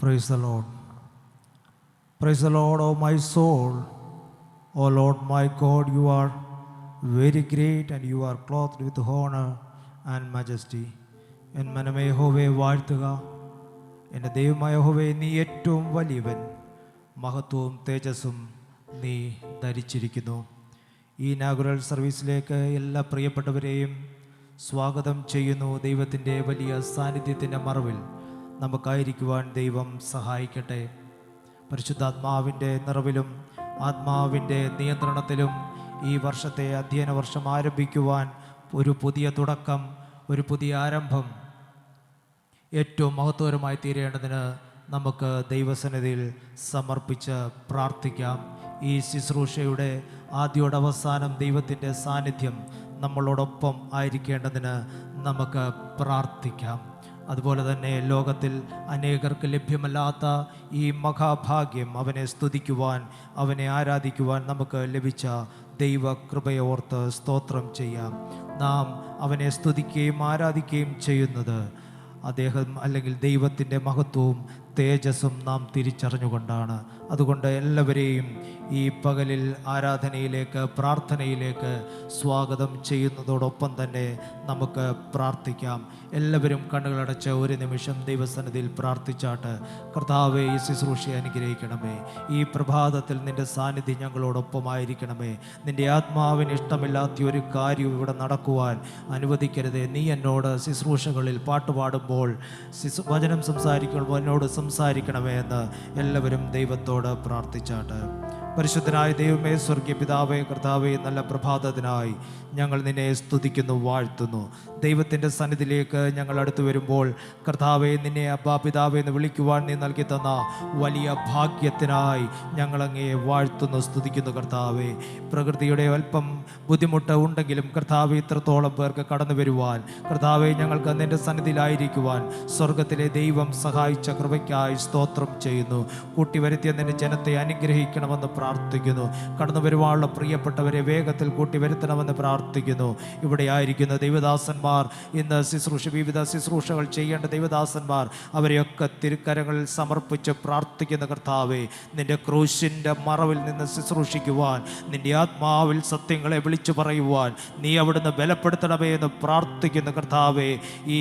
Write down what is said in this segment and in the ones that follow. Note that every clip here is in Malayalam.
Praise the Lord. Praise the Lord, O my soul. O Lord my God, you are very great and you are clothed with honor and majesty. N മനമേ യഹോവയെ വാഴ്ത്തുക. എൻ്റെ ദൈവമായ യഹോവേ, നീ ഏറ്റവും വലിയവൻ. മഹത്വവും തേജസ്സും നീ ധരിച്ചിരിക്കുന്നു. ഈ ഇനാഗുറൽ സർവീസിലേക്ക് എല്ലാ പ്രിയപ്പെട്ടവരെയും സ്വാഗതം ചെയ്യുന്നു. ദൈവത്തിൻ്റെ വലിയ സാന്നിധ്യത്തിൻ്റെ മറവിൽ നമുക്കായിരിക്കുവാൻ ദൈവം സഹായിക്കട്ടെ. പരിശുദ്ധാത്മാവിൻ്റെ നിറവിലും ആത്മാവിൻ്റെ നിയന്ത്രണത്തിലും ഈ വർഷത്തെ അധ്യയന വർഷം ആരംഭിക്കുവാൻ ഒരു പുതിയ തുടക്കം, ഒരു പുതിയ ആരംഭം ഏറ്റവും മഹത്വകരമായി തീരേണ്ടതിന് നമുക്ക് ദൈവസന്നിധിയിൽ സമർപ്പിച്ച് പ്രാർത്ഥിക്കാം. ഈ ശുശ്രൂഷയുടെ ആദ്യോടെ അവസാനം ദൈവത്തിൻ്റെ സാന്നിധ്യം നമ്മളോടൊപ്പം ആയിരിക്കേണ്ടതിന് നമുക്ക് പ്രാർത്ഥിക്കാം. അതുപോലെ തന്നെ ലോകത്തിൽ അനേകർക്ക് ലഭ്യമല്ലാത്ത ഈ മഹാഭാഗ്യം, അവനെ സ്തുതിക്കുവാൻ, അവനെ ആരാധിക്കുവാൻ നമുക്ക് ലഭിച്ച ദൈവകൃപയെ ഓർത്ത് സ്തോത്രം ചെയ്യാം. നാം അവനെ സ്തുതിക്കുകയും ആരാധിക്കുകയും ചെയ്യുന്നത് അദ്ദേഹം അല്ലെങ്കിൽ ദൈവത്തിൻ്റെ മഹത്വവും തേജസ്സും നാം തിരിച്ചറിഞ്ഞുകൊണ്ടാണ്. അതുകൊണ്ട് എല്ലാവരെയും ഈ പകലിൽ ആരാധനയിലേക്ക്, പ്രാർത്ഥനയിലേക്ക് സ്വാഗതം ചെയ്യുന്നതോടൊപ്പം തന്നെ നമുക്ക് പ്രാർത്ഥിക്കാം. എല്ലാവരും കണ്ണുകളടച്ച് ഒരു നിമിഷം ദൈവസന്നിധിയിൽ പ്രാർത്ഥിച്ചാട്ട്, കർത്താവേ, ഈ ശുശ്രൂഷയെ അനുഗ്രഹിക്കണമേ. ഈ പ്രഭാതത്തിൽ നിൻ്റെ സാന്നിധ്യം ഞങ്ങളോടൊപ്പമായിരിക്കണമേ. നിൻ്റെ ആത്മാവിന് ഇഷ്ടമില്ലാത്ത ഒരു കാര്യവും ഇവിടെ നടക്കുവാൻ അനുവദിക്കരുതേ. നീ എന്നോട് ശുശ്രൂഷകളിൽ പാട്ടുപാടുമ്പോൾ, വചനം സംസാരിക്കുമ്പോൾ എന്നോട് സംസാരിക്കണമേ എന്ന് എല്ലാവരും ദൈവത്തോട് പ്രാർത്ഥിച്ചാട്ട്. പരിശുദ്ധനായ ദൈവമേ, സ്വർഗീയ പിതാവേ, കർത്താവേ, നല്ല പ്രഭാതത്തിനായി ഞങ്ങൾ നിന്നെ സ്തുതിക്കുന്നു, വാഴ്ത്തുന്നു. ദൈവത്തിൻ്റെ സന്നിധിയിലേക്ക് ഞങ്ങൾ അടുത്തു വരുമ്പോൾ കർത്താവേ, നിന്നെ അബ്ബാ പിതാവേ എന്ന് വിളിക്കുവാൻ നീ നൽകി തന്ന വലിയ ഭാഗ്യത്തിനായി ഞങ്ങളങ്ങേ വാഴ്ത്തുന്നു, സ്തുതിക്കുന്നു. കർത്താവേ, പ്രകൃതിയുടെ അല്പം ബുദ്ധിമുട്ട് ഉണ്ടെങ്കിലും കർത്താവേ, ഇത്രത്തോളം പേർക്ക് കടന്നു വരുവാൻ, കർത്താവേ, ഞങ്ങൾക്ക് നിൻ്റെ സന്നിധിയിലായിരിക്കുവാൻ സ്വർഗത്തിലെ ദൈവം സഹായിച്ച കൃപയ്ക്കായി സ്തോത്രം ചെയ്യുന്നു. കൂട്ടിവരുത്തിയ നിന്റെ ജനത്തെ അനുഗ്രഹിക്കണമെന്ന് പ്രാർത്ഥിക്കുന്നു. കടന്നു വരുവാനുള്ള പ്രിയപ്പെട്ടവരെ വേഗത്തിൽ കൂട്ടിവരുത്തണമെന്ന് പ്രാർത്ഥിക്കുന്നു. ഇവിടെ ആയിരിക്കുന്ന ദൈവദാസന്മാർ, ഇന്ന് വിവിധ ശുശ്രൂഷകൾ ചെയ്യേണ്ട ദൈവദാസന്മാർ, അവരെയൊക്കെ തിരുക്കരങ്ങളിൽ സമർപ്പിച്ച് പ്രാർത്ഥിക്കുന്ന കർത്താവേ, നിന്റെ ക്രൂശിൻ്റെ മറവിൽ നിന്ന് ശുശ്രൂഷിക്കുവാൻ, നിന്റെ ആത്മാവിൽ സത്യങ്ങളെ വിളിച്ചു പറയുവാൻ നീ അവിടുന്ന് ബലപ്പെടുത്തണമേ എന്ന് പ്രാർത്ഥിക്കുന്ന കർത്താവേ, ഈ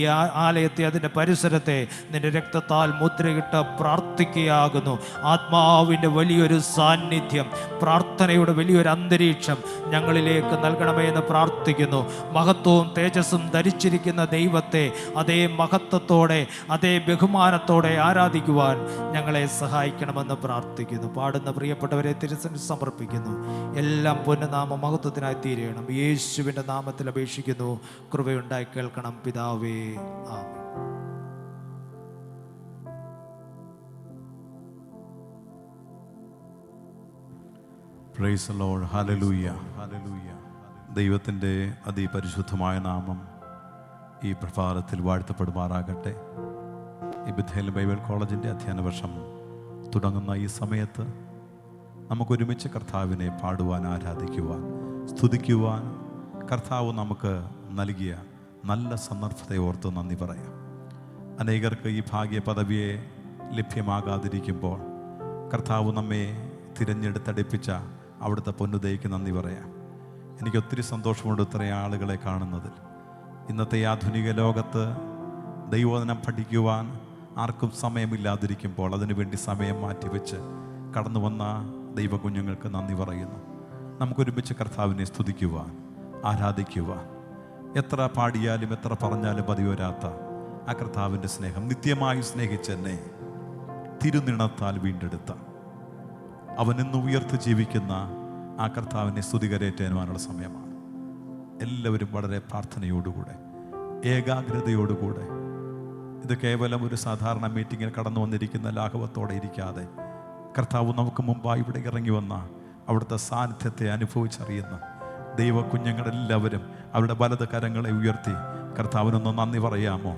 ആലയത്തെ, അതിൻ്റെ പരിസരത്തെ നിന്റെ രക്തത്താൽ മുദ്രയിട്ട് പ്രാർത്ഥിക്കുകയാകുന്നു. ആത്മാവിൻ്റെ വലിയൊരു സാന്നിധ്യം, പ്രാർത്ഥനയുടെ വലിയൊരു അന്തരീക്ഷം ഞങ്ങളിലേക്ക് നൽകണമേ എന്ന് പ്രാർത്ഥിക്കുന്നു. മഹത്വവും തേജസ്സും ധരിച്ചിരിക്കുന്ന ദൈവത്തെ അതേ മഹത്വത്തോടെ, അതേ ബഹുമാനത്തോടെ ആരാധിക്കുവാൻ ഞങ്ങളെ സഹായിക്കണമെന്ന് പ്രാർത്ഥിക്കുന്നു. പാടുന്ന പ്രിയപ്പെട്ടവരെ തിരുസന്നിധിയിൽ സമർപ്പിക്കുന്നു. എല്ലാം പൊന്നുനാമ മഹത്വത്തിനായി തീരണം. യേശുവിൻ്റെ നാമത്തിൽ അപേക്ഷിക്കുന്നു. കൃപയുണ്ടായി കേൾക്കണം പിതാവേ. Amen. Praise the Lord. Hallelujah, hallelujah. ദൈവത്തിൻ്റെ അതിപരിശുദ്ധമായ നാമം ഈ പ്രഭാതത്തിൽ വാഴ്ത്തപ്പെടുമാറാകട്ടെ. ഈ ബഥേൽ ബൈബിൾ കോളേജിൻ്റെ അധ്യയന വർഷം തുടങ്ങുന്ന ഈ സമയത്ത് നമുക്കൊരുമിച്ച് കർത്താവിനെ പാടുവാൻ, ആരാധിക്കുവാൻ, സ്തുതിക്കുവാൻ കർത്താവ് നമുക്ക് നൽകിയ നല്ല സന്ദർഭത്തെ ഓർത്ത് നന്ദി പറയാം. അനേകർക്ക് ഈ ഭാഗ്യ പദവിയെ ലഭ്യമാകാതിരിക്കുമ്പോൾ കർത്താവ് നമ്മെ തിരഞ്ഞെടുത്തടിപ്പിച്ച അവിടുത്തെ പൊന്നുദയ്ക്ക് നന്ദി പറയാം. എനിക്കൊത്തിരി സന്തോഷമുണ്ട് ഇത്രയും ആളുകളെ കാണുന്നതിൽ. ഇന്നത്തെ ആധുനിക ലോകത്ത് ദൈവവചനം പഠിക്കുവാൻ ആർക്കും സമയമില്ലാതിരിക്കുമ്പോൾ അതിനുവേണ്ടി സമയം മാറ്റിവെച്ച് കടന്നു വന്ന ദൈവകുഞ്ഞുങ്ങൾക്ക് നന്ദി പറയുന്നു. നമുക്കൊരുമിച്ച് കർത്താവിനെ സ്തുതിക്കുവാൻ, ആരാധിക്കുവാൻ, എത്ര പാടിയാലും എത്ര പറഞ്ഞാലും മതി വരാത്ത ആ കർത്താവിൻ്റെ സ്നേഹം, നിത്യമായി സ്നേഹിച്ചെന്നെ തിരുനിണത്താൽ വീണ്ടെടുത്ത, അവനെന്ന് ഉയർത്തി ജീവിക്കുന്ന ആ കർത്താവിനെ സ്തുതികരേറ്റുവാനുള്ള സമയമാണ്. എല്ലാവരും വളരെ പ്രാർത്ഥനയോടുകൂടെ, ഏകാഗ്രതയോടുകൂടെ, ഇത് കേവലം ഒരു സാധാരണ മീറ്റിങ്ങിൽ കടന്നു വന്നിരിക്കുന്ന ലാഘവത്തോടെ ഇരിക്കാതെ കർത്താവ് നമുക്ക് മുമ്പായി ഇവിടെ ഇറങ്ങി വന്ന അവിടുത്തെ സാന്നിധ്യത്തെ അനുഭവിച്ചറിയുന്ന ദൈവ കുഞ്ഞുങ്ങളെല്ലാവരും അവരുടെ വലത് കരങ്ങളെ ഉയർത്തി കർത്താവിനൊന്ന് നന്ദി പറയാമോ?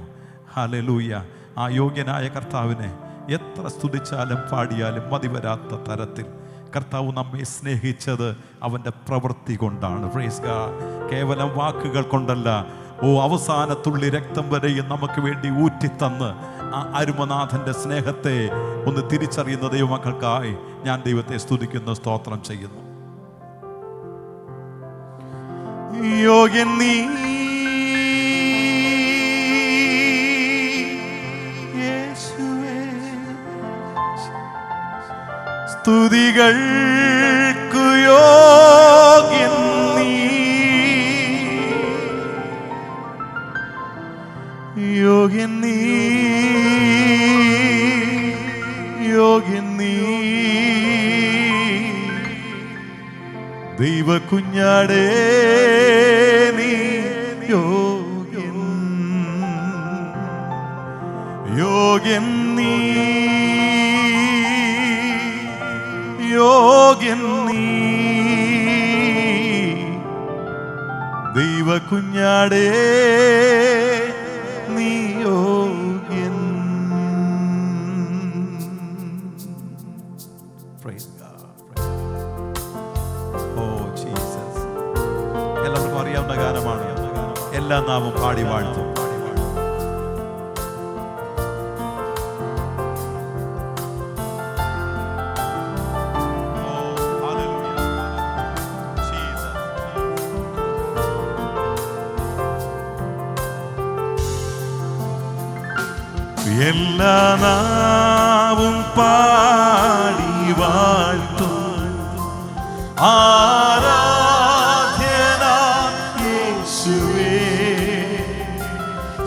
ഹല്ലേലൂയ. ആ യോഗ്യനായ കർത്താവിനെ എത്ര സ്തുതിച്ചാലും പാടിയാലും മതി വരാത്ത തരത്തിൽ കർത്താവ് നമ്മെ സ്നേഹിച്ചത് അവൻ്റെ പ്രവൃത്തി കൊണ്ടാണ്. Praise God. കേവലം വാക്കുകൾ കൊണ്ടല്ല. അവസാനത്തുള്ളി രക്തം വരെയും നമുക്ക് വേണ്ടി ഊറ്റിത്തന്ന് ആ അരുമനാഥന്റെ സ്നേഹത്തെ ഒന്ന് തിരിച്ചറിയുന്ന ദൈവമക്കൾക്കായി ഞാൻ ദൈവത്തെ സ്തുതിക്കുന്നു, സ്തോത്രം ചെയ്യുന്നു. യോഗ്യൻ നീ യേശുവേ, സ്തുതികൾക്കു യോഗ്യൻ നീ, യോഗ്യൻ നീ, യോഗ്യൻ നീ, ദൈവ കുഞ്ഞാടേ നീ യോഗ്യൻ, യോഗ്യൻ നീ, യോഗ്യൻ നീ, ദൈവ കുഞ്ഞാടേ നീ യോഗ്യൻ. Praise God. Oh Jesus. എല്ലാവർക്കും അറിയാവുന്ന ഗാനമാണ്. എല്ലാ നാമം പാടി വാഴ്ത്തും. എല്ലാ നാവും പാടി വാഴ്ത്തും ആരാധ്യനാം യേശുവേ,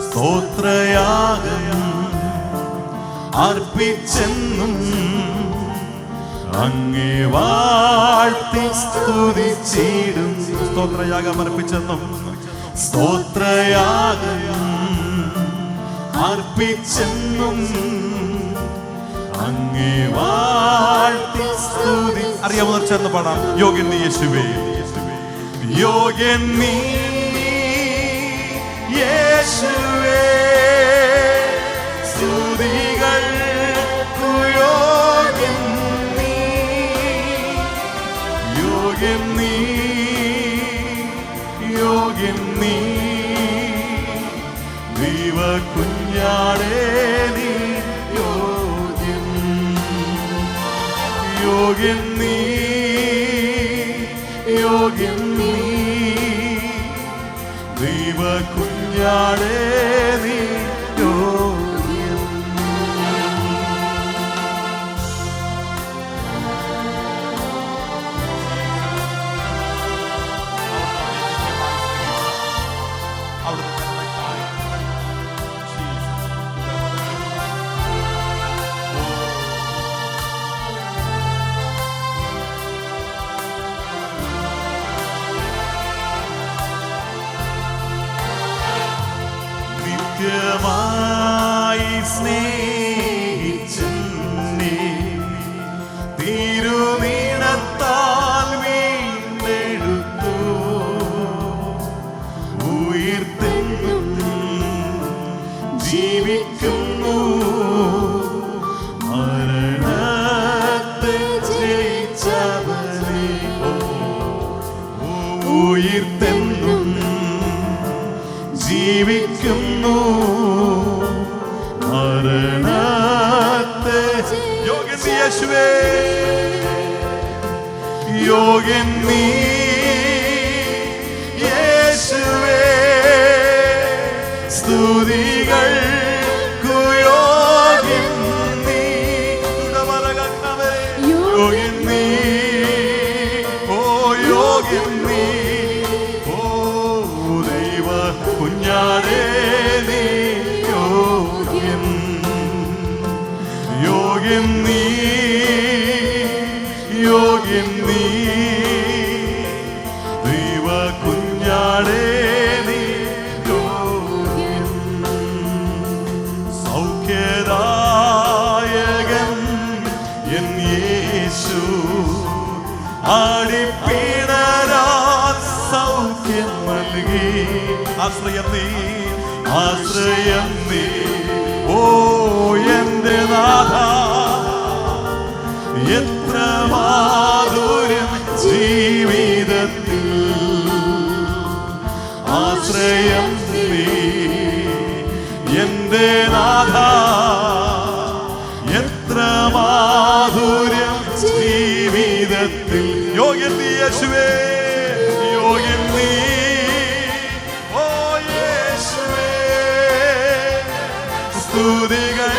സ്തോത്രയാഗം അർപ്പിച്ചെന്നും അങ്ങേ വാഴ്ത്തി സ്തുതിച്ചിടും. സ്തോത്രയാഗം അർപ്പിച്ചെന്നും, സ്തോത്രയാഗം അർപ്പിച്ചെന്നും അങ്ങേ വാഴ്ത്തി സ്തുതി. അറിയാവുന്ന ചേർന്ന് പാടാം. യോഗ്യൻ നീ യേശുവേ, യോഗ്യൻ നീ യേശുവേ, സ്തുതികൾക്കു യോഗ്യൻ നീ, യോഗ്യൻ നീ, യോഗ്യൻ നീ, ദൈവ കുഞ്ഞാടേ നീ യോഗ്യൻ, യോഗ്യൻ നീ, യോഗ്യൻ നീ, ദൈവ കുഞ്ഞാടേ നീ യോഗ്യൻ. നിത്യമായി സ്നേഹിച്ചെന്നെ തിരുനീണത്താൽ വീണ്ടെടുത്തു, ഉയിർത്തെന്നും ജീവിക്കുന്നു, മരണത്തെ ജയിച്ചവനെ, ഉയിർത്തെന്നും ജീവിക്കുന്നു, മരണത്തെ. യോഗ്യൻ നീ യേശുവേ, യോഗ്യൻ നീ യേശുവേ, സ്തുതികൾക്കു യോഗ്യൻ നീ, യോഗ്യൻ നീ, ഓ യോഗ്യൻ നീ, ഓ ദൈവ കുഞ്ഞാടേ നീ യോഗ്യൻ, യോഗ്യൻ നീ, യോഗ്യൻ നീ, ദൈവ കുഞ്ഞാടേ നീ യോഗ്യൻ. സൗഖ്യദായകൻ എൻ യേശു, ആടിപ്പിണരാ സൗഖ്യം നൽകി. ആശ്രയം നീ, ആശ്രയം നീ, ഓ എന്റെ നാഥ, എത്ര മാധുര്യം ജീവിതത്തിൽ. ആശ്രയം നീ എന്റെ നാഥ, സ്തുതികൾ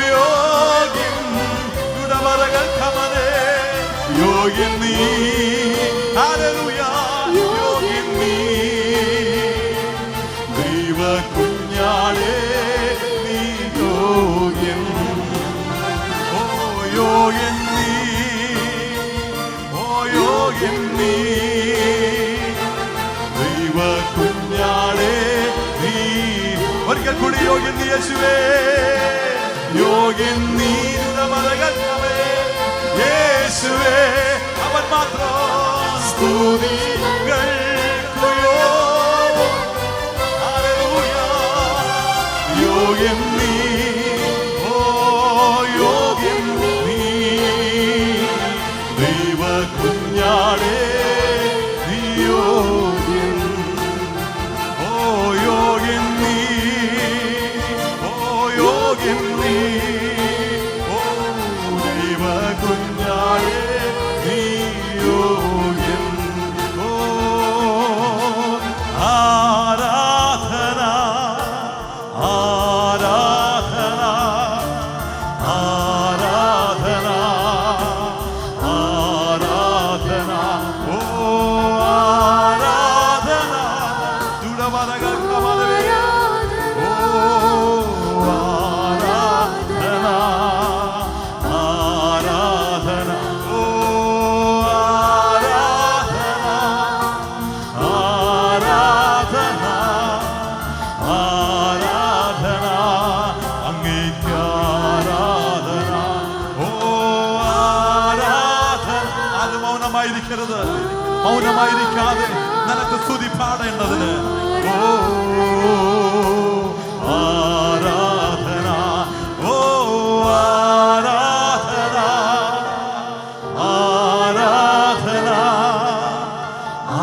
യോഗ്യൻ ഗുണവരകൾ കമനേ യോഗ്യൻ നീ ഹല്ലേലൂയ യോഗ്യൻ നീ ദൈവ കുഞ്ഞാടേ നീ യോഗ്യൻ ഓ യോഗ്യൻ നീ ഓ യോഗ്യൻ നീ ദൈവ കുഞ്ഞാടേ നീ ഒരിക്കൽ കൂടി യോഗ്യൻ നീ യേശുവേ യോഗ്യൻ നീ യേശുവേ അവൻ മാത്രം സ്തുതികൾ ഹല്ലേലൂയ യോഗ്യൻ നീ ഓ യോഗ്യൻ നീ ദൈവ കുഞ്ഞാടേ നീ യോഗ്യൻ ഓ യോഗ്യൻ നീ ഓ യോഗ്യൻ നീ ഓ ദൈവ കുഞ്ഞാടേ നീ യോഗ്യൻ ഓ ആരാധന ആരാധന ആരാധന ആരാധന ഓ ആരാധന ദുടവരകൾ കമലവേ ഓ ആരാധന ആരാധന ഓ ആരാധന ആരാധന ആരാധന അങ്ങേക്ക് ആരാധന ഓ ആരാധന അത് മൗനമായിരിക്കരുത് മൗനമായിരിക്കാതെ നിനക്ക് സ്തുതി പാടേണ്ടതിന് ഓ ആരാധന ഓ ആരാധന ആരാധന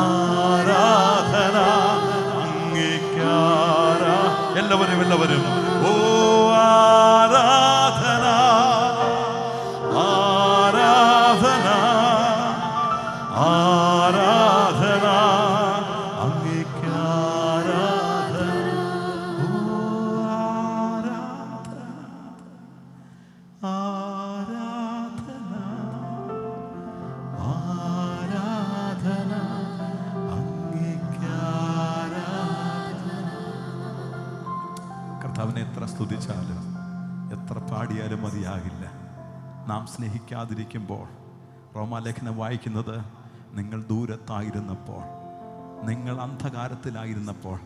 ആരാധന അങ്ങേക്ക് എല്ലാവരും ഓ ആരാധന ആരാധന ആരാധന അങ്ങേക്ക് ആരാധന ഓ ആരാധന ആരാധന അങ്ങേക്ക് ആരാധന കർത്താവിനെ എത്ര സ്തുതിച്ചാലും എത്ര പാടിയാലും മതിയാകില്ല. നാം സ്നേഹിക്കാതിരിക്കുമ്പോൾ റോമാലേഖനം വായിക്കുന്നത് നിങ്ങൾ ദൂരത്തായിരുന്നപ്പോൾ നിങ്ങൾ അന്ധകാരത്തിലായിരുന്നപ്പോൾ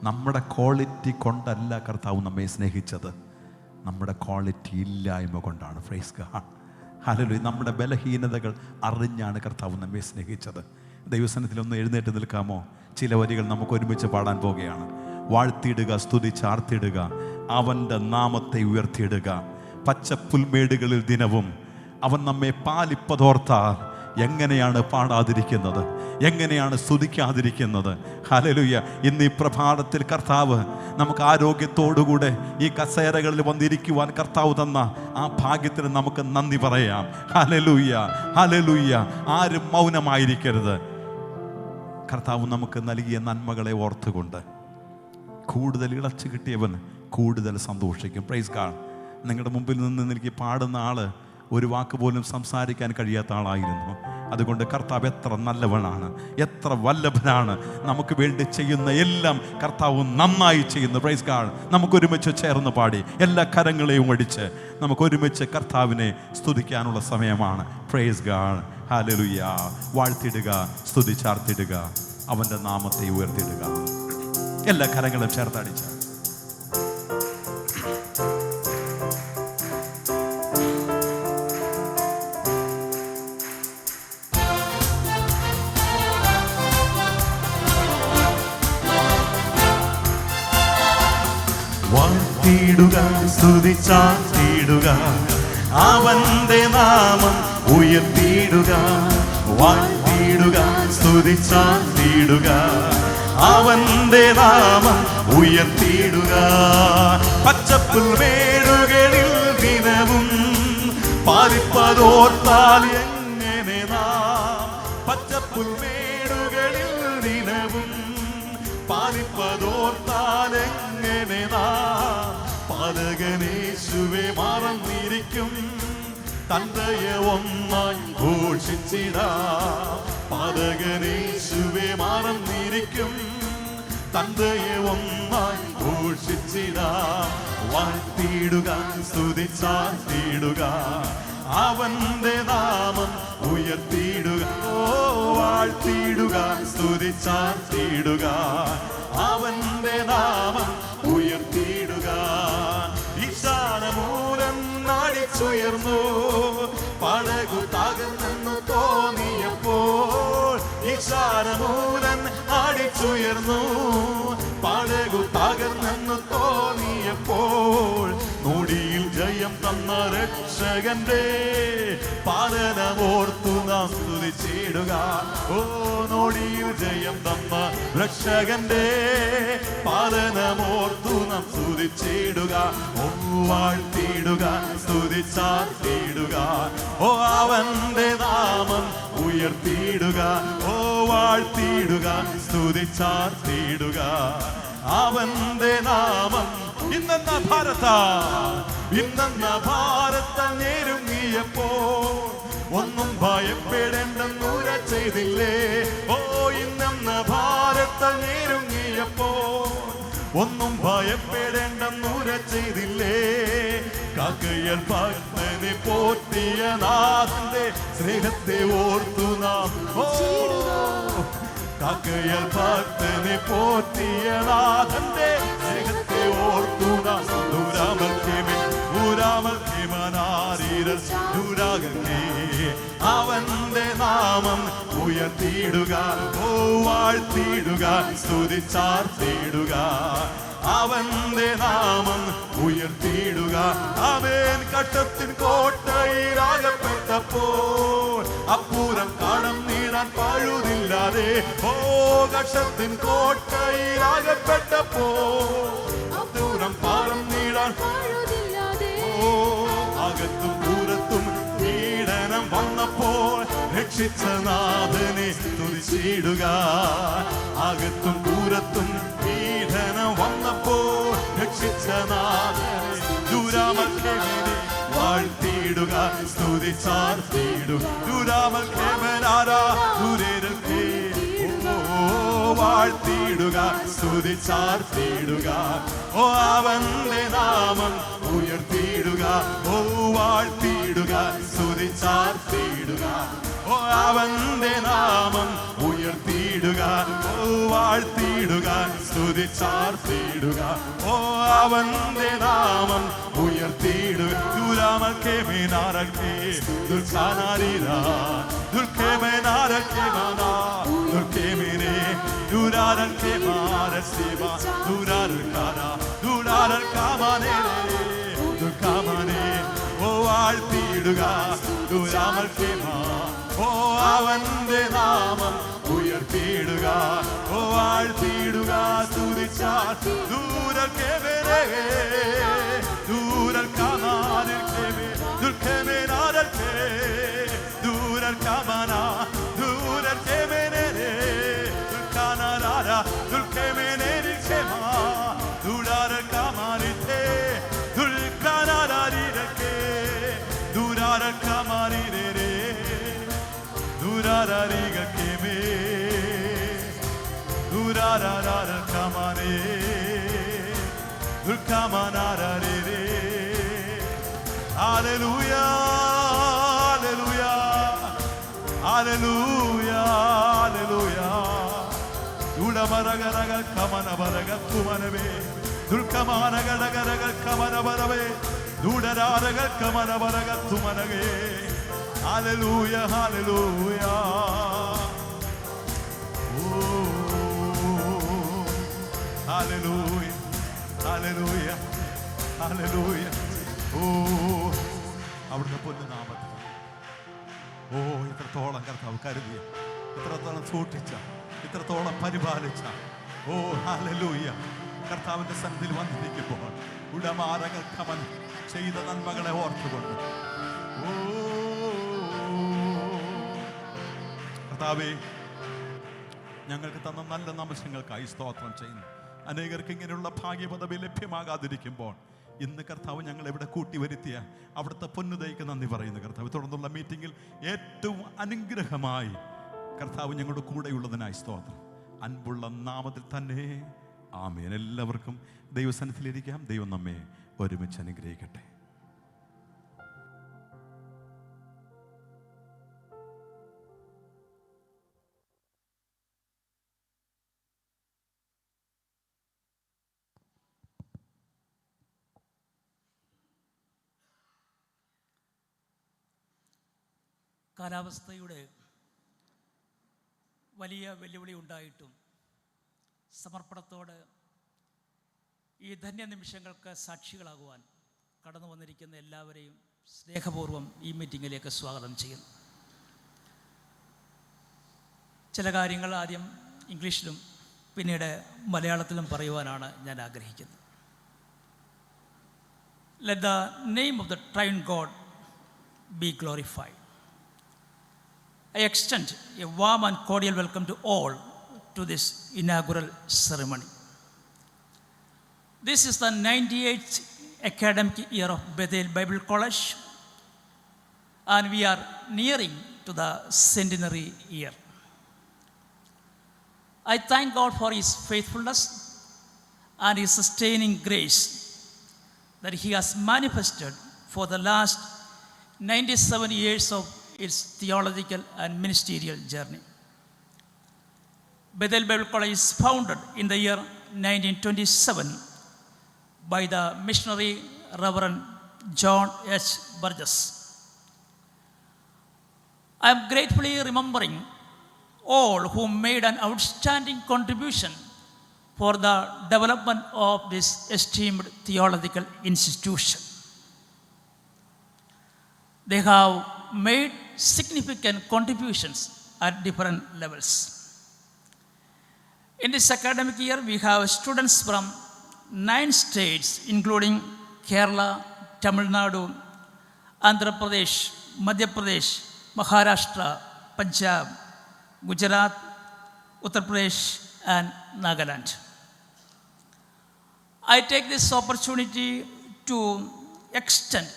നമ്മുടെ ക്വാളിറ്റി കൊണ്ടല്ല കർത്താവ് നമ്മെ സ്നേഹിച്ചത്, നമ്മുടെ ക്വാളിറ്റി ഇല്ലായ്മ കൊണ്ടാണ്. Praise God hallelujah. നമ്മുടെ ബലഹീനതകൾ അറിഞ്ഞാണ് കർത്താവ് നമ്മെ സ്നേഹിച്ചത്. ദൈവസന്നിധിയിൽ ഒന്ന് എഴുന്നേറ്റ് നിൽക്കാമോ? ചില വരികൾ നമുക്ക് ഒരുമിച്ച് പാടാൻ പോവുകയാണ്. വാഴ്ത്തിയിടുക, സ്തുതിച്ചാർത്തിടുക, അവൻ്റെ നാമത്തെ ഉയർത്തിയിടുക. പച്ചപ്പുൽമേടുകളിൽ ദിനവും അവൻ നമ്മെ പാലിപ്പതോർത്താൽ എങ്ങനെയാണ് പാടാതിരിക്കുന്നത്, എങ്ങനെയാണ് സ്തുതിക്കാതിരിക്കുന്നത്? ഹല്ലേലൂയ. ഇന്ന് ഈ പ്രഭാതത്തിൽ കർത്താവ് നമുക്ക് ആരോഗ്യത്തോടുകൂടെ ഈ കസേരകളിൽ വന്നിരിക്കുവാൻ കർത്താവ് തന്ന ആ ഭാഗ്യത്തിന് നമുക്ക് നന്ദി പറയാം. Hallelujah, hallelujah. ആരും മൗനമായിരിക്കരുത്. കർത്താവ് നമുക്ക് നൽകിയ നന്മകളെ ഓർത്തുകൊണ്ട് കൂടുതൽ ഇളച്ചു കിട്ടിയവൻ കൂടുതൽ സന്തോഷിക്കും. Praise God. നിങ്ങളുടെ മുമ്പിൽ നിന്ന് എനിക്ക് പാടുന്ന ആള് ഒരു വാക്ക് പോലും സംസാരിക്കാൻ കഴിയാത്ത ആളായിരുന്നു. അതുകൊണ്ട് കർത്താവ് എത്ര നല്ലവനാണ്, എത്ര വല്ലഭനാണ്. നമുക്ക് വേണ്ടി ചെയ്യുന്ന എല്ലാം കർത്താവ് നന്നായി ചെയ്യുന്നു. Praise God. നമുക്കൊരുമിച്ച് ചേർന്ന് പാടി എല്ലാ കരങ്ങളെയും അടിച്ച് നമുക്കൊരുമിച്ച് കർത്താവിനെ സ്തുതിക്കാനുള്ള സമയമാണ്. Praise God. ഹല്ലേലൂയ. വാഴ്ത്തിടുക, സ്തുതിച്ചാർത്തിടുക, അവൻ്റെ നാമത്തെ ഉയർത്തിടുക. എല്ലാ കരങ്ങളും ചേർത്തടിച്ച വാഴ്ത്തിടുക, സ്തുതിച്ചാർത്തിടുക, അവന്റെ നാമം ഉയർത്തിയിടുക. വാഴ്ത്തിടുക, സ്തുതിച്ചാർത്തിടുക, അവന്റെ നാമം ഉയർത്തിയിടുക. പച്ചപ്പുൽമേടുകളിൽ ദിനവും പാലിപ്പതോർത്താൽ എങ്ങനെ നാം, പച്ചപ്പുൽമേടുകളിൽ ദിനവും പാലിപ്പതോർത്താൽ എങ്ങനെ നാം പാതകനേശുവെ മറന്നിരിക്കും, തന്തയെ ഒന്നായി ഘോഷിച്ചിടാം. പാതകനേശുവെ മറന്നിരിക്കും, തന്തയെ ഒന്നായി ഘോഷിച്ചിടാം. വാഴ്ത്തിയിടുക, സ്തുതിച്ചാർത്തിയിടുക, അവന്റെ നാമം ഉയർത്തിയിടുക. ഓ വാഴ്ത്തിയിടുക, സ്തുതിച്ചാർത്തിയിടുക, അവന്റെ നാമം ഉയർത്തിയിടുക. ഈശാനമൂലം അടിച്ചുയർന്നു, പടകു തകർന്നെന്നു തോന്നിയപ്പോൾ. ഈശാനമൂലം അടിച്ചുയർന്നു, പടകു തകർന്നെന്നു തോന്നിയപ്പോൾ. നൊടിയിൽ ജയം തന്ന രക്ഷകന്റെ പാലനമോർത്തു നാം സ്തുതിച്ചിടുക. ഓ നൊടിയിൽ ജയം തന്ന രക്ഷകന്റെ പാലനമോർത്തു നാം സ്തുതിച്ചിടുക. ഓ വാഴ്ത്തിയിടുക, സ്തുതിച്ചാർത്തിയിടുക, ഓ അവന്റെ നാമം ഉയർത്തിയിടുക. ഓ വാഴ്ത്തിയിടുക, സ്തുതിച്ചാർത്തിയിടുക, അവന്റെ നാമം. ഇന്നെന്ന ഭാരത ഞെരുങ്ങിയപ്പോ ഒന്നും ഭയപ്പെടേണ്ടെന്നുര ചെയ്തില്ലേ. ഓ ഇന്നെന്ന ഭാരത ഞെരുങ്ങിയപ്പോ ഒന്നും ഭയപ്പെടേണ്ടെന്നുര ചെയ്തില്ലേ. കാക്കയൽ ഭക്തനെ പോറ്റിയ നാഥന്റെ സ്നേഹത്തെ ഓർത്തു നാം. ഓ കാക്കയൽ ഭക്തനെ പോറ്റിയ നാഥന്റെ സ്നേഹത്തെ ഓർത്തു നാം. അവന്റെ നാമം ഉയർത്തിയിടുക. ഓ വാഴ്ത്തിയിടുക, സ്തുതിച്ചാർത്തിയിടുക, അവന്റെ നാമം ഉയർത്തിയിടുക. അവൻ കട്ടത്തിൻ കോട്ടയിലാകപ്പെട്ടപ്പോൾ അപ്പൂരം കടം നീടാൻ പഴുതില്ലാതെ. ഓ കട്ടത്തിൻ കോട്ടയിലാകപ്പെട്ടപ്പോൾ അപ്പൂരം പാറം നീടാൻ. ഓ അകത്തും ദൂരത്തും പീഡനം വന്നപ്പോൾ രക്ഷിച്ച നാഥനെ സ്തുതിച്ചിടുക. അകത്തും ദൂരത്തും പീഡനം വന്നപ്പോൾ രക്ഷിച്ച നാഥനെ ദൂരാമൽക്കേമനെ വാഴ്ത്തിയിടുക, സ്തുതിച്ചാർത്തിയിടുക. ദൂരാമൽക്കേമനാരാ ദൂരേരൽക്കേ. ഓ വാഴ്ത്തിയിടുക, സ്തുതിച്ചാർത്തിയിടുക, ഓ അവന്റെ നാമം ഉയർത്തിയിടുക. ഓ വാഴ്ത്തിയിടുക, സ്തുതിച്ചാർത്തിയിടുക, ഓ അവന്റെ നാമം ഉയർത്തിയിടുക. ഓ വാഴ്ത്തിയിടുക, സ്തുതിച്ചാർത്തിയിടുക, ഓ അവന്റെ നാമം ഉയർത്തിയിടുക. ദുരാമൽക്കേമനാരൽക്കേ ദുൽഖാനാരിരാ ദുൽഖേമനാരൽക്കേമനാ ദുൽഖേമിനെ ദുരാരൽക്കേമാരസിവ ദുരാരൽക്കാരാ ദുരാരൽക്കാമാനേരേ ദുൽഖാമാനേ. ഓ വാഴ്ത്തിയിടുക, ദുരാമൽക്കേമാ, ഓ അവന്റെ നാമം ഉയർത്തിയിടുക. ഓ വാഴ്ത്തിയിടുക, സ്തുതിച്ചാൽ ദൂരൽക്കേമനേ ദൂരൽക്കാമാരൽക്കേമേ ദുൽഖേമനാരൽക്കേ ദൂരൽക്കാമാനാ ദൂരൽക്കേമനേ ദുൽഖാനാരാ ദുൽഖേമനേരിക്ഷേമാ ദൂരാരൽക്കാമാരിത്തേ ദുൽഖാനാരാരിരക്കേ ദൂരാരൽക്കാമാരിരേ ദൂരാരാരികക്കേമേ ദൂരാരാരൽക്കാമാനേ ദുൽഖാമാനാരേ. Hallelujah hallelujah hallelujah hallelujah. ഉടമരഗരകൾ കമനബരഗ കുമനവേ ദുൽഖമാനഗരഗരകൾ കമനബരവേ ദൂടരാരകൾ കമനബരഗ തുമനഗേ. Hallelujah hallelujah. ഓ ഹല്ലേലൂയ ഹല്ലേലൂയ ഹല്ലേലൂയ. ഓ അവിടുത്തെ പൊന്നുനാമത്തിൽ ഓ ഇത്രത്തോളം കർത്താവ് കരുതിയ, ഇത്രത്തോളം സൂക്ഷിച്ച, ഇത്രത്തോളം പരിപാലിച്ച, ഓ ഹല്ലേലൂയ. കർത്താവിന്റെ സന്നിധിയിൽ വന്നിരിക്കുമ്പോൾ ഉടമാരകൾക്ക് അവൻ ചെയ്ത നന്മകളെ ഓർത്തുകൊണ്ട് ഓ കർത്താവേ ഞങ്ങൾക്ക് തന്ന നല്ല നമസ്യങ്ങൾക്കായി സ്തോത്രം ചെയ്യുന്നു. അനേകർക്ക് ഇങ്ങനെയുള്ള ഭാഗ്യപദവി ലഭ്യമാകാതിരിക്കുമ്പോൾ ഇന്ന് കർത്താവ് ഞങ്ങൾ എവിടെ കൂട്ടി വരുത്തിയ അവിടുത്തെ പൊന്നുദയ്ക്ക് നന്ദി പറയുന്നു കർത്താവ്. തുടർന്നുള്ള മീറ്റിങ്ങിൽ ഏറ്റവും അനുഗ്രഹമായി കർത്താവ് ഞങ്ങളുടെ കൂടെയുള്ളതിനായി സ്തോത്രം. അൻപുള്ള നാമത്തിൽ തന്നെ ആമേൻ. എല്ലാവർക്കും ദൈവസന്നിധിയിലിരിക്കാം. ദൈവം നമ്മെ ഒരുമിച്ച് അനുഗ്രഹിക്കട്ടെ. കാലാവസ്ഥയുടെ വലിയ വെല്ലുവിളി ഉണ്ടായിട്ടും സമർപ്പണത്തോടെ ഈ ധന്യ നിമിഷങ്ങൾക്ക് സാക്ഷികളാകുവാൻ കടന്നു വന്നിരിക്കുന്ന എല്ലാവരെയും സ്നേഹപൂർവ്വം ഈ മീറ്റിങ്ങിലേക്ക് സ്വാഗതം ചെയ്യുന്നു. ചില കാര്യങ്ങൾ ആദ്യം ഇംഗ്ലീഷിലും പിന്നീട് മലയാളത്തിലും പറയുവാനാണ് ഞാൻ ആഗ്രഹിക്കുന്നത്. Let the name of the triune God be glorified. I extend a warm and cordial welcome to all to this inaugural ceremony. This is the 98th academic year of Bethel Bible College, and we are nearing to the centenary year. I thank God for His faithfulness and His sustaining grace that He has manifested for the last 97 years of its theological and ministerial journey. Bethel Bible College is founded in the year 1927 by the missionary Reverend John H. Burgess. I am gratefully remembering all who made an outstanding contribution for the development of this esteemed theological institution. They have made significant contributions at different levels. In this academic year, we have students from 9 states, including Kerala, Tamil Nadu, Andhra Pradesh, Madhya Pradesh, Maharashtra, Punjab, Gujarat, Uttar Pradesh, and Nagaland. I take this opportunity to extend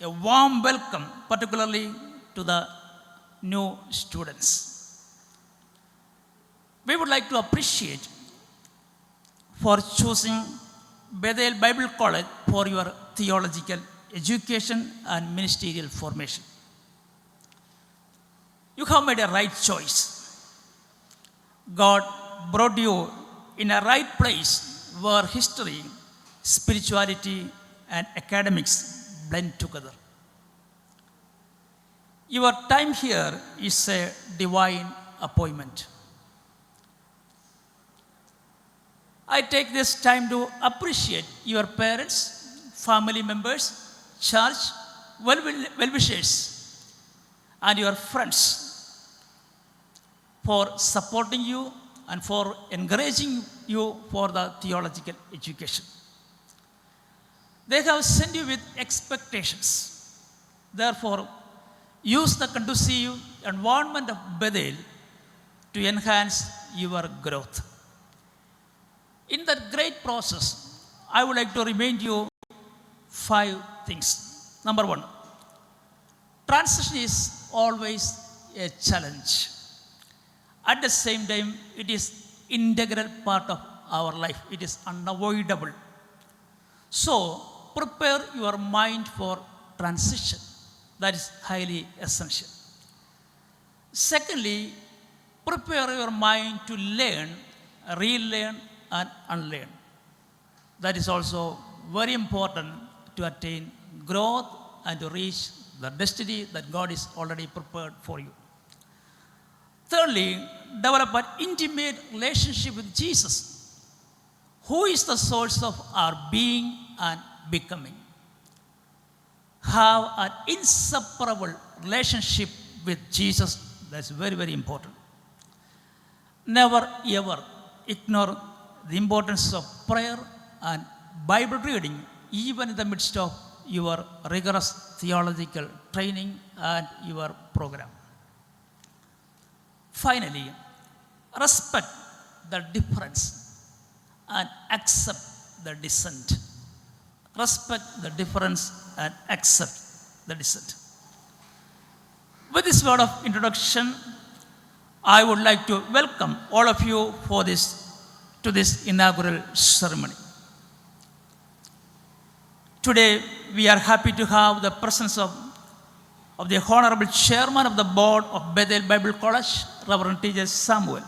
a warm welcome, particularly to the new students. We would like to appreciate for choosing Bethel Bible College for your theological education and ministerial formation. You have made a right choice. God brought you in a right place where history, spirituality, and academics blend together. Your time here is a divine appointment. I take this time to appreciate your parents, family members, church, well-wishers, and your friends for supporting you and for encouraging you for the theological education. They have sent you with expectations. Therefore, use the conducive environment of Bethel to enhance your growth. In that great process, I would like to remind you 5 things. Number 1, transition is always a challenge. At the same time, it is integral part of our life. It is unavoidable. So, prepare your mind for transition. That is highly essential. Secondly, prepare your mind to learn, relearn, and unlearn. That is also very important to attain growth and to reach the destiny that God is already prepared for you. Thirdly, develop an intimate relationship with Jesus, who is the source of our being and becoming. Have an inseparable relationship with Jesus. That's very, very important. Never ever ignore the importance of prayer and Bible reading, even in the midst of your rigorous theological training and your program. Finally, respect the difference and accept the dissent. respect the difference, and accept the dissent. With this word of introduction, I would like to welcome all of you to this inaugural ceremony. Today, we are happy to have the presence of the Honorable Chairman of the Board of Bethel Bible College, Reverend T.J. Samuel.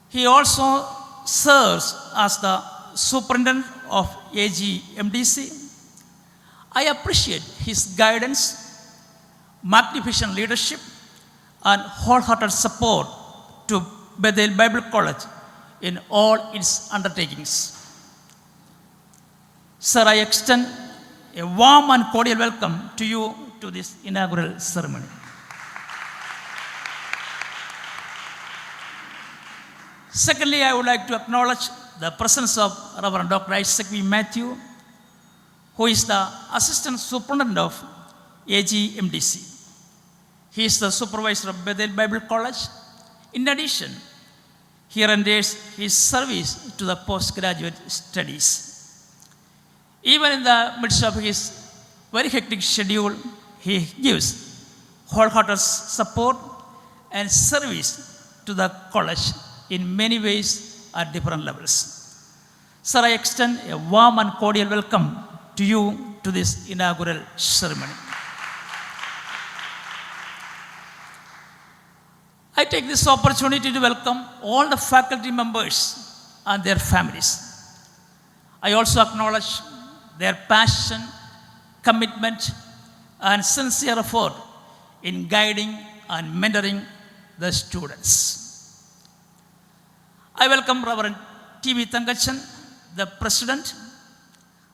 He also serves as the Superintendent of AGMDC. I appreciate his guidance, magnificent leadership, and wholehearted support to Bethel Bible College in all its undertakings. Sir, I extend a warm and cordial welcome to you to this inaugural ceremony. Secondly, I would like to acknowledge the presence of Reverend Dr. Isaac V. Matthew, who is the Assistant Superintendent of AGMDC. He is the supervisor of Bethel Bible College. In addition, he renders his service to the postgraduate studies. Even in the midst of his very hectic schedule, he gives wholehearted support and service to the college in many ways at different levels. Sir, I extend a warm and cordial welcome to you to this inaugural ceremony. I take this opportunity to welcome all the faculty members and their families. I also acknowledge their passion, commitment, and sincere effort in guiding and mentoring the students. I welcome Reverend T.V. Thangachan, the President,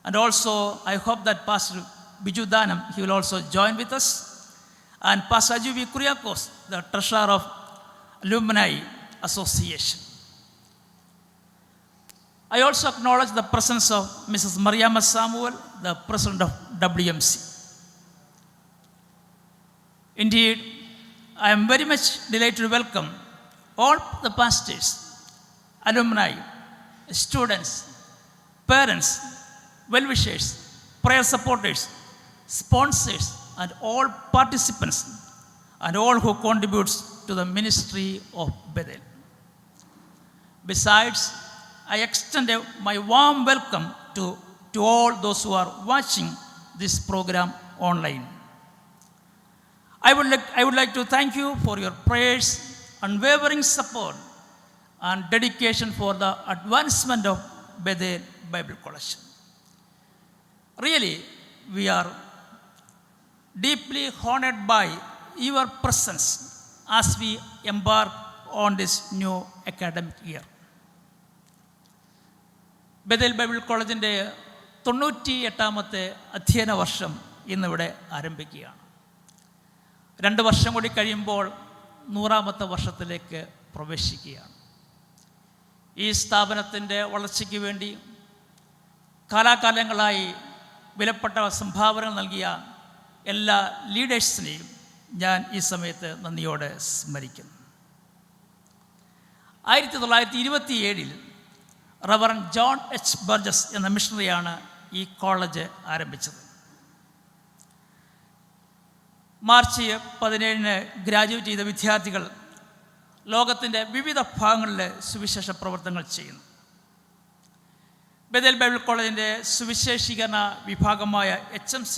and also I hope that Pastor Biju Danam, he will also join with us, and Pastor Aju V. Kuriakos, the Treasurer of Alumni Association. I also acknowledge the presence of Mrs. Mariama Samuel, the President of WMC. Indeed, I am very much delighted to welcome all the pastors, alumni, students, parents, well-wishers, prayer supporters, sponsors, and all participants, and all who contributes to the ministry of Bethel. Besides, I extend my warm welcome to all those who are watching this program online. I would like to thank you for your prayers, unwavering support, and dedication for the advancement of Bethel Bible College. Really, we are deeply honored by your presence as we embark on this new academic year. Bethel Bible കോളേജിൻ്റെ 98ാമത്തെ അധ്യയന വർഷം ഇന്നിവിടെ ആരംഭിക്കുകയാണ്. 2 വർഷം കൂടി കഴിയുമ്പോൾ 100ാമത്തെ വർഷത്തിലേക്ക് പ്രവേശിക്കുകയാണ്. ഈ സ്ഥാപനത്തിൻ്റെ വളർച്ചയ്ക്ക് വേണ്ടി കാലാകാലങ്ങളായി വിലപ്പെട്ട സംഭാവനകൾ നൽകിയ എല്ലാ ലീഡേഴ്സിനെയും ഞാൻ ഈ സമയത്ത് നന്ദിയോടെ സ്മരിക്കുന്നു. 1927 റവറൻ ജോൺ എച്ച് ബർജസ് എന്ന മിഷണറിയാണ് ഈ കോളേജ് ആരംഭിച്ചത്. മാർച്ച് 17 ഗ്രാജുവേറ്റ് ചെയ്ത വിദ്യാർത്ഥികൾ ലോകത്തിൻ്റെ വിവിധ ഭാഗങ്ങളിൽ സുവിശേഷ പ്രവർത്തനങ്ങൾ ചെയ്യുന്നു. ബഥേൽ ബൈബിൾ കോളേജിൻ്റെ സുവിശേഷീകരണ വിഭാഗമായ HMC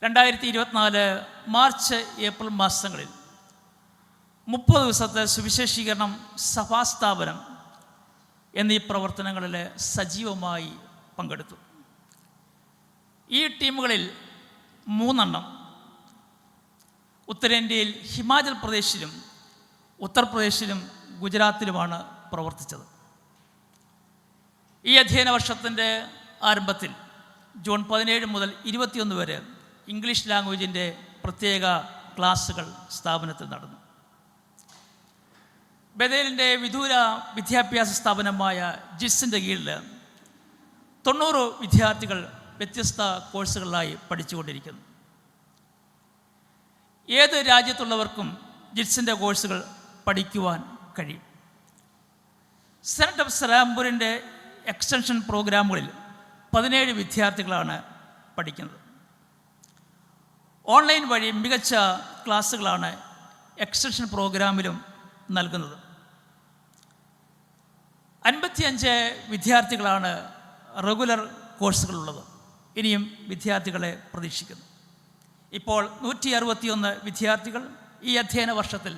2024 മാർച്ച് ഏപ്രിൽ മാസങ്ങളിൽ 30 ദിവസത്തെ സുവിശേഷീകരണം, സഭാസ്ഥാപനം എന്നീ പ്രവർത്തനങ്ങളിൽ സജീവമായി പങ്കെടുത്തു. ഈ ടീമുകളിൽ 3 ഉത്തരേന്ത്യയിൽ ഹിമാചൽ പ്രദേശിലും ഉത്തർപ്രദേശിലും ഗുജറാത്തിലുമാണ് പ്രവർത്തിച്ചത്. ഈ അധ്യയന വർഷത്തിൻ്റെ ആരംഭത്തിൽ ജൂൺ 17 മുതൽ 21 വരെ ഇംഗ്ലീഷ് ലാംഗ്വേജിൻ്റെ പ്രത്യേക ക്ലാസ്സുകൾ സ്ഥാപനത്തിൽ നടന്നു. ബഥേലിൻ്റെ വിദൂര വിദ്യാഭ്യാസ സ്ഥാപനമായ ജിസിൻ്റെ കീഴിൽ 90 വിദ്യാർത്ഥികൾ വ്യത്യസ്ത കോഴ്സുകളിലായി പഠിച്ചുകൊണ്ടിരിക്കുന്നു. ഏത് രാജ്യത്തുള്ളവർക്കും ജിസിൻ്റെ കോഴ്സുകൾ പഠിക്കുവാൻ കഴിയും. സെനറ്റ് ഓഫ് സലാംപൂരിൻ്റെ എക്സ്റ്റൻഷൻ പ്രോഗ്രാമുകളിൽ 17 വിദ്യാർത്ഥികളാണ് പഠിക്കുന്നത്. ഓൺലൈൻ വഴി മികച്ച ക്ലാസ്സുകളാണ് എക്സ്റ്റൻഷൻ പ്രോഗ്രാമിലും നൽകുന്നത്. 55 വിദ്യാർത്ഥികളാണ് റെഗുലർ കോഴ്സുകളുള്ളത്. ഇനിയും വിദ്യാർത്ഥികളെ പ്രതീക്ഷിക്കുന്നു. ഇപ്പോൾ 161 വിദ്യാർത്ഥികൾ ഈ അധ്യയന വർഷത്തിൽ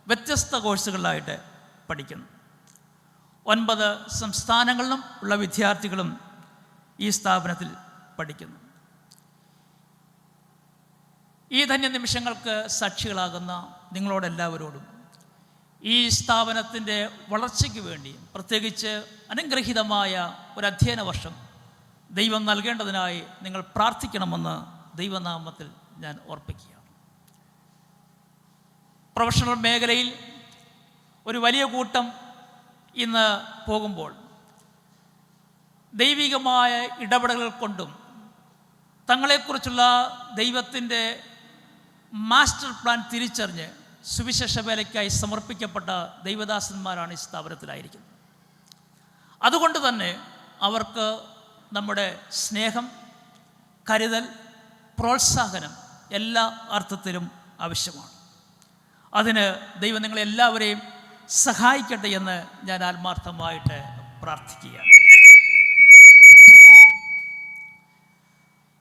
വ്യത്യസ്ത കോഴ്സുകളിലായിട്ട് പഠിക്കുന്നു. 9 സംസ്ഥാനങ്ങളിലും ഉള്ള വിദ്യാർത്ഥികളും ഈ സ്ഥാപനത്തിൽ പഠിക്കുന്നു. ഈ ധന്യ നിമിഷങ്ങൾക്ക് സാക്ഷികളാകുന്ന നിങ്ങളോടെല്ലാവരോടും ഈ സ്ഥാപനത്തിൻ്റെ വളർച്ചയ്ക്ക് വേണ്ടി പ്രത്യേകിച്ച് അനുഗ്രഹീതമായ ഒരു അധ്യയന വർഷം ദൈവം നൽകേണ്ടതിനായി നിങ്ങൾ പ്രാർത്ഥിക്കണമെന്ന് ദൈവനാമത്തിൽ ഞാൻ ഓർപ്പിക്കുകയാണ്. പ്രൊഫഷണൽ മേഖലയിൽ ഒരു വലിയ കൂട്ടം ഇന്ന് പോകുമ്പോൾ ദൈവികമായ ഇടപെടലുകൾ കൊണ്ടും തങ്ങളെക്കുറിച്ചുള്ള ദൈവത്തിൻ്റെ മാസ്റ്റർ പ്ലാൻ തിരിച്ചറിഞ്ഞ് സുവിശേഷ വേലയ്ക്കായി സമർപ്പിക്കപ്പെട്ട ദൈവദാസന്മാരാണ് ഈ സ്ഥാപനത്തിലായിരിക്കുന്നത്. അതുകൊണ്ട് തന്നെ അവർക്ക് നമ്മുടെ സ്നേഹം, കരുതൽ, പ്രോത്സാഹനം എല്ലാ അർത്ഥത്തിലും ആവശ്യമാണ്. അതിന് ദൈവം നിങ്ങളെല്ലാവരെയും സഹായിക്കട്ടെ എന്ന് ഞാൻ ആത്മാർത്ഥമായിട്ട് പ്രാർത്ഥിക്കുകയാണ്.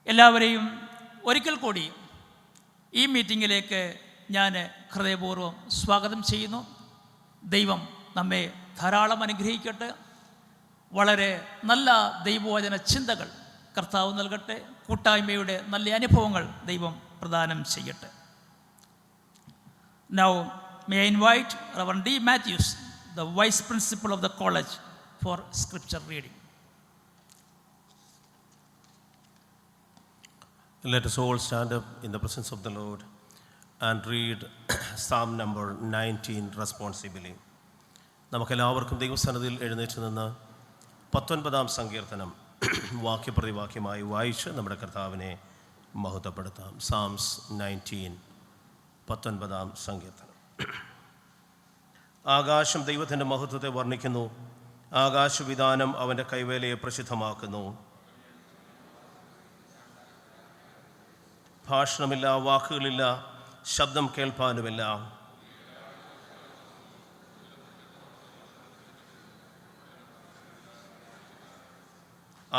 എല്ലാവരെയും ഒരിക്കൽ കൂടി ഈ മീറ്റിങ്ങിലേക്ക് ഞാൻ ഹൃദയപൂർവ്വം സ്വാഗതം ചെയ്യുന്നു. ദൈവം നമ്മെ ധാരാളം അനുഗ്രഹിക്കട്ടെ. വളരെ നല്ല ദൈവവചന ചിന്തകൾ കർത്താവ് നൽകട്ടെ. കൂട്ടായ്മയുടെ നല്ല അനുഭവങ്ങൾ ദൈവം പ്രദാനം ചെയ്യട്ടെ. Now may I invite Reverend D. Matthews, the Vice Principal of the College, for scripture reading. Let us all stand up in the presence of the Lord and read Psalm number 19 responsibly. നമുക്കെല്ലാവർക്കും ദൈവസന്നിധിയിൽ എഴുന്നേറ്റ് നിന്ന് 19-ാം സങ്കീർത്തനം വാക്യപ്രതിവാക്യമായി വായിച്ച് നമ്മുടെ കർത്താവിനെ മഹത്വപ്പെടുത്താം. സാംസ് 19, 19-ാം സങ്കീർത്തനം. ആകാശം ദൈവത്തിൻ്റെ മഹത്വത്തെ വർണ്ണിക്കുന്നു. ആകാശവിധാനം അവൻ്റെ കൈവേലയെ പ്രസിദ്ധമാക്കുന്നു. ഭാഷണമില്ല, വാക്കുകളില്ല, ശബ്ദം കേൾപ്പാനുമില്ല.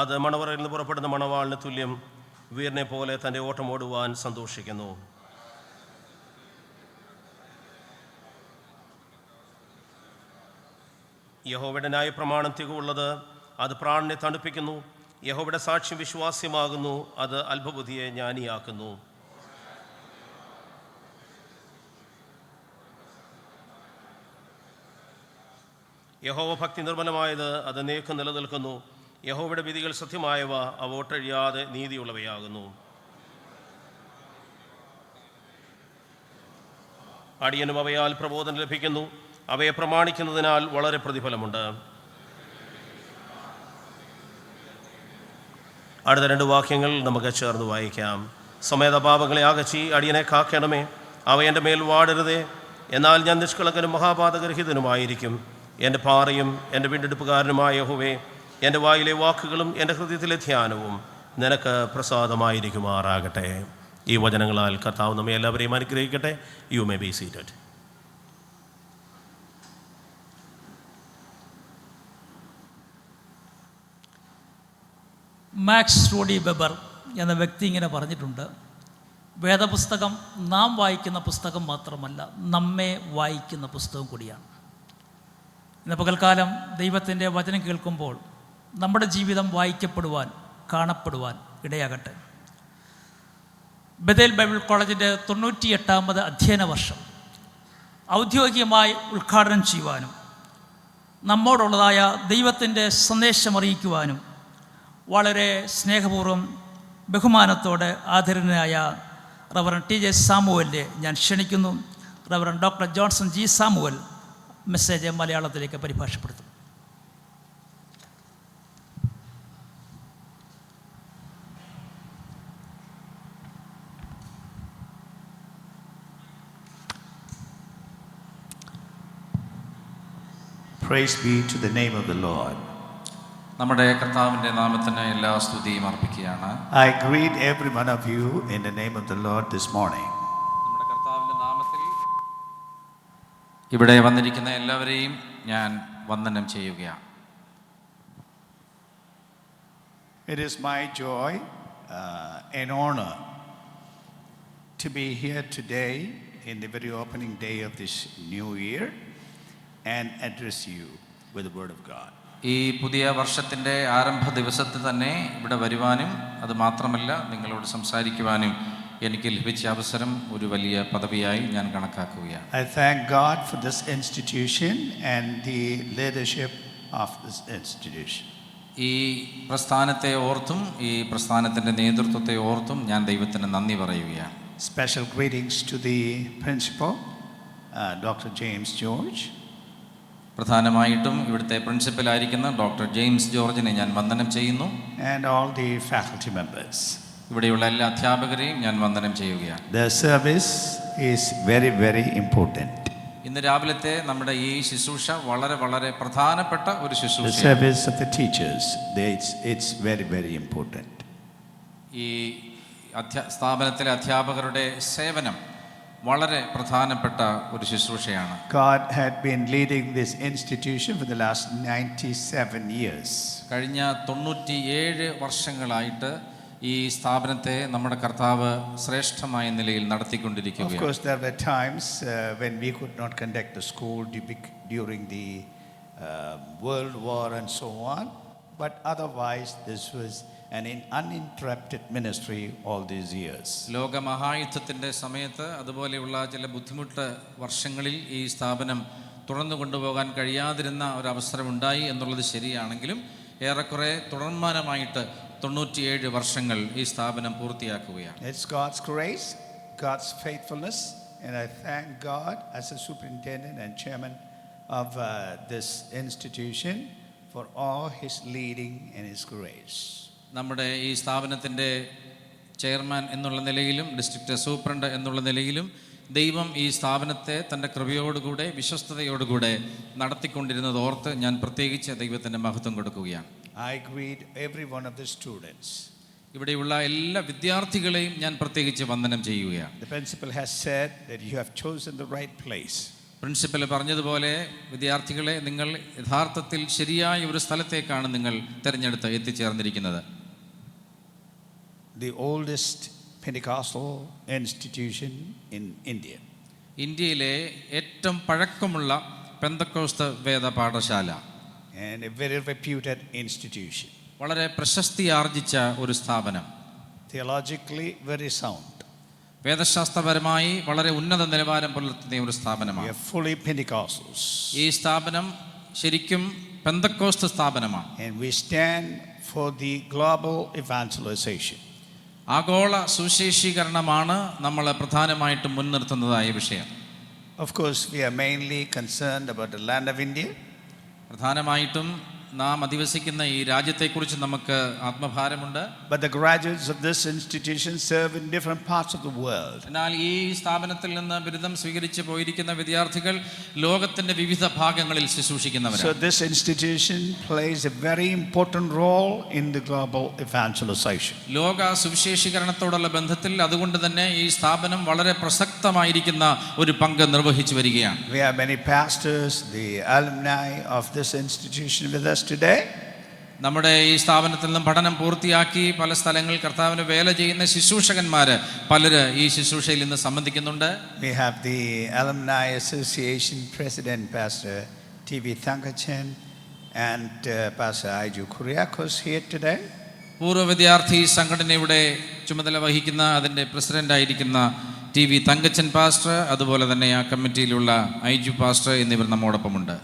അത് മണവറയിൽ നിന്ന് പുറപ്പെടുന്ന മണവാളിന് തുല്യം. വീരനെ പോലെ തൻ്റെ ഓട്ടമോടുവാൻ സന്തോഷിക്കുന്നു. യഹോവയുടെ ന്യായപ്രമാണം തികവുള്ളത്, അത് പ്രാണനെ തണുപ്പിക്കുന്നു. യഹോവയുടെ സാക്ഷ്യം വിശ്വാസ്യമാകുന്നു, അത് അല്പബുദ്ധിയെ ജ്ഞാനിയാക്കുന്നു. യഹോവ ഭക്തി നിർമ്മലമായത്, അത് നേക്ക് നിലനിൽക്കുന്നു. യഹോവയുടെ വിധികൾ സത്യമായവ, അവ ഒട്ടഴിയാതെ നീതിയുള്ളവയാകുന്നു. അടിയനും അവയാൽ പ്രബോധനം ലഭിക്കുന്നു. അവയെ പ്രമാണിക്കുന്നതിനാൽ വളരെ പ്രതിഫലമുണ്ട്. അടുത്ത 2 വാക്യങ്ങൾ നമുക്ക് ചേർന്ന് വായിക്കാം. സമേതപാപങ്ങളെ അകറ്റി അടിയനെ കാക്കണമേ. അവ എൻ്റെ മേൽ വാടരുതേ. എന്നാൽ ഞാൻ നിഷ്കളങ്കനും മഹാപാതകരഹിതനുമായിരിക്കും. എൻ്റെ പാറയും എൻ്റെ വീണ്ടെടുപ്പുകാരനുമായ യഹോവേ, എൻ്റെ വായിലെ വാക്കുകളും എൻ്റെ ഹൃദയത്തിലെ ധ്യാനവും നിനക്ക് പ്രസാദമായിരിക്കുമാറാകട്ടെ. ഈ വചനങ്ങളാൽ കർത്താവ് നമ്മെ എല്ലാവരെയും അനുഗ്രഹിക്കട്ടെ. You may be seated. Max Rody Weber എന്ന വ്യക്തി ഇങ്ങനെ പറഞ്ഞിട്ടുണ്ട്: വേദപുസ്തകം നാം വായിക്കുന്ന പുസ്തകം മാത്രമല്ല, നമ്മെ വായിക്കുന്ന പുസ്തകം കൂടിയാണ്. ഇന്ന് പകൽക്കാലം ദൈവത്തിൻ്റെ വചനം കേൾക്കുമ്പോൾ നമ്മുടെ ജീവിതം വായിക്കപ്പെടുവാൻ, കാണപ്പെടുവാൻ ഇടയാകട്ടെ. ബഥേൽ ബൈബിൾ കോളേജിൻ്റെ 98ാമത് അധ്യയന വർഷം ഔദ്യോഗികമായി ഉദ്ഘാടനം ചെയ്യുവാനും നമ്മോടുള്ളതായ ദൈവത്തിൻ്റെ സന്ദേശം അറിയിക്കുവാനും വളരെ സ്നേഹപൂർവ്വം ബഹുമാനത്തോടെ ആദരണീയനായ റവറൻ ടി ജെ സാമുവലിനെ ഞാൻ ക്ഷണിക്കുന്നു. Reverend doctor Johnson G Samuel message മലയാളത്തിലേക്ക് പരിഭാഷപ്പെടുത്തും. Praise be to the name of the Lord. നമ്മുടെ കർത്താവിൻ്റെ നാമത്തിന് എല്ലാ സ്തുതിയും അർപ്പിക്കുകയാണ്. I greet every one of you in the name of the Lord this morning. നമ്മുടെ കർത്താവിൻ്റെ നാമത്തിൽ ഇവിടെ വന്നിരിക്കുന്ന എല്ലാവരെയും ഞാൻ വന്ദനം ചെയ്യുകയാണ്. It is my joy and honor to be here today in the very opening day of this new year and address you with the word of God. ഈ പുതിയ വർഷത്തിൻ്റെ ആരംഭ ദിവസത്തിൽ തന്നെ ഇവിടെ വരുവാനും അത് മാത്രമല്ല നിങ്ങളോട് സംസാരിക്കുവാനും എനിക്ക് ലഭിച്ച അവസരം ഒരു വലിയ പദവിയായി ഞാൻ കണക്കാക്കുകയാണ്. I thank God for this institution and the leadership of this institution. ഈ പ്രസ്ഥാനത്തെ ഓർത്തും ഈ പ്രസ്ഥാനത്തിൻ്റെ നേതൃത്വത്തെ ഓർത്തും ഞാൻ ദൈവത്തിന് നന്ദി പറയുകയാണ്. Special greetings to the principal, Dr. James George. പ്രധാനമായിട്ടും ഇവിടുത്തെ പ്രിൻസിപ്പലായിരിക്കുന്ന ഡോക്ടർ ജെയിംസ് ജോർജിനെ ഞാൻ വന്ദനം ചെയ്യുന്നു. And all the faculty members. ഇവിടെയുള്ള എല്ലാ അധ്യാപകരെയും ഞാൻ വന്ദനം ചെയ്യുകയാണ്. The service is very, very important. ഇന്ന് രാവിലത്തെ നമ്മുടെ ഈ ശുശ്രൂഷ വളരെ വളരെ പ്രധാനപ്പെട്ട ഒരു The ശുശ്രൂഷ. service of the teachers, it's very, very important. ഈ സ്ഥാപനത്തിലെ അധ്യാപകരുടെ സേവനം വളരെ പ്രധാനപ്പെട്ട ഒരു ശുശ്രൂഷയാണ്. God had been leading this institution for the last 97 years. കഴിഞ്ഞ 97 വർഷങ്ങളായിട്ട് ഈ സ്ഥാപനത്തെ നമ്മുടെ കർത്താവ് ശ്രേഷ്ഠമായ നിലയിൽ Of നടത്തിക്കൊണ്ടിരിക്കുകയാണ്. course, there were times when we could not conduct the school during the World War and so on, but otherwise this was an uninterrupted ministry all these years. ലോകമഹായുദ്ധത്തിൻ്റെ സമയത്ത് അതുപോലെയുള്ള ചില ബുദ്ധിമുട്ട് വർഷങ്ങളിൽ ഈ സ്ഥാപനം തുടർന്നു കൊണ്ടുപോകാൻ കഴിയാതിരുന്ന ഒരവസരമുണ്ടായി എന്നുള്ളത് ശരിയാണെങ്കിലും ഏറെക്കുറെ തുടർമാനമായിട്ട് 97 വർഷങ്ങൾ ഈ സ്ഥാപനം പൂർത്തിയാക്കുകയാണ്. It's God's grace, God's faithfulness, and I thank God as a superintendent and chairman of this institution for all his leading and his grace. നമ്മുടെ ഈ സ്ഥാപനത്തിൻ്റെ ചെയർമാൻ എന്നുള്ള നിലയിലും ഡിസ്ട്രിക്റ്റ് സൂപ്രണ്ട് എന്നുള്ള നിലയിലും ദൈവം ഈ സ്ഥാപനത്തെ തൻ്റെ കൃപയോടുകൂടെ വിശ്വസ്തയോടുകൂടെ നടത്തിക്കൊണ്ടിരുന്നത് ഓർത്ത് ഞാൻ പ്രത്യേകിച്ച് ദൈവത്തിൻ്റെ മഹത്വം കൊടുക്കുകയാണ്. I greet every one of the students. ഇവിടെയുള്ള എല്ലാ വിദ്യാർത്ഥികളെയും ഞാൻ പ്രത്യേകിച്ച് വന്ദനം ചെയ്യുകയാണ്. The principal has said that you have chosen the right place. Principal പറഞ്ഞതുപോലെ വിദ്യാർത്ഥികളെ നിങ്ങൾ യഥാർത്ഥത്തിൽ ശരിയായ ഒരു സ്ഥലത്തേക്കാണ് നിങ്ങൾ തിരഞ്ഞെടുത്ത് എത്തിച്ചേർന്നിരിക്കുന്നത്. The oldest Pentecostal institution in India. ഇന്ത്യയിലെ ഏറ്റവും പഴക്കമുള്ള പെന്തക്കോസ്ത് വേദ പാഠശാല And a very reputed institution. വളരെ പ്രശസ്തി ആർജിച്ച ഒരു സ്ഥാപനം. Theologically very sound. വേദശാസ്ത്രപരമായി വളരെ ഉന്നത നിലവാരം പുലർത്തുന്ന ഒരു We സ്ഥാപനമാണ്. are fully Pentecostals. ഈ സ്ഥാപനം ശരിക്കും പെന്തക്കോസ്ത് സ്ഥാപനമാണ്. And we stand for the global evangelization. ആഗോള സുവിശേഷീകരണമാണ് നമ്മൾ പ്രധാനമായിട്ടും മുൻനിർത്തുന്നതായ വിഷയം. Of course, we are mainly concerned about the land of India. പ്രധാനമായിട്ടും നാം അധിവസിക്കുന്ന ഈ രാജ്യത്തെക്കുറിച്ച് നമുക്ക് ആത്മഭാരമുണ്ട്. But the graduates of this institution serve in different parts of the world. എന്നാൽ ഈ സ്ഥാപനത്തിൽ നിന്ന് ബിരുദം സ്വീകരിച്ച് പോയിരിക്കുന്ന വിദ്യാർത്ഥികൾ ലോകത്തിന്റെ വിവിധ ഭാഗങ്ങളിൽ So ശുശ്രൂഷിക്കുന്നവരാണ്. this institution plays a very important role in the global evangelization. ലോക സുവിശേഷീകരണത്തോടുള്ള ബന്ധത്തിൽ അതുകൊണ്ട് തന്നെ ഈ സ്ഥാപനം വളരെ പ്രസക്തമായിരിക്കുന്ന ഒരു പങ്ക് നിർവഹിച്ചു വരികയാണ്. We have many pastors, the alumni of this institution with us today. നമ്മുടെ ഈ സ്ഥാപനത്തിൽ നിന്നും പഠനം പൂർത്തിയാക്കി പല സ്ഥലങ്ങളിൽ കർത്താവിന് വേല ചെയ്യുന്ന ശുശ്രൂഷകന്മാർ പലര് ഈ ശുശ്രൂഷയിൽ ഇന്ന് സംബന്ധിക്കുന്നുണ്ട്. We have the Alumni Association President, Pastor T.V. Thankachan, and Pastor Aiju Kuriakos here today. പൂർവ്വ വിദ്യാർത്ഥി സംഘടനയുടെ ചുമതല വഹിക്കുന്ന അതിൻ്റെ പ്രസിഡൻ്റായിരിക്കുന്ന TV തങ്കച്ചൻ പാസ്റ്റർ, അതുപോലെ തന്നെ ആ കമ്മിറ്റിയിലുള്ള ഐജു പാസ്റ്റർ എന്നിവർ നമ്മോടൊപ്പമുണ്ട്.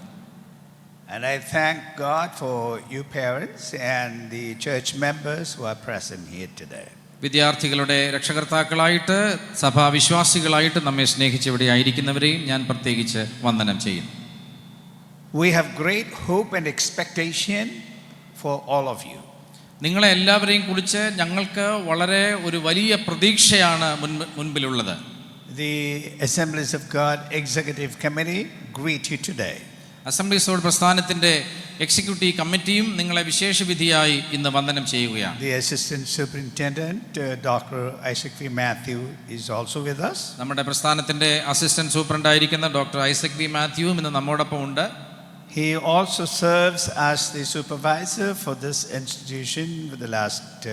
And I thank God for you parents and the church members who are present here today. വിദ്യാർത്ഥികളുടെ രക്ഷകർത്താക്കളായിട്ട് സഭാവിശ്വാസികളായിട്ട് നമ്മെ സ്നേഹിച്ച് ഇവിടെ ആയിരിക്കുന്നവരെയും ഞാൻ പ്രത്യേകിച്ച് വന്ദനം ചെയ്യുന്നു. We have great hope and expectation for all of you. നിങ്ങളെ എല്ലാവരെയും കുറിച്ച് ഞങ്ങൾക്ക് വളരെ ഒരു വലിയ പ്രതീക്ഷയാണ് മുൻപിലുള്ളത്. The Assemblies of God Executive Committee greet you today. Assemblies of പ്രസ്ഥാനത്തിൻ്റെ എക്സിക്യൂട്ടീവ് കമ്മിറ്റിയും നിങ്ങളെ വിശേഷ വിധിയായി ഇന്ന് വന്ദനം ചെയ്യുകയാണ്. The Assistant Superintendent, Dr. Isaac V. Matthew, is also with us. നമ്മുടെ പ്രസ്ഥാനത്തിൻ്റെ അസിസ്റ്റന്റ് സൂപ്രണ്ടായിരിക്കുന്ന ഡോക്ടർ ഐസക് വി മാത്യുവും ഇന്ന് നമ്മോടൊപ്പം ഉണ്ട്. He also serves as the supervisor for this institution for the last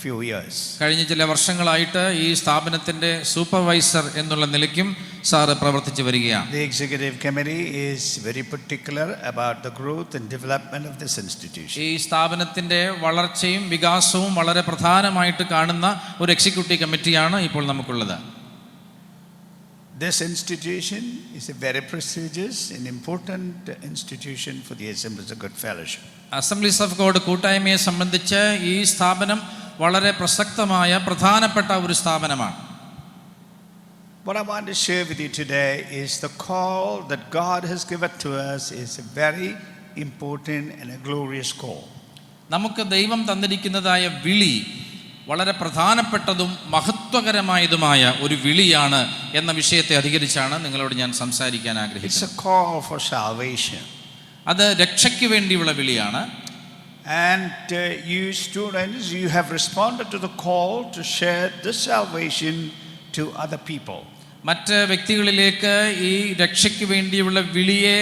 few years. കഴിഞ്ഞ ചില വർഷങ്ങളായിട്ട് ഈ സ്ഥാപനത്തിൻ്റെ സൂപ്പർവൈസർ എന്നുള്ള നിലയ്ക്കും സാറ് പ്രവർത്തിച്ചു വരികയാണ്. The executive committee is very particular about the growth and development of this institution. ഈ സ്ഥാപനത്തിൻ്റെ വളർച്ചയും വികാസവും വളരെ പ്രധാനമായിട്ട് കാണുന്ന ഒരു എക്സിക്യൂട്ടീവ് കമ്മിറ്റിയാണ് ഇപ്പോൾ നമുക്കുള്ളത്. This institution is a very prestigious and important institution for the Assemblies of God Fellowship. Assemblies of God കൂട്ടായ്മയെ സംബന്ധിച്ച് ഈ സ്ഥാപനം വളരെ പ്രസക്തമായ പ്രധാനപ്പെട്ട ഒരു സ്ഥാപനമാണ്. What I want to share with you today is the call that God has given to us is a very important and a glorious call. നമുക്ക് ദൈവം തന്നിരിക്കുന്നതായ വിളി വളരെ പ്രധാനപ്പെട്ടതും മഹത്വകരമായതുമായ ഒരു വിളിയാണ് എന്ന വിഷയത്തെ അധികരിച്ചാണ് നിങ്ങളോട് ഞാൻ സംസാരിക്കാൻ ആഗ്രഹിക്കുന്നത്. It's a call for salvation. അത് രക്ഷയ്ക്ക് വേണ്ടിയുള്ള വിളിയാണ്. And you students, you have responded to the call to share this salvation to other people. മറ്റ് വ്യക്തികളിലേക്ക് ഈ രക്ഷയ്ക്ക് വേണ്ടിയുള്ള വിളിയെ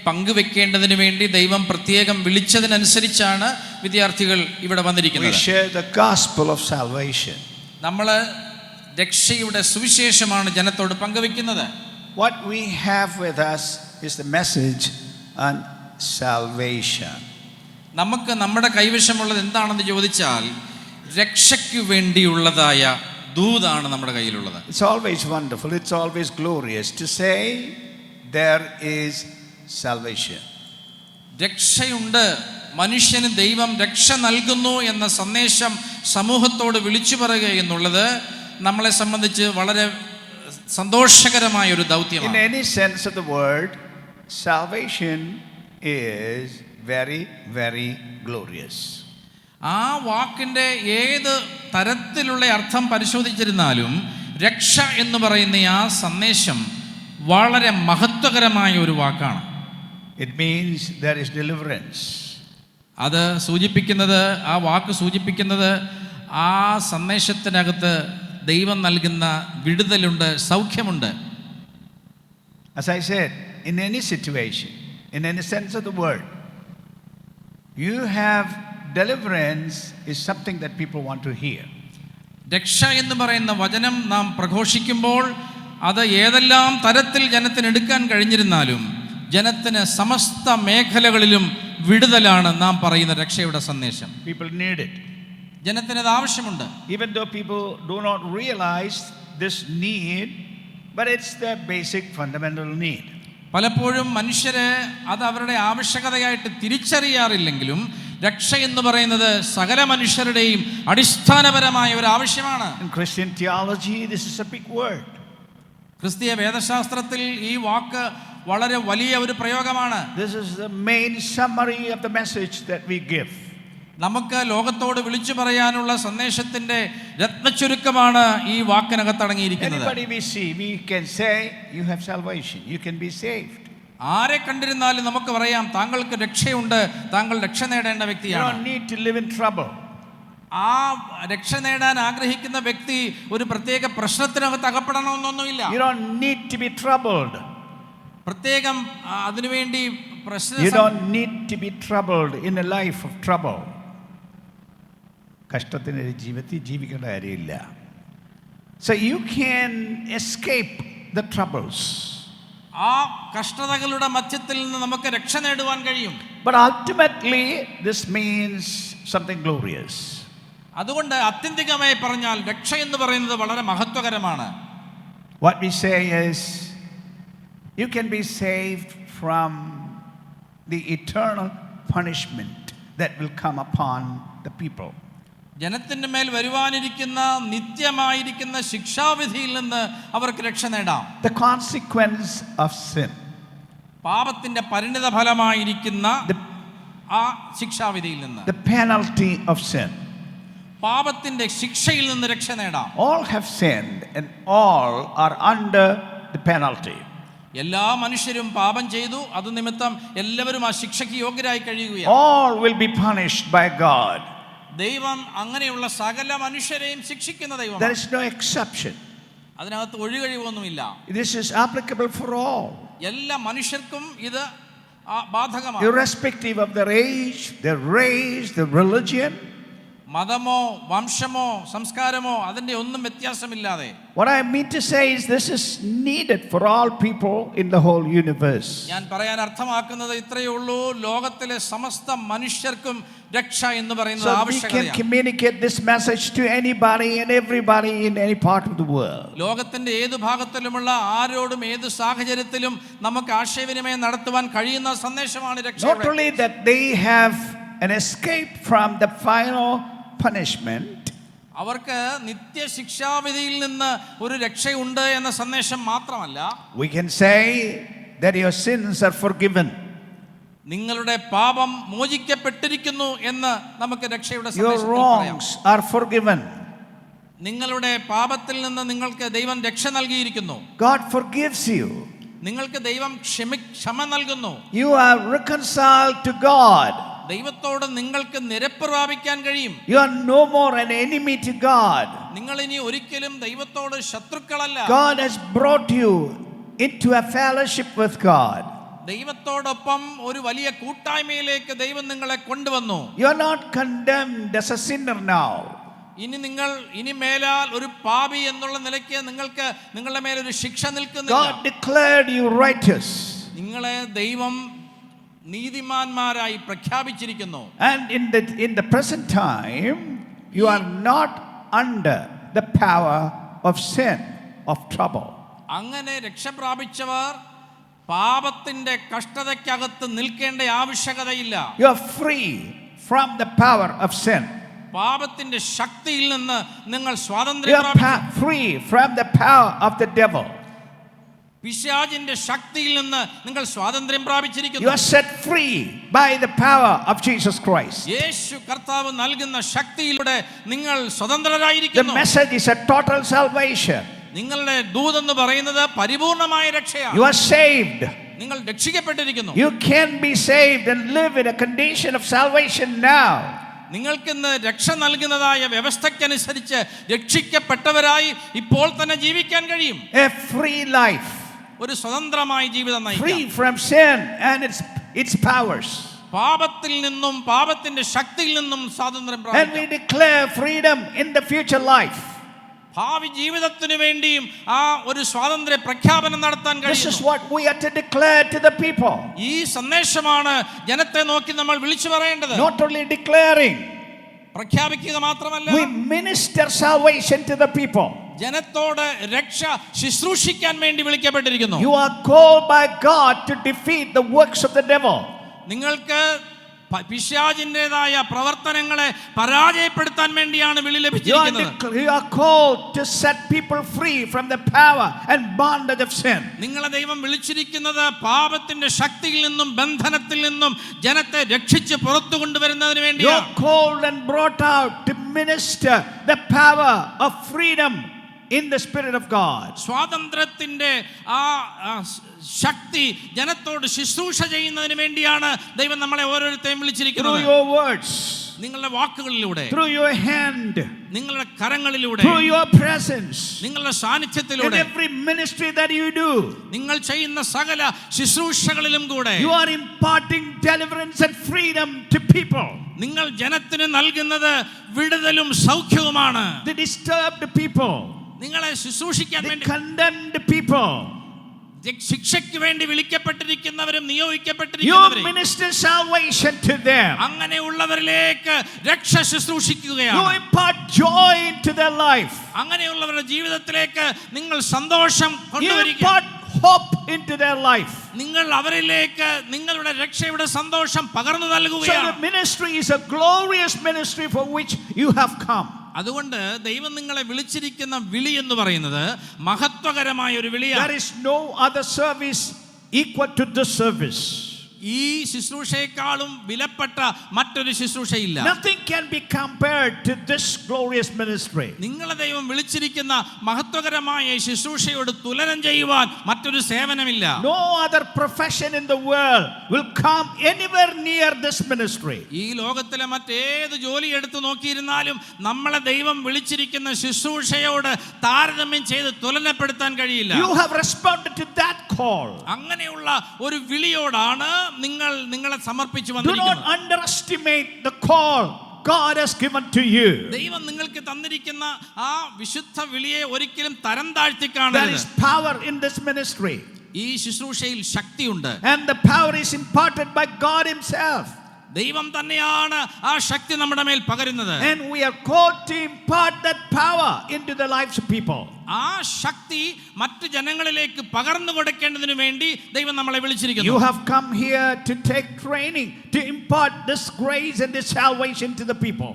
പങ്കുവെക്കേണ്ടതിന് വേണ്ടി ദൈവം പ്രത്യേകം വിളിച്ചതിനനുസരിച്ചാണ് വിദ്യാർത്ഥികൾ ഇവിടെ വന്നിരിക്കുന്നത്. We share the gospel of salvation. നമ്മൾ രക്ഷയുടെ സുവിശേഷമാണ് ജനത്തോട് പങ്കുവെക്കുന്നത്. What we have with us is the message on salvation. നമുക്ക് നമ്മുടെ കൈവശമുള്ളത് എന്താണെന്ന് ചോദിച്ചാൽ രക്ഷയ്ക്ക് വേണ്ടിയുള്ളതായ ദൂതാണ് നമ്മുടെ കയ്യിലുള്ളത്. It's always wonderful, it's always glorious to say there is salvation. രക്ഷയുണ്ട്, മനുഷ്യന് ദൈവം രക്ഷ നൽകുന്നു എന്ന സന്ദേശം സമൂഹത്തോട് വിളിച്ചു പറയുക എന്നുള്ളത് നമ്മളെ സംബന്ധിച്ച് വളരെ സന്തോഷകരമായ ഒരു ദൗത്യമാണ്. In any sense of the word, salvation is very, very glorious. ആ വാക്കിൻ്റെ ഏത് തരത്തിലുള്ള അർത്ഥം പരിശോധിച്ചിരുന്നാലും രക്ഷ എന്ന് പറയുന്ന ആ സന്ദേശം വളരെ മഹത്വകരമായ ഒരു വാക്കാണ്. It means there is deliverance. അത് സൂചിപ്പിക്കുന്നത്, ആ വാക്ക് സൂചിപ്പിക്കുന്നത് ആ സന്ദേശത്തിനകത്ത് ദൈവം നൽകുന്ന വിടുതലുണ്ട്, സൗഖ്യമുണ്ട്. As I said, in any situation, in any sense of the word, you have deliverance is something that people want to hear. രക്ഷ എന്ന് പറയുന്ന വചനം നാം പ്രഘോഷിക്കുമ്പോൾ അത് ഏതെല്ലാം തരത്തിൽ ജനത്തിന് എടുക്കാൻ കഴിഞ്ഞിരുന്നാലും ജനത്തിന് സമസ്ത മേഖലകളിലും വിടുതലാണ് നാം പറയുന്ന രക്ഷയുടെ സന്ദേശം. People need it. ജനത്തിന് അത് ആവശ്യമുണ്ട്. Even though people do not realize this need, but it's their basic fundamental need. പലപ്പോഴും മനുഷ്യര് അത് അവരുടെ ആവശ്യകതയായിട്ട് തിരിച്ചറിയാറില്ലെങ്കിലും രക്ഷ എന്ന് പറയുന്നത് സകല മനുഷ്യരുടെയും അടിസ്ഥാനപരമായ ഒരു ആവശ്യമാണ്. In Christian theology, this is a big word. ക്രിസ്തീയ വേദശാസ്ത്രത്തിൽ ഈ വാക്ക് വളരെ വലിയ ഒരു പ്രയോഗമാണ്. This is the main summary of the message that we give. നമുക്ക് ലോകത്തോട് വിളിച്ചു പറയാനുള്ള സന്ദേശത്തിന്റെ രത്നച്ചുരുക്കമാണ് ഈ വാക്കിനകത്ത് അടങ്ങിയിരിക്കുന്നത്. Anybody we see, we can say you have salvation, you can be saved. ആരെ കണ്ടിരുന്നാലും നമുക്ക് പറയാം താങ്കൾക്ക് രക്ഷയുണ്ട്, താങ്കൾ രക്ഷ നേടേണ്ട You വ്യക്തിയാണ്. don't need to live in trouble. ആ രക്ഷ നേടാൻ ആഗ്രഹിക്കുന്ന വ്യക്തി ഒരു പ്രത്യേക പ്രശ്നത്തിനകത്ത് അകപ്പെടണമെന്നൊന്നുമില്ല. You don't need to be troubled. പ്രത്യേകം അതിനുവേണ്ടി You don't need to be troubled in a life of trouble. കഷ്ടത്തിന് ജീവിതത്തിൽ ജീവിക്കേണ്ട കാര്യമില്ല. So you can escape the troubles. ആ കഷ്ടതകളുടെ മധ്യത്തിൽ നിന്ന് നമുക്ക് രക്ഷ നേടുവാൻ കഴിയും. But ultimately this means something glorious. അതുകൊണ്ട് ആത്യന്തികമായി പറഞ്ഞാൽ രക്ഷ എന്ന് പറയുന്നത് വളരെ മഹത്വകരമാണ്. What we say is you can be saved from the eternal punishment that will come upon the people. ജനത്തിന്റെ മേൽ വരുവാനിരിക്കുന്ന നിത്യമായിരിക്കുന്ന ശിക്ഷാവിധിയിൽ നിന്ന് അവർക്ക് രക്ഷ നേടാം. The consequence of sin. പാപത്തിന്റെ പരിണിത ഫലമായിരിക്കുന്ന ആ ശിക്ഷാവിധിയിൽ നിന്ന്, The penalty of sin. പാപത്തിന്റെ ശിക്ഷയിൽ നിന്ന് രക്ഷ നേടാം. All have sinned and all are under the penalty. എല്ലാ മനുഷ്യരും പാപം ചെയ്തു, അത് നിമിത്തം എല്ലാവരും ആ ശിക്ഷയ്ക്ക് യോഗ്യരായി കഴിയുകയാണ്. All will be punished by God. ദൈവം അങ്ങനെയുള്ള സകല മനുഷ്യരെയും ശിക്ഷിക്കുന്ന There ദൈവമാണ്. is no exception. അതിനകത്ത് ഒഴികഴിവൊന്നുമില്ല. This is applicable for all, എല്ലാ മനുഷ്യർക്കും ഇത് ബാധകമാണ്. irrespective of their age, their race, their religion. മതമോ വംശമോ സംസ്കാരമോ അതിൻ്റെ ഒന്നും വ്യത്യാസമില്ലാതെ. What I mean to say is this is needed for all people in the whole universe. ഞാൻ പറയാൻ അർത്ഥമാക്കുന്നത് ഇത്രയേ ഉള്ളൂ, ലോകത്തിലെ സമസ്ത മനുഷ്യർക്കും രക്ഷ എന്ന് പറയുന്നത് So we can ആവശ്യകതയാണ്. communicate this message to anybody and everybody in any part of the world. ലോകത്തിന്റെ ഏത് ഭാഗത്തിലുമുള്ള ആരോടും ഏത് സാഹചര്യത്തിലും നമുക്ക് ആശയവിനിമയം നടത്തുവാൻ കഴിയുന്ന സന്ദേശമാണ് രക്ഷ. Not only that they have an escape from the final punishment, അവർക്ക് നിത്യശിക്ഷാവിധിയിൽ നിന്ന് ഒരു രക്ഷയുണ്ട് എന്ന സന്ദേശം മാത്രമല്ല, we can say that your sins are forgiven. നിങ്ങളുടെ പാപം മോചിക്കപ്പെട്ടിരിക്കുന്നു എന്ന് നമുക്ക് രക്ഷയുടെ Your സന്ദേശത്തിൽ പറയാം. wrongs are forgiven. നിങ്ങളുടെ പാപത്തിൽ നിന്ന് നിങ്ങൾക്ക് ദൈവം രക്ഷ നൽകിയിരിക്കുന്നു. God forgives you. നിങ്ങൾക്ക് ദൈവം ക്ഷമ നൽകുന്നു. You are reconciled to God. ദൈവത്തോട് നിങ്ങൾക്ക് നിരപ്പ് പ്രാപിക്കാൻ കഴിയും. You are no more an enemy to God. നിങ്ങൾ ഇനി ഒരിക്കലും ദൈവത്തോട് ശത്രുക്കളല്ല. God has brought you into a fellowship with God. ദൈവത്തോടൊപ്പം ഒരു വലിയ കൂട്ടായ്മയിലേക്ക് ദൈവം നിങ്ങളെ കൊണ്ടുവന്നു. You are not condemned as a sinner now. ഇനി മേലാൽ ഒരു പാപി എന്നുള്ള നിലയ്ക്ക് നിങ്ങൾക്ക് നിങ്ങളുടെ മേലൊരു ശിക്ഷ നിൽക്കുന്നില്ല. God declared you righteous. നിങ്ങളെ ദൈവം നീതിമാന്മാരായി പ്രഖ്യാപിച്ചിരിക്കുന്നു. And in the present time you are not under the power of sin, of trouble. അങ്ങനെ രക്ഷ പ്രാപിച്ചവർ പാപത്തിന്റെ കഷ്ടതയ്ക്കകത്ത് നിൽക്കേണ്ട ആവശ്യകതയില്ല. You are free from the power of sin. പാപത്തിന്റെ ശക്തിയിൽ നിന്ന് നിങ്ങൾ You സ്വാതന്ത്ര്യം are പ്രാപിച്ചു. free from the power of the devil. പിശാചിന്റെ ശക്തിയിൽ നിന്ന് നിങ്ങൾ സ്വാതന്ത്ര്യം You പ്രാപിച്ചിരിക്കുന്നു. are set free by the power of Jesus Christ. യേശു കർത്താവ് നൽകുന്ന ശക്തിയിലൂടെ നിങ്ങൾ The സ്വതന്ത്രരായിരിക്കുന്നു. message is a total salvation. നിങ്ങളുടെ ദൂതെന്ന് പറയുന്നത് പരിപൂർണമായ രക്ഷയാണ്. You are saved. നിങ്ങൾ രക്ഷിക്കപ്പെട്ടിരിക്കുന്നു. You can be saved and live in a condition of salvation now. നിങ്ങൾക്കിന്ന് രക്ഷ നൽകുന്നതായ വ്യവസ്ഥയ്ക്കനുസരിച്ച് രക്ഷിക്കപ്പെട്ടവരായി ഇപ്പോൾ തന്നെ ജീവിക്കാൻ കഴിയും. A free life. ഒരു സ്വതന്ത്രമായ ജീവിതം നയിക്കാം. Free from sin and its powers. പാപത്തിൽ നിന്നും പാപത്തിന്റെ ശക്തിയിൽ നിന്നും സ്വാതന്ത്ര്യം And we പ്രാപിക്കാം. declare freedom in the future life. ഭാവി ജീവിതത്തിനു വേണ്ടിയും ആ ഒരു സ്വാതന്ത്ര്യ പ്രഖ്യാപനം നടത്താൻ This is കഴിയും. what we are to declare to the people. ഈ സന്ദേശമാണ് ജനത്തെ നോക്കി നമ്മൾ വിളിച്ചു പറയേണ്ടത്. Not only declaring, പ്രഖ്യാപിക്കുക മാത്രമല്ല, we minister salvation to the people. ജനത്തോട് രക്ഷ ശുശ്രൂഷിക്കാൻ വേണ്ടി വിളിക്കപ്പെട്ടിരിക്കുന്നു. You are called by God to defeat the works of the devil. നിങ്ങൾക്ക് പിശാചിന്റേതായ പ്രവർത്തനങ്ങളെ പരാജയപ്പെടുത്താൻ വേണ്ടിയാണ് വിളി ലഭിച്ചിരിക്കുന്നത്. You are called to set people free from the power and bondage of sin. നിങ്ങളെ ദൈവം വിളിച്ചിരിക്കുന്നത് പാപത്തിന്റെ ശക്തിയിൽ നിന്നും ബന്ധനത്തിൽ നിന്നും ജനത്തെ രക്ഷിച്ച് പുറത്തു കൊണ്ടുവരുന്നതിന് You വേണ്ടിയാണ്. are called and brought out to minister the power of freedom in the Spirit of God. സ്വാതന്ത്ര്യത്തിന്റെ ആ ശക്തി ജനത്തോട് ശുശ്രൂഷ ചെയ്യുന്നതിന് വേണ്ടിയാണ് ദൈവം നമ്മളെ ഓരോരുത്തരെയും Through വിളിച്ചിരിക്കുന്നത്. your words, നിങ്ങളുടെ വാക്കുകളിലൂടെ, through your hand, നിങ്ങളുടെ കരങ്ങളിലൂടെ, through your presence, നിങ്ങളുടെ in സാന്നിധ്യത്തിലൂടെ, every ministry that you do, നിങ്ങൾ ചെയ്യുന്ന സകല ശുശ്രൂഷകളിലും കൂടെ you are imparting deliverance and freedom to people. നിങ്ങൾ ജനത്തിന് നൽകുന്നത് വിടുതലും സൗഖ്യവുമാണ്. The disturbed people, നിങ്ങളെ ശുശ്രൂഷിക്കാൻ the വേണ്ടി, condemned people, ശിക്ഷയ്ക്ക് വേണ്ടി വിളിക്കപ്പെട്ടിരിക്കുന്നവരും you നിയോഗിക്കപ്പെട്ടിരിക്കുന്നവരും minister salvation to them. അങ്ങനെയുള്ളവരിലേക്ക് രക്ഷ You ശുശ്രൂഷിക്കുകയാണ്. impart joy into their life. അങ്ങനെയുള്ളവരുടെ ജീവിതത്തിലേക്ക് നിങ്ങൾ സന്തോഷം You കൊണ്ടുവരിക. impart hope into their life. നിങ്ങൾ അവരിലേക്ക് നിങ്ങളുടെ രക്ഷയുടെ സന്തോഷം പകർന്നു So നൽകുകയാണ്. the ministry is a glorious ministry for which you have come. അതുകൊണ്ട് ദൈവം നിങ്ങളെ വിളിച്ചിരിക്കുന്ന വിളി എന്ന് പറയുന്നത് മഹത്വകരമായ ഒരു വിളിയാണ്. There is no other service equal to this service. ഈ ശുശ്രൂഷയെക്കാളും വിലപ്പെട്ട മറ്റൊരു ശുശ്രൂഷയില്ല. Nothing can be compared to this glorious ministry. നിങ്ങളെ ദൈവം വിളിച്ചിരിക്കുന്ന മഹത്വകരമായ ഈ ശുശ്രൂഷയോട് തുലനം ചെയ്യുവാൻ മറ്റൊരു സേവനമില്ല. No other profession in the world will come anywhere near this ministry. ഈ ലോകത്തിലെ മറ്റേത് ജോലി എടുത്തു നോക്കിയിരുന്നാലും നമ്മളെ ദൈവം വിളിച്ചിരിക്കുന്ന ശുശ്രൂഷയോട് താരതമ്യം ചെയ്ത് തുലനപ്പെടുത്താൻ കഴിയില്ല. You have responded to that call. അങ്ങനെയുള്ള ഒരു വിളിയോടാണ് നിങ്ങളെ സമർപ്പിച്ചു Do not വന്നിരിക്കുന്നത്. underestimate the call God has given to you. ദൈവം നിങ്ങൾക്ക് തന്നിരിക്കുന്ന ആ വിശുദ്ധ വിളിയെ ഒരിക്കലും തരം താഴ്ത്തി There കാണരുത്. is power in this ministry, ഈ ശുശ്രൂഷയിൽ ശക്തിയുണ്ട്. and the power is imparted by God Himself. ദൈവം തന്നെയാണ് ആ ശക്തി നമ്മുടെ മേൽ പകരുന്നത്. And we are called to impart that power into the lives of people. ആ ശക്തി മറ്റു ജനങ്ങളിലേക്ക് പകർന്നു കൊടുക്കേണ്ടതിനു വേണ്ടി ദൈവം നമ്മളെ You വിളിച്ചിരിക്കുന്നു. have come here to take training to impart this grace and this salvation to the people.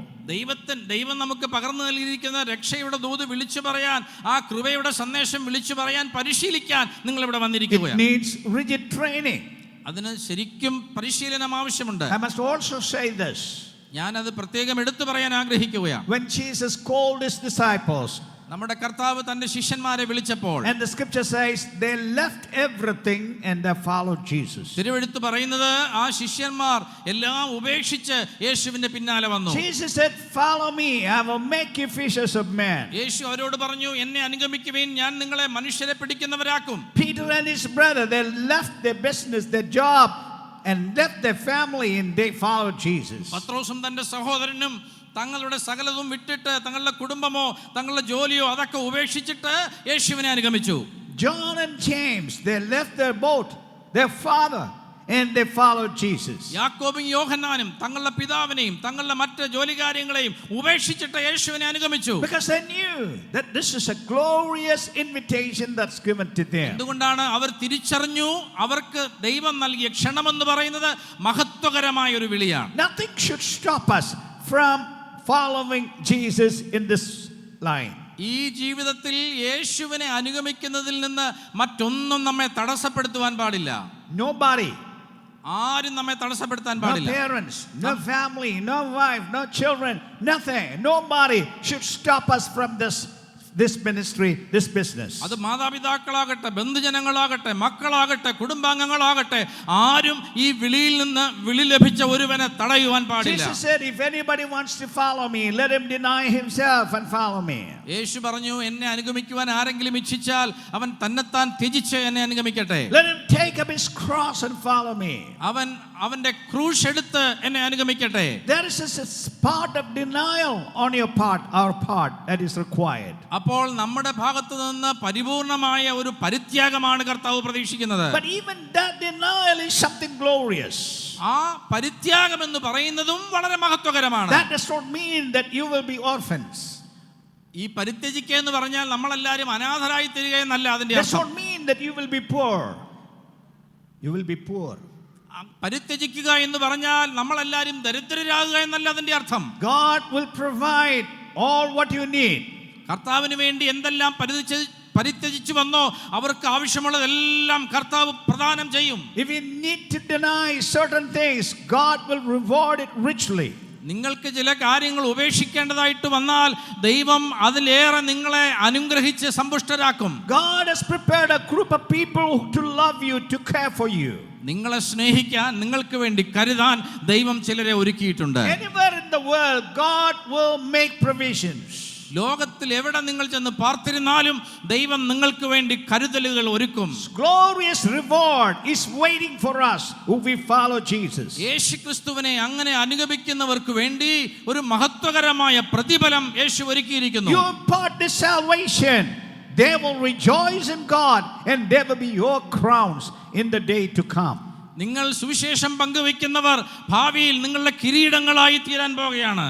ദൈവം നമുക്ക് പകർന്നു നൽകിയിരിക്കുന്ന രക്ഷയുടെ ദൂത് വിളിച്ചു പറയാൻ, ആ കൃപയുടെ സന്ദേശം വിളിച്ചു പറയാൻ, പരിശീലിക്കാൻ നിങ്ങൾ ഇവിടെ It വന്നിരിക്കുകയാണ്. needs rigid training. അതിന് ശരിക്കും പരിശീലനം ആവശ്യമുണ്ട്. I must also say this. ഞാനത് പ്രത്യേകം എടുത്തു പറയാൻ ആഗ്രഹിക്കുകയാണ്. When Jesus called His disciples, നമ്മുടെ കർത്താവ് തന്റെ ശിഷ്യന്മാരെ വിളിച്ചപ്പോൾ and the scripture says they left everything and they followed Jesus. തിരുവെഴുത്ത് പറയുന്നത് ആ ശിഷ്യന്മാർ എല്ലാം ഉപേക്ഷിച്ച് യേശുവിന്റെ പിന്നാലെ വന്നു. Jesus said, "Follow me, I will make you fishers of men." യേശു അവരോട് പറഞ്ഞു, എന്നെ അനുഗമിക്കുവിൻ, ഞാൻ നിങ്ങളെ മനുഷ്യരെ പിടിക്കുന്നവരാക്കും. Peter and his brother, they left their business, their job, and left their family, and they followed Jesus. പത്രോസും തന്റെ സഹോദരനും തങ്ങളുടെ സകലതും വിട്ടിട്ട് തങ്ങളുടെ കുടുംബമോ തങ്ങളുടെ ജോലിയോ അതൊക്കെ ഉപേക്ഷിച്ചിട്ട് യേശുവിനെ അനുഗമിച്ചു. John and James, they left their boat, their father, and they followed Jesus. യാക്കോബും യോഹന്നാനും തങ്ങളുടെ പിതാവിനെയും തങ്ങളുടെ മറ്റ് ജോലികാര്യങ്ങളെയും ഉപേക്ഷിച്ചിട്ട് യേശുവിനെ അനുഗമിച്ചു. Because they knew that this is a glorious invitation that's given to them. എന്തുകൊണ്ടാണ് അവർ തിരിച്ചറിഞ്ഞു അവർക്ക് ദൈവം നൽകിയ ക്ഷണമെന്ന് പറയുന്നത് മഹത്വകരമായ ഒരു വിളിയാണ്. Nothing should stop us from following Jesus in this line. ഈ ജീവിതത്തിൽ യേശുവിനെ അനുഗമിക്കുന്നതിൽ നിന്ന് മറ്റൊന്നും നമ്മെ തടസ്സപ്പെടുത്തുവാൻ പാടില്ല. Nobody, ആരും നമ്മെ തടസ്സപ്പെടുത്താൻ no പാടില്ല. parents, no family, no wife, no children, nothing. Nobody should stop us from this ministry, this business. അത് മാതാപിതാക്കളാകട്ടെ, ബന്ധുജനങ്ങളാകട്ടെ, മക്കളാകട്ടെ, കുടുംബാംഗങ്ങളാകട്ടെ, ആരും ഈ വിളിയിൽ നിന്ന് വിളി ലഭിച്ച ഒരുവനെ തടയുവാൻ പാടില്ല. Jesus said, "If anybody wants to follow me, let him deny himself and follow me." യേശു പറഞ്ഞു, എന്നെ അനുഗമിക്കുവാൻ ആരെങ്കിലും ഇച്ഛിച്ചാൽ അവൻ തന്നെത്താൻ ത്യജിച്ച് എന്നെ അനുഗമിക്കട്ടെ. Let him take up his cross and follow me. അവൻ അവന്റെ ക്രൂശ് എടുത്ത് എന്നെ അനുഗമിക്കട്ടെ. There is a part of denial on your part, our part, that is required. അപ്പോൾ നമ്മുടെ ഭാഗത്തു നിന്ന് പരിപൂർണമായ ഒരു പരിത്യാഗമാണ് കർത്താവ് പ്രതീക്ഷിക്കുന്നത്. But even that denial is something glorious. ആ പരിത്യാഗം എന്ന് പറയുന്നതും വളരെ മഹത്വകരമാണ്. That does not mean that you will be orphans. ഈ പരിത്യജിക്കുക എന്ന് പറഞ്ഞാൽ നമ്മളെല്ലാവരും അനാഥരായി തീരുക എന്നല്ല അതിന്റെ That does അർത്ഥം. not mean that you will be poor. You will be poor. പരിത്യജിക്കുക എന്ന് പറഞ്ഞാൽ നമ്മളെല്ലാവരും ദരിദ്രരാകുക എന്നല്ല അതിന്റെ അർത്ഥം. God will provide all what you need. കർത്താവിന് വേണ്ടി എന്തെല്ലാം പരിത്യജിച്ചു വന്നോ അവർക്ക് ആവശ്യമുള്ളതെല്ലാം കർത്താവ് പ്രദാനം ചെയ്യും. If you need to deny certain things, God will reward it richly. നിങ്ങൾക്ക് ചില കാര്യങ്ങൾ ഉപേക്ഷിക്കേണ്ടതായിട്ട് വന്നാൽ ദൈവം അതിലേറെ നിങ്ങളെ അനുഗ്രഹിച്ച് സമ്പുഷ്ടരാക്കും. God has prepared a group of people to love you, to care for you. നിങ്ങളെ സ്നേഹിക്കാൻ, നിങ്ങൾക്ക് വേണ്ടി കരുതാൻ ദൈവം ചിലരെ ഒരുക്കിയിട്ടുണ്ട്. Anywhere in the world, God will make provisions. ലോകത്തിൽ എവിടെ നിങ്ങൾ ചെന്ന് പാർത്തിരുന്നാലും ദൈവം നിങ്ങൾക്ക് വേണ്ടി കരുതലുകൾ ഒരുക്കും. Glorious reward is waiting for us who we follow Jesus. യേശുക്രിസ്തുവിനെ അങ്ങനെ അനുഗമിക്കുന്നവർക്ക് വേണ്ടി ഒരു മഹത്വകരമായ പ്രതിഫലം യേശു ഒരുക്കിയിരിക്കുന്നു. You impart this salvation, they will rejoice in God, and there will be your crowns in the day to come. നിങ്ങൾ സുവിശേഷം പങ്കുവെക്കുന്നവർ ഭാവിയിൽ നിങ്ങളുടെ കിരീടങ്ങളായി തീരാൻ പോകുകയാണ്.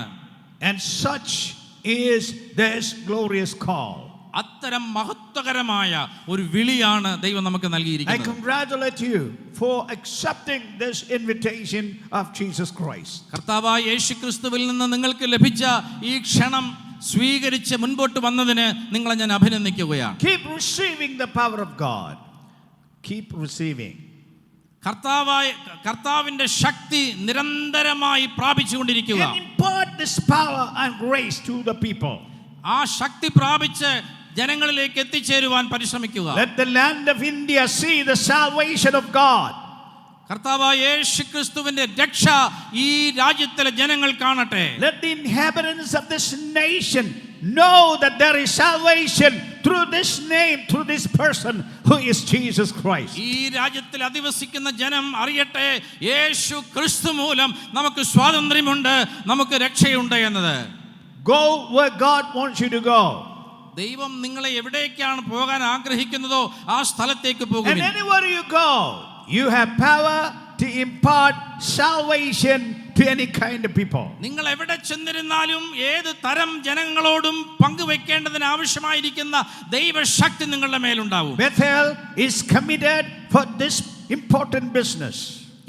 And such is this glorious call. അത്തരം മഹത്വകരമായ ഒരു വിളിയാണ് ദൈവം നമുക്ക് I നൽകിയിരിക്കുന്നത്. congratulate you for accepting this invitation of Jesus Christ. കർത്താവായ യേശുക്രിസ്തുവിൽ നിന്ന് നിങ്ങൾക്ക് ലഭിച്ച ഈ ക്ഷണം സ്വീകരിച്ച് മുൻപോട്ട് വന്നതിന് നിങ്ങളെ ഞാൻ അഭിനന്ദിക്കുകയാണ്. Keep receiving the power of God. Keep receiving. കർത്താവിന്റെ ശക്തി നിരന്തരമായി പ്രാപിച്ചുകൊണ്ടിരിക്കുക. And impart this power and grace to the people. ആ ശക്തി പ്രാപിച്ച് ജനങ്ങളിലേക്ക് എത്തിച്ചേരുവാൻ പരിശ്രമിക്കുക. Let the land of India see the salvation of God. കർത്താവായ യേശുക്രിസ്തുവിന്റെ രക്ഷ ഈ രാജ്യത്തിലെ ജനങ്ങൾ കാണട്ടെ. Let the inhabitants of this nation know that there is salvation through this name, through this person who is Jesus Christ. ഈ രാജ്യത്തിൽ അധിവസിക്കുന്ന ജനം അറിയട്ടെ, യേശു ക്രിസ്തു മൂലം നമുക്ക് സ്വാതന്ത്ര്യമുണ്ട്, നമുക്ക് രക്ഷയുണ്ട് എന്നത്. Go where God wants you to go. ദൈവം നിങ്ങളെ എവിടേക്കാണ് പോകാൻ ആഗ്രഹിക്കുന്നതോ ആ സ്ഥലത്തേക്ക് And പോകുവിൻ. anywhere you go, you have power to impart salvation to any kind of people. നിങ്ങൾ എവിടെ ചെന്നിരുന്നാലും ഏത് തരം ജനങ്ങളോടും പങ്കുവെക്കേണ്ടതിന് ആവശ്യമായിരിക്കുന്ന ദൈവശക്തി നിങ്ങളുടെ മേലുണ്ടാവും. Bethel is committed for this important business.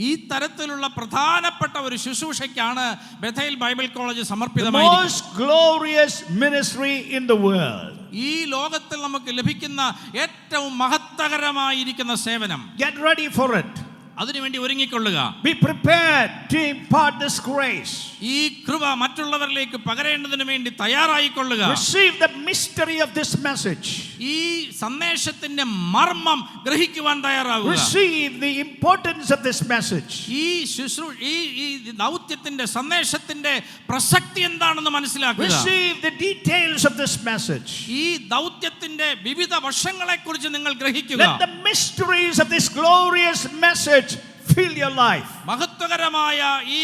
ഈ തരത്തിലുള്ള പ്രധാനപ്പെട്ട ഒരു ശുശ്രൂഷയ്ക്കാണ് ബഥേൽ ബൈബിൾ കോളേജ് The സമർപ്പിതമായിരിക്കുന്നത്. most glorious ministry in the world. ഈ ലോകത്തിൽ നമുക്ക് ലഭിക്കുന്ന ഏറ്റവും മഹത്തകരമായിരിക്കുന്ന സേവനം. Get ready for it. അതിനുവേണ്ടി ഒരുങ്ങിക്കൊള്ളുക. Be prepared to impart this grace. ഈ കൃപ മറ്റുള്ളവരിലേക്ക് പകരേണ്ടതിനു വേണ്ടി തയ്യാറായിക്കൊള്ളുക. Receive the mystery of this message. ഈ സന്ദേശത്തിന്റെ മർമ്മം ഗ്രഹിക്കുവാൻ തയ്യാറാവുക. Receive the importance of this message. ഈ ദൗത്യത്തിന്റെ സന്ദേശത്തിന്റെ പ്രസക്തി എന്താണെന്ന് മനസ്സിലാക്കുക. Receive the details of this message. ഈ ദൗത്യത്തിന്റെ വിവിധ വശങ്ങളെക്കുറിച്ച് നിങ്ങൾ ഗ്രഹിക്കുക. Let the mysteries of this glorious message fill your life. മഹത്വകരമായ ഈ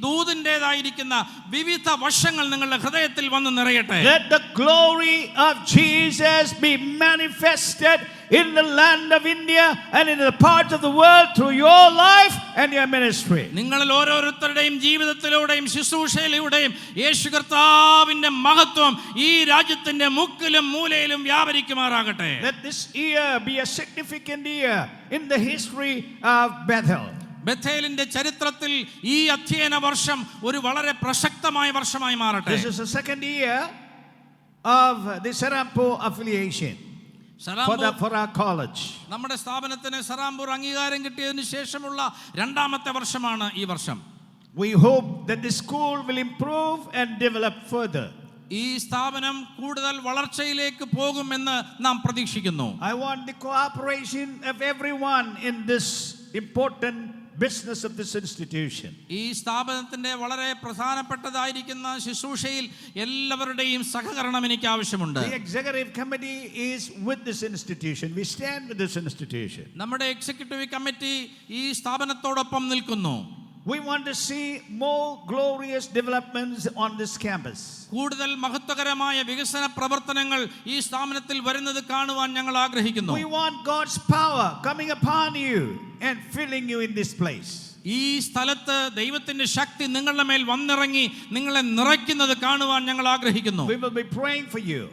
ദൂതിൻ്റെതായിരിക്കുന്ന വിവിധ വശങ്ങൾ നിങ്ങളുടെ ഹൃദയത്തിൽ വന്ന് നിറയട്ടെ. Let the glory of Jesus be manifested in the land of India and in the parts of the world through your life and your ministry. നിങ്ങളിൽ ഓരോരുത്തരുടെയും ജീവിതത്തിലൂടെയും ശുശ്രൂഷയിലൂടെയും യേശു കർത്താവിന്റെ മഹത്വം ഈ രാജ്യത്തിന്റെ മുക്കിലും മൂലയിലും വ്യാപരിക്കുമാറാകട്ടെ. Let this year be a significant year in the history of Bethel. ബഥേലിന്റെ ചരിത്രത്തിൽ ഈ അധ്യയന വർഷം ഒരു വളരെ പ്രസക്തമായ വർഷമായി മാറട്ടെ. This is the second year of the Serampore affiliation for our college. നമ്മുടെ സ്ഥാപനത്തിന് സറാംപൂർ അംഗീകാരം കിട്ടിയതിനു ശേഷമുള്ള രണ്ടാമത്തെ വർഷമാണ് ഈ വർഷം. We hope that the school will improve and develop further. ഈ സ്ഥാപനം കൂടുതൽ വളർച്ചയിലേക്ക് പോകുമെന്ന് നാം പ്രതീക്ഷിക്കുന്നു. I want the cooperation of everyone in this important business of this institution. ഈ സ്ഥാപനത്തിന്റെ വളരെ പ്രധാനപ്പെട്ടതായിരിക്കുന്ന ശുശ്രൂഷയിൽ എല്ലാവരുടെയും സഹകരണം എനിക്ക് ആവശ്യമുണ്ട്. The executive committee is with this institution. We stand with this institution. നമ്മുടെ എക്സിക്യൂട്ടീവ് കമ്മിറ്റി ഈ സ്ഥാപനത്തോടൊപ്പം നിൽക്കുന്നു. We want to see more glorious developments on this campus. കൂടുതൽ മഹത്വകരമായ വികസന പ്രവർത്തനങ്ങൾ ഈ സ്ഥാപനത്തിൽ വരുന്നത് കാണുവാൻ ഞങ്ങൾ ആഗ്രഹിക്കുന്നു. We want God's power coming upon you and filling you in this place. ഈ സ്ഥലത്ത് ദൈവത്തിന്റെ ശക്തി നിങ്ങളുടെ മേൽ വന്നിറങ്ങി നിങ്ങളെ നിറയ്ക്കുന്നത് കാണുവാൻ ഞങ്ങൾ ആഗ്രഹിക്കുന്നു. We will be praying for you.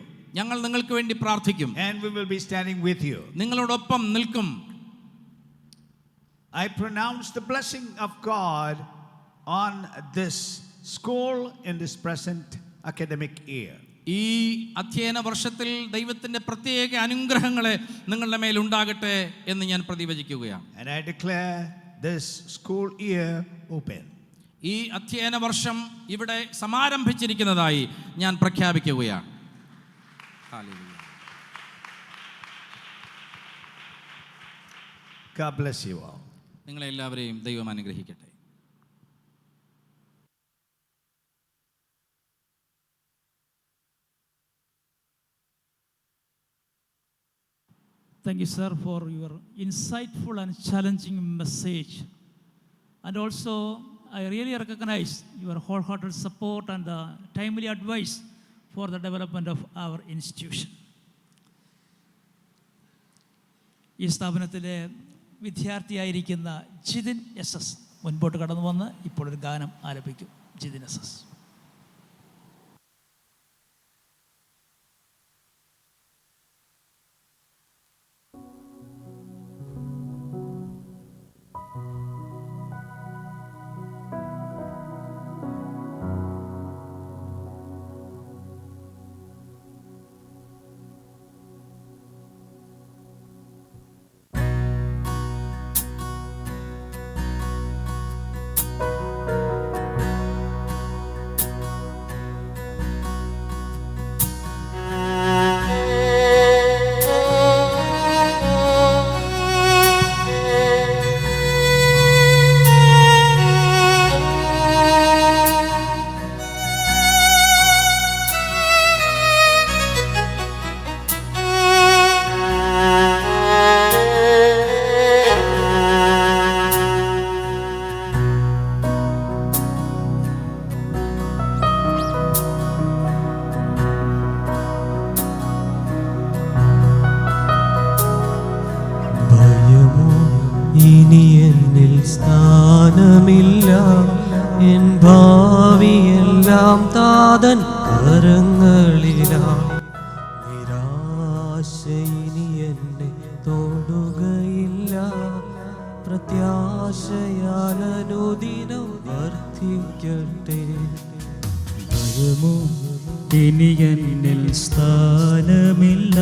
ഞങ്ങൾ നിങ്ങൾക്ക് വേണ്ടി പ്രാർത്ഥിക്കും. And we will be standing with you. നിങ്ങളോടൊപ്പം നിൽക്കും. I pronounce the blessing of God on this school in this present academic year. ഈ അധ്യയന വർഷത്തിൽ ദൈവത്തിന്റെ പ്രത്യേക അനുഗ്രഹങ്ങളെ നിങ്ങളുടെ മേൽ ഉണ്ടാകട്ടെ എന്ന് ഞാൻ പ്രതിവചിക്കുകയാണ്. And I declare this school year open. ഈ അധ്യയന വർഷം ഇവിടെ സമാരംഭിച്ചിരിക്കുന്നതായി ഞാൻ പ്രഖ്യാപിക്കുകയാണ്. God bless you all. നിങ്ങളെ എല്ലാവരെയും ദൈവം അനുഗ്രഹിക്കട്ടെ. Thank you, sir, for your insightful and challenging message. And also, I really recognize your wholehearted support and timely advice for the development of our institution. ഈ സ്ഥാപനത്തിലെ വിദ്യാർത്ഥിയായിരിക്കുന്ന ജിതിൻ എസ് മുൻപോട്ട് കടന്നു വന്ന് ഇപ്പോൾ ഒരു ഗാനം ആലപിക്കും. ജിതിൻ എസ്. എല്ലാം താതൻ കരങ്ങളിലായി. നിരാശ ഇനി എന്നെ തൊടുകയില്ല, പ്രത്യാശയാൽ അനുദിനം വർദ്ധിക്കട്ടെ. ഇനി എന്നിൽ സ്ഥാനമില്ല,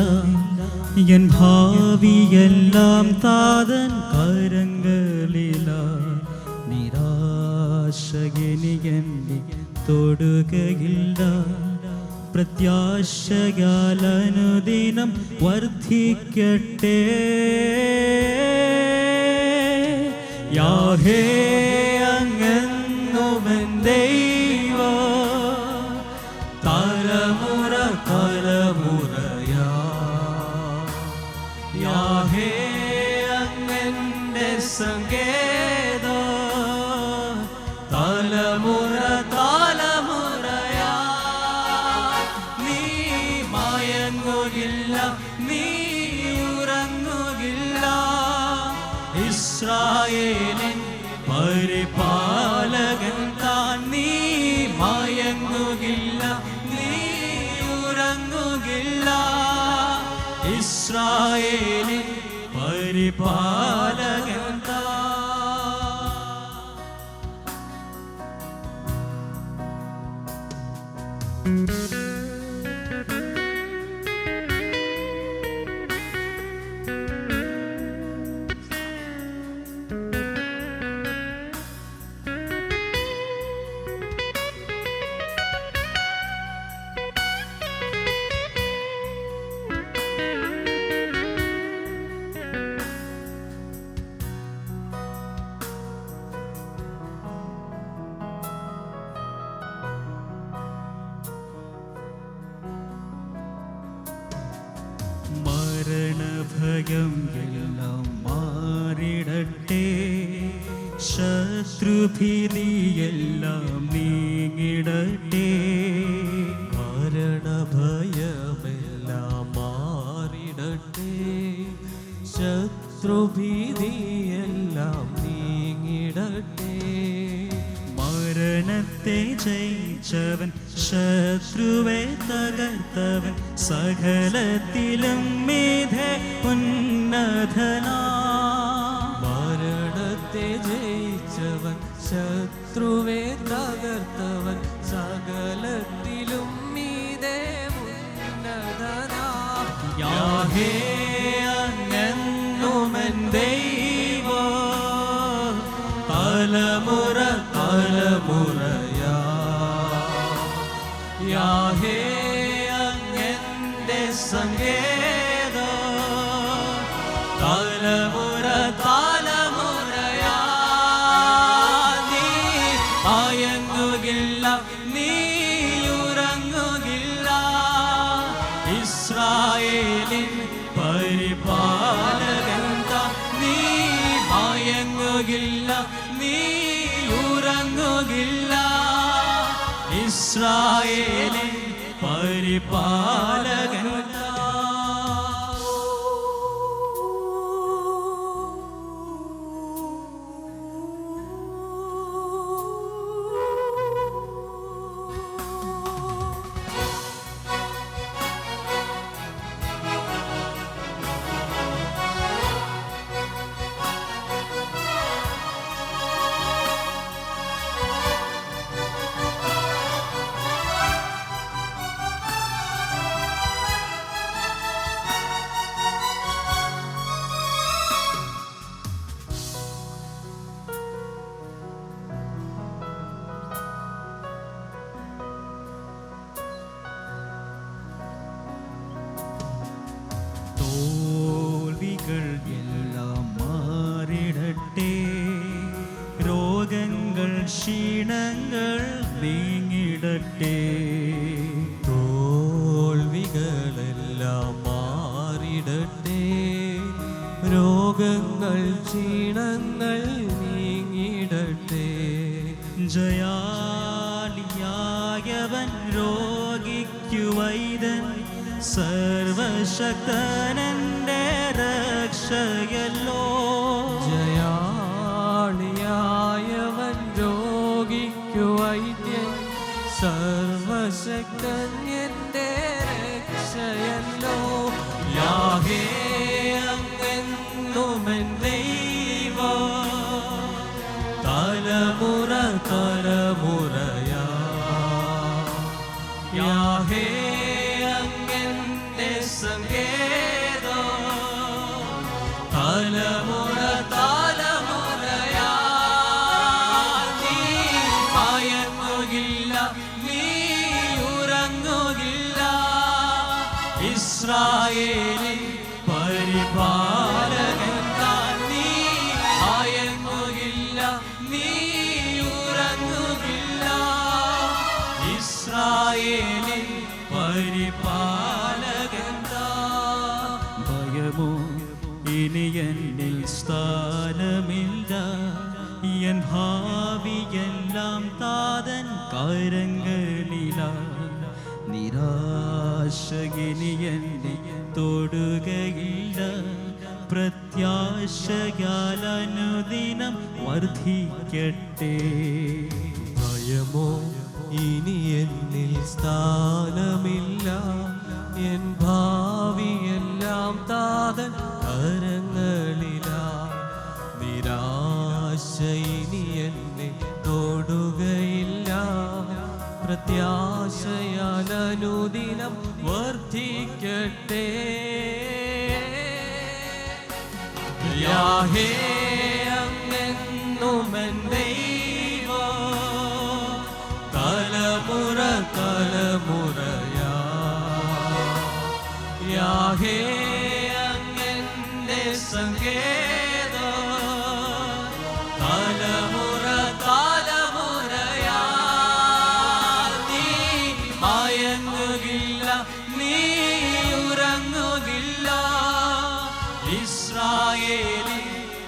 എൻ ഭാവിയെല്ലാം താതൻ കരങ്ങളിലായി. നിരാശ ഇനി എന്നെ തൊടുകയില്ല, പ്രത്യാശയാൽ അനുദിനം വർദ്ധിക്കട്ടെ. യാഹേ അങ്ങെന്നുമെൻ ദൈവം, തലമുറ തലമുറയാ. യാഹേ അങ്ങെന്റെ സങ്കേതം, തലമുറ തലമുറയാ. നീ മയങ്ങുകില്ല, നീ ഉറങ്ങുകില്ല, ഇസ്രായേലിൻ പരിപാലകൻ താൻ. നീ മയങ്ങുകില്ല, നീ ഉറങ്ങുകില്ല, ഇസ്രായേലിൻ പരിപാലകൻ താൻ. മരണഭയം എല്ലാം മാറിടട്ടെ, ശത്രുഭീതിയെല്ലാം നീങ്ങിടട്ടെ. മരണഭയമെല്ലാം മാറിടട്ടെ, ശത്രുഭീതിയെല്ലാം നീങ്ങിടട്ടെ. മരണത്തെ ജയിച്ചവൻ, ശത്രുവെ തകർത്തവൻ, സകലത്തിലും മീതെ ഉന്നതനാ. മരണത്തെ ജയിച്ചവൻ, ശത്രുവെ തകർത്തവൻ, സകലത്തിലും മീതെ ഉന്നതനാ. യാഹേ അങ്ങെന്നുമെൻ ദൈവം, തലമുറ തലമുറയാ. യാഹേ അങ്ങെന്റെ സങ്കേതം, തലമുറ തലമുറയാ. നീ മയങ്ങുകില്ല, നീ ഉറങ്ങുകില്ല, ഇസ്രായേലിൻ പരിപാലകൻ താൻ. നീ മയങ്ങുകില്ല, നീ ഉറങ്ങുകില്ല, ഇസ്രായേലിൻ പരിപാലകൻ താൻ. തോൽവികൾ എല്ലാം മാറിടട്ടെ, രോഗങ്ങൾ ക്ഷീണങ്ങൾ നീങ്ങിടട്ടെ. തോൽവികളെല്ലാം മാറിടട്ടെ, രോഗങ്ങൾ ക്ഷീണങ്ങൾ നീങ്ങിടട്ടെ. ജയാലിയായവൻ രോഗിക്കു വൈദ്യൻ, സർവശക്തനന്റെ രക്ഷയല്ലോ. ജയാളിയായവൻ രോഗിക്കു വൈദ്യൻ, സർവശക്തൻ എൻ്റെ രക്ഷയല്ലോ. യാഹേ അങ്ങെന്നുമെൻ ദൈവം, തലമുറ തലമുറയാ. യാഹേ അങ്ങെന്റെ സങ്കേതം, തലമുറ തലമുറയാ. നീ മയങ്ങുകില്ല, നീ ഉറങ്ങുകില്ല. ഇസ്രായേലിൻ പരിപാലകൻ താൻ. നീ മയങ്ങുകില്ല, നീ ഉറങ്ങുകില്ല. ഇസ്രായേലിൻ പരിപാലകൻ താൻ. ഭയമോ ഇനി എന്നിൽ സ്ഥാനമില്ല, എൻ ഭാവിയെല്ലാം താതൻ കരങ്ങളില. നിരാശകിനി എന്നെ തൊടുകയില്ല, പ്രത്യാശയാൽ അനുദിനം വർദ്ധിക്കട്ടെ. ഭയമോ ഇനി എന്നിൽ സ്ഥാനമില്ല, എൻ ഭാവിയെല്ലാം താതൻ കരങ്ങളിലാ. നിരാശ ഇനി എന്നെ തൊടുകയില്ല, പ്രത്യാശയാൽ അനുദിനം വർദ്ധിക്കട്ടെ. യാഹേ അങ്ങെന്നുമെൻ ദൈവം, തലമുറ തലമുറയാ. യാഹേ അങ്ങെന്റെ സങ്കേതം, തലമുറ തലമുറയാ. നീ മയങ്ങുകില്ല, നീ ഉറങ്ങുകില്ല. ഇസ്രായേലിൻ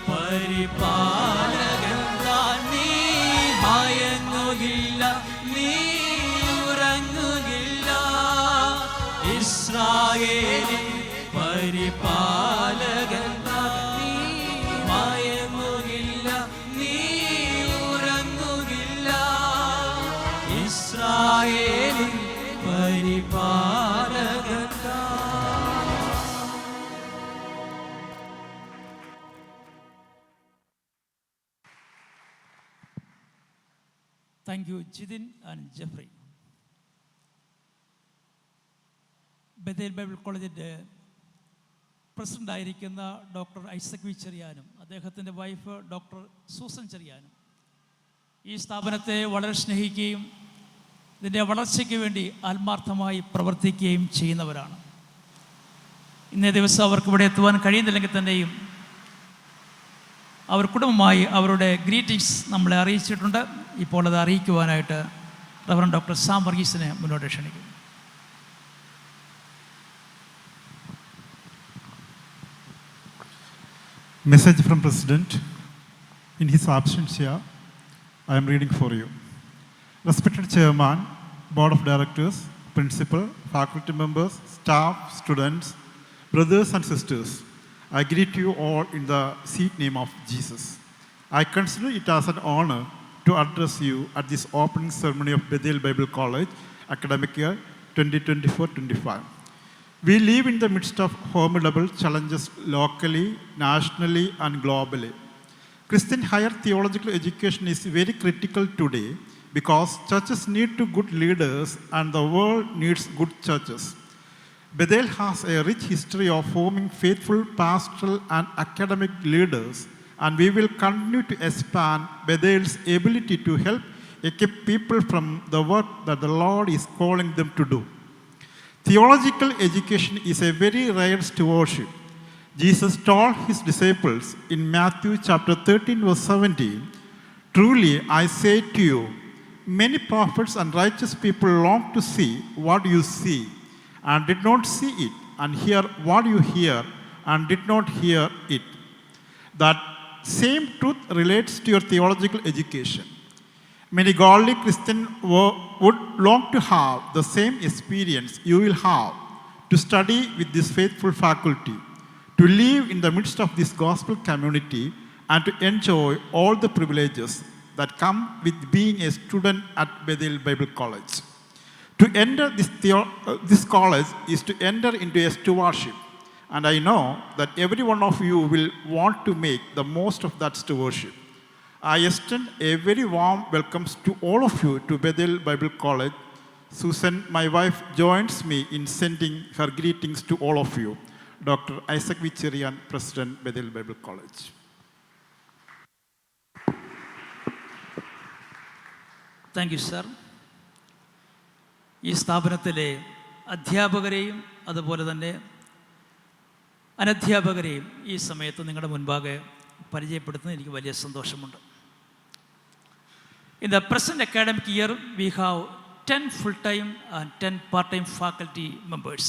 പരിപാലകൻ താൻ. നീ മയങ്ങുകില്ല, നീ ഉറങ്ങുകില്ല. ഇസ്രായേലിൻ പരിപാലകൻ താൻ. നീ മയങ്ങുകില്ല, നീ ഉറങ്ങുകില്ല. ഇസ്രായേലിൻ പരിപാലകൻ താൻ. Thank you Jithin and Jeffrey. Bethel Bible കോളേജിൻ്റെ പ്രസിഡൻ്റായിരിക്കുന്ന ഡോക്ടർ ഐസക് വി ചെറിയാനും അദ്ദേഹത്തിൻ്റെ വൈഫ് ഡോക്ടർ സൂസൻ ചെറിയാനും ഈ സ്ഥാപനത്തെ വളരെ സ്നേഹിക്കുകയും ഇതിൻ്റെ വളർച്ചയ്ക്ക് വേണ്ടി ആത്മാർത്ഥമായി പ്രവർത്തിക്കുകയും ചെയ്യുന്നവരാണ്. ഇന്നേ ദിവസം അവർക്ക് ഇവിടെ എത്തുവാൻ കഴിയുന്നില്ലെങ്കിൽ തന്നെയും അവർ കുടുംബമായി അവരുടെ ഗ്രീറ്റിംഗ്സ് നമ്മളെ അറിയിച്ചിട്ടുണ്ട്. ഇപ്പോൾ അത് അറിയിക്കുവാനായിട്ട് റവറൻഡ് ഡോക്ടർ സാം വർഗീസിനെ മുന്നോട്ട് ക്ഷണിക്കും. Message from President. In his absence here, I am reading for you. Respected Chairman, Board of Directors, Principal, Faculty members, staff, students, brothers and sisters, I greet you all in the sweet name of Jesus. I consider it as an honor to address you at this opening ceremony of Bethel Bible College, academic year 2024-25. We live in the midst of formidable challenges locally, nationally, and globally. Christian higher theological education is very critical today because churches need to good leaders and the world needs good churches. Bethel has a rich history of forming faithful pastoral and academic leaders, and we will continue to expand Bethel's ability to help equip people from the work that the Lord is calling them to do. Theological education is a very rare stewardship. Jesus told his disciples in Matthew chapter 13 verse 17, "Truly I say to you, many prophets and righteous people long to see what you see and did not see it, and hear what you hear and did not hear it." That same truth relates to your theological education. Many godly Christians would long to have the same experience you will have to study with this faithful faculty, to live in the midst of this gospel community, and to enjoy all the privileges that come with being a student at Bethel Bible College. To enter this college is to enter into a stewardship. And I know that every one of you will want to make the most of that stewardship. I extend a very warm welcome to all of you to Bethel Bible College. Susan, my wife, joins me in sending her greetings to all of you. Dr. Isaac Vicherian, President, Bethel Bible College. Thank you sir. ഈ സ്ഥാപനത്തിലെ അധ്യാപകരെയും അതുപോലെ തന്നെ അനധ്യാപകരെയും ഈ സമയത്ത് നിങ്ങളുടെ മുൻപാകെ പരിചയപ്പെടുത്തുന്നത് എനിക്ക് വലിയ സന്തോഷമുണ്ട്. In the present academic year, we have 10 full-time and 10 part-time faculty members.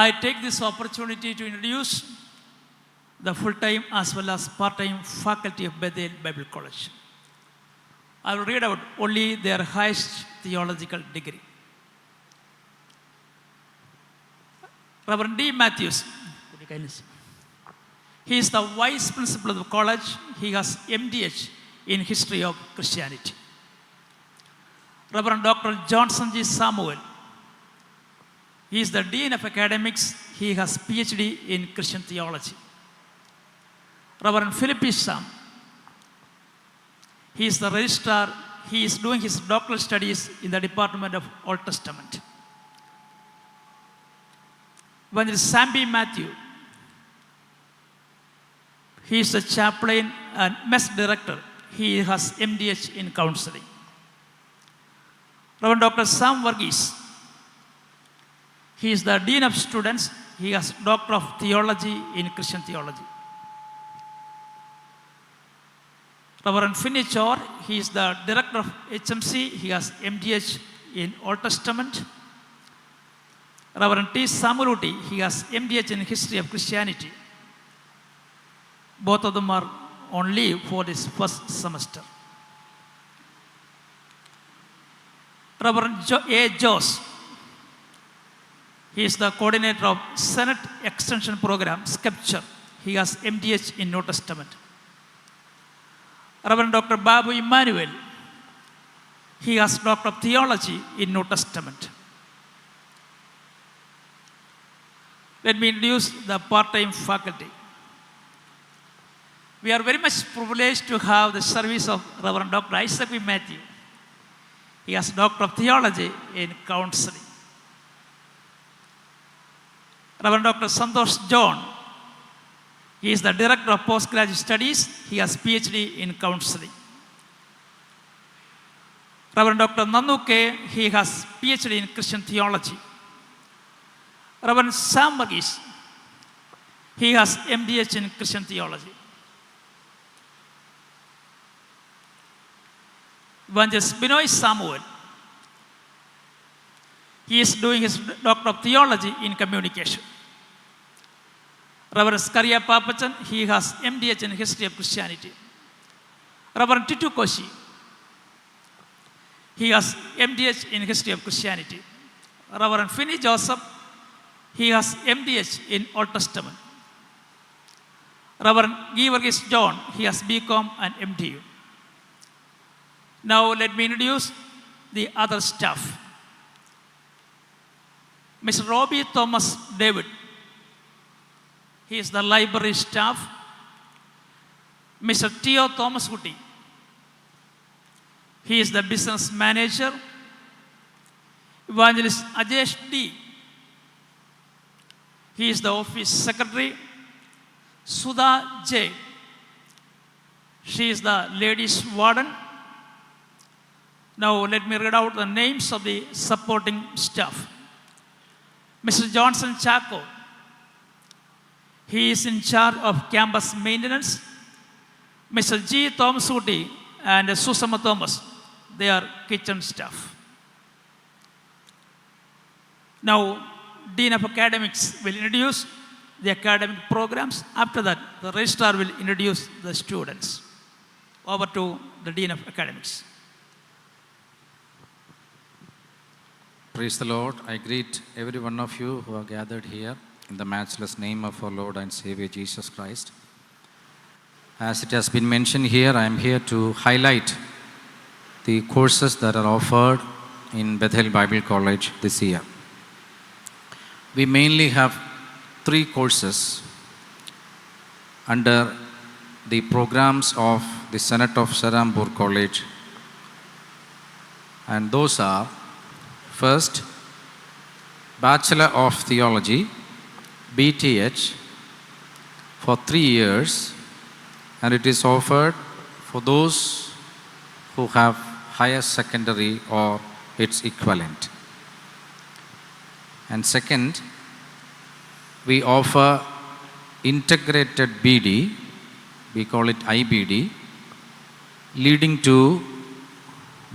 I take this opportunity to introduce the full-time as well as part-time faculty of Bethel Bible College. I will read out only their highest theological degree. Reverend D. Matthews, he is the vice principal of the college. He has MDH in history of Christianity. Reverend Dr. Johnson G. Samuel, he is the Dean of Academics. He has PhD in Christian theology. Reverend Philip Isham, he is the registrar. He is doing his doctoral studies in the Department of Old Testament. Evangelist Sam B. Matthew, he is the chaplain and mess director. He has MDH in counseling. Reverend Dr. Sam Varghese, he is the Dean of Students. He has Doctor of Theology in Christian Theology. Reverend Finney Chor, he is the Director of HMC. He has MDH in Old Testament. Reverend T. Samuruti, he has MDH in History of Christianity. Both of them are on leave for this first semester. Reverend A. Jose, he is the coordinator of Senate Extension Program, Scripture. He has MDH in New Testament. Reverend Dr. Babu Emmanuel, he has Doctor of Theology in New Testament. Let me introduce the part-time faculty. We are very much privileged to have the service of Reverend Dr. Isaac V. Matthew. He has Doctor of Theology in Counseling. Reverend Dr. Santosh John, he is the Director of Postgraduate Studies. He has PhD in Counseling. Reverend Dr. Nandu K, he has PhD in Christian Theology. Reverend Sam Varghese, he has MDH in Christian Theology. Evangelist Binoy Samuel, he is doing his Doctor of Theology in Communication. Reverend Skaria Papachan, he has MDH in History of Christianity. Reverend Titu Koshi, he has MDH in History of Christianity. Reverend Finney Joseph, he has MDH in Old Testament. Reverend Givargis John, he has BCom and MDU. Now let me introduce the other staff. Mr. Robbie Thomas David, he is the library staff. Mr. Theo Thomas Woody, he is the business manager. Evangelist Ajesh D, he is the office secretary. Sudha J, she is the ladies warden. Now let me read out the names of the supporting staff. Mr. Johnson Chaco, he is in charge of campus maintenance. Mr. G. Thomas Woody and Susama Thomas, they are kitchen staff. Now Dean of Academics will introduce the academic programs. After that, the registrar will introduce the students. Over to the Dean of Academics. Praise the Lord. I greet every one of you who are gathered here in the matchless name of our Lord and Savior Jesus Christ. As it has been mentioned here, I am here to highlight the courses that are offered in Bethel Bible College this year. We mainly have 3 courses under the programs of the Senate of Serampore College, and those are: first, Bachelor of Theology, BTH, for 3 years, and it is offered for those who have higher secondary or its equivalent. And second, we offer integrated BD, we call it IBD, leading to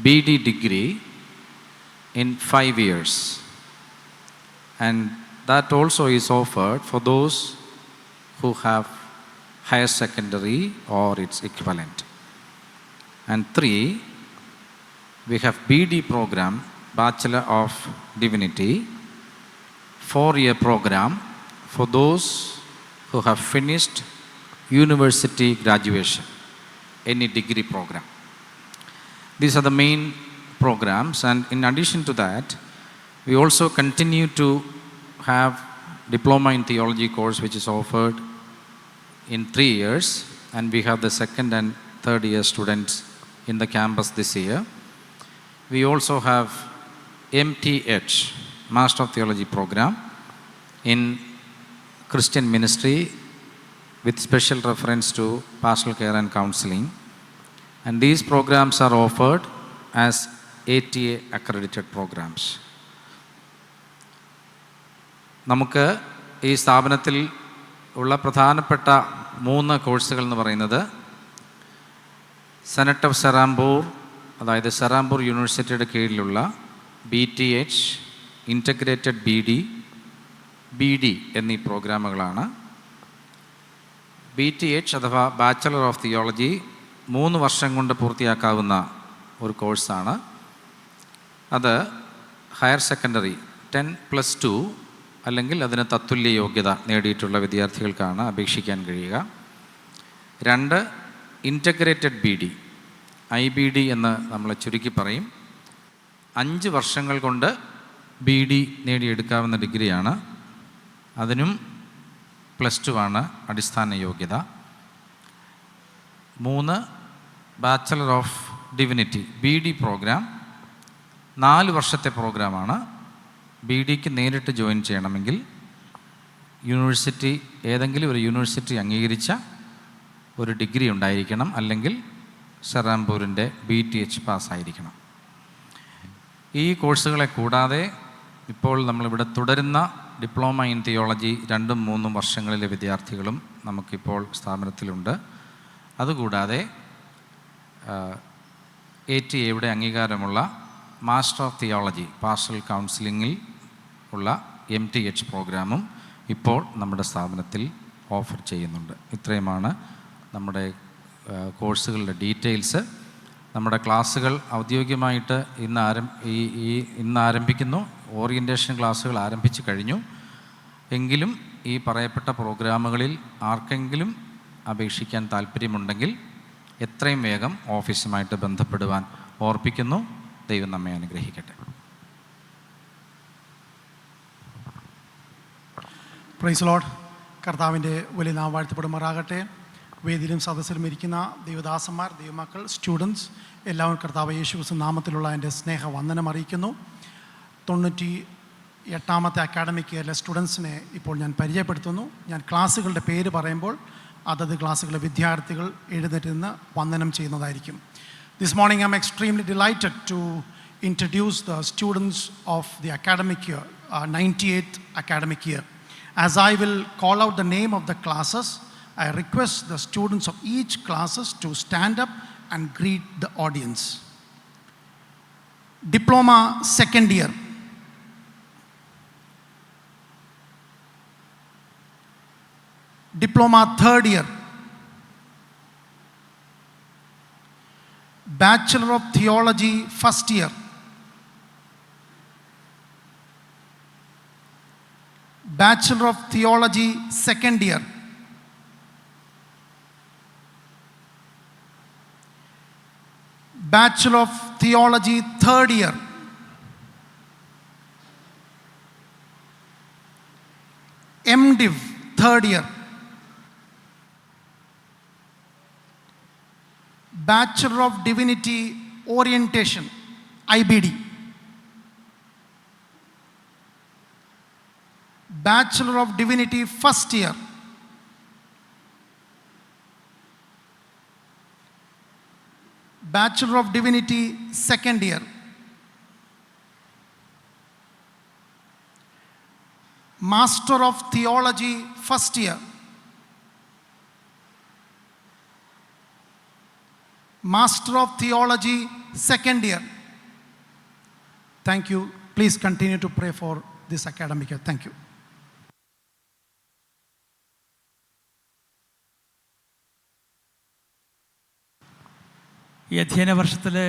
BD degree in 5 years. And that also is offered for those who have higher secondary or its equivalent. And 3, we have BD program, Bachelor of Divinity, 4-year program for those who have finished university graduation, any degree program. These are the main programs, and in addition to that, we also continue to have Diploma in Theology course, which is offered in 3 years, and we have the 2nd and 3rd year students in the campus this year. We also have MTH, Master of Theology program in Christian ministry with special reference to pastoral care and counseling. And these programs are offered as ATA accredited programs. നമുക്ക് ഈ സ്ഥാപനത്തിൽ ഉള്ള പ്രധാനപ്പെട്ട 3 കോഴ്സുകൾ എന്ന് പറയുന്നത് സെനറ്റ് ഓഫ് സെറാംപൂർ, അതായത് സെറാംപൂർ യൂണിവേഴ്സിറ്റിയുടെ കീഴിലുള്ള BTH, ഇൻ്റഗ്രേറ്റഡ് BD എന്നീ പ്രോഗ്രാമുകളാണ്. BTH അഥവാ ബാച്ചലർ ഓഫ് തിയോളജി 3 വർഷം കൊണ്ട് പൂർത്തിയാക്കാവുന്ന ഒരു കോഴ്സാണ്. അത് ഹയർ സെക്കൻഡറി 10+2 അല്ലെങ്കിൽ അതിന് തത്തുല്യ യോഗ്യത നേടിയിട്ടുള്ള വിദ്യാർത്ഥികൾക്കാണ് അപേക്ഷിക്കാൻ കഴിയുക. 2, ഇൻ്റഗ്രേറ്റഡ് BD, IBD എന്ന് നമ്മൾ ചുരുക്കി പറയും. 5 വർഷങ്ങൾ കൊണ്ട് BD നേടിയെടുക്കാവുന്ന ഡിഗ്രിയാണ്. അതിനും +2 ആണ് അടിസ്ഥാന യോഗ്യത. 3, bachelor of divinity, BD programme 4 വർഷത്തെ പ്രോഗ്രാമാണ്. BDക്ക് നേരിട്ട് ജോയിൻ ചെയ്യണമെങ്കിൽ യൂണിവേഴ്സിറ്റി, ഏതെങ്കിലും ഒരു യൂണിവേഴ്സിറ്റി അംഗീകരിച്ച ഒരു ഡിഗ്രി ഉണ്ടായിരിക്കണം, അല്ലെങ്കിൽ സെറാംപൂരിൻ്റെ BTH പാസ്സായിരിക്കണം. ഈ കോഴ്സുകളെ കൂടാതെ ഇപ്പോൾ നമ്മളിവിടെ തുടരുന്ന ഡിപ്ലോമ ഇൻ തിയോളജി 2ഉം 3ഉം വർഷങ്ങളിലെ വിദ്യാർത്ഥികളും നമുക്കിപ്പോൾ സ്ഥാപനത്തിലുണ്ട്. അതുകൂടാതെ ATAയുടെ അംഗീകാരമുള്ള മാസ്റ്റർ ഓഫ് തിയോളജി പാസ്റ്ററൽ കൗൺസിലിങ്ങിൽ ഉള്ള MTH പ്രോഗ്രാമും ഇപ്പോൾ നമ്മുടെ സ്ഥാപനത്തിൽ ഓഫർ ചെയ്യുന്നുണ്ട്. ഇത്രയുമാണ് നമ്മുടെ കോഴ്സുകളുടെ ഡീറ്റെയിൽസ്. നമ്മുടെ ക്ലാസ്സുകൾ ഔദ്യോഗികമായിട്ട് ഇന്ന് ആരംഭിക്കുന്നു. ഓറിയൻറ്റേഷൻ ക്ലാസ്സുകൾ ആരംഭിച്ചു കഴിഞ്ഞു. എങ്കിലും ഈ പറയപ്പെട്ട പ്രോഗ്രാമുകളിൽ ആർക്കെങ്കിലും അപേക്ഷിക്കാൻ താല്പര്യമുണ്ടെങ്കിൽ എത്രയും വേഗം ഓഫീസുമായിട്ട് ബന്ധപ്പെടുവാൻ ഓർപ്പിക്കുന്നു. ദൈവം നമ്മെ അനുഗ്രഹിക്കട്ടെ. Praise Lord. കർത്താവിൻ്റെ വലിയ നാം വാഴ്ത്തപ്പെടുമാറാകട്ടെ. വേദിയിലും സദസ്സിലും ഇരിക്കുന്ന ദൈവദാസന്മാർ, ദൈവമക്കൾ, സ്റ്റുഡൻസ് എല്ലാവരും കർത്താവ് യേശുക്രിസ്തു നാമത്തിലുള്ള എൻ്റെ സ്നേഹവന്ദനം അറിയിക്കുന്നു. 98ാമത്തെ അക്കാഡമിക് ഇയറിലെ സ്റ്റുഡൻസിനെ ഇപ്പോൾ ഞാൻ പരിചയപ്പെടുത്തുന്നു. ഞാൻ ക്ലാസ്സുകളുടെ പേര് പറയുമ്പോൾ അതത് ക്ലാസ്സുകളിലെ വിദ്യാർത്ഥികൾ എഴുന്നേറ്റ് നിന്ന് വന്ദനം ചെയ്യുന്നതായിരിക്കും. This morning I'm extremely delighted to introduce the students of the academic year, 98th academic year. As I will call out the name of the classes, I request the students of each classes to stand up and greet the audience. Diploma second year. Diploma third year. Bachelor of Theology first year. Bachelor of Theology second year. Bachelor of Theology third year. MDiv, third year. Bachelor of Divinity Orientation, IBD. Bachelor of Divinity, first year. Bachelor of Divinity, second year. Master of Theology, first year. Master of Theology, second year. Thank you. Please continue to pray for this academic year. Thank you. ഈ അധ്യയന വർഷത്തിലെ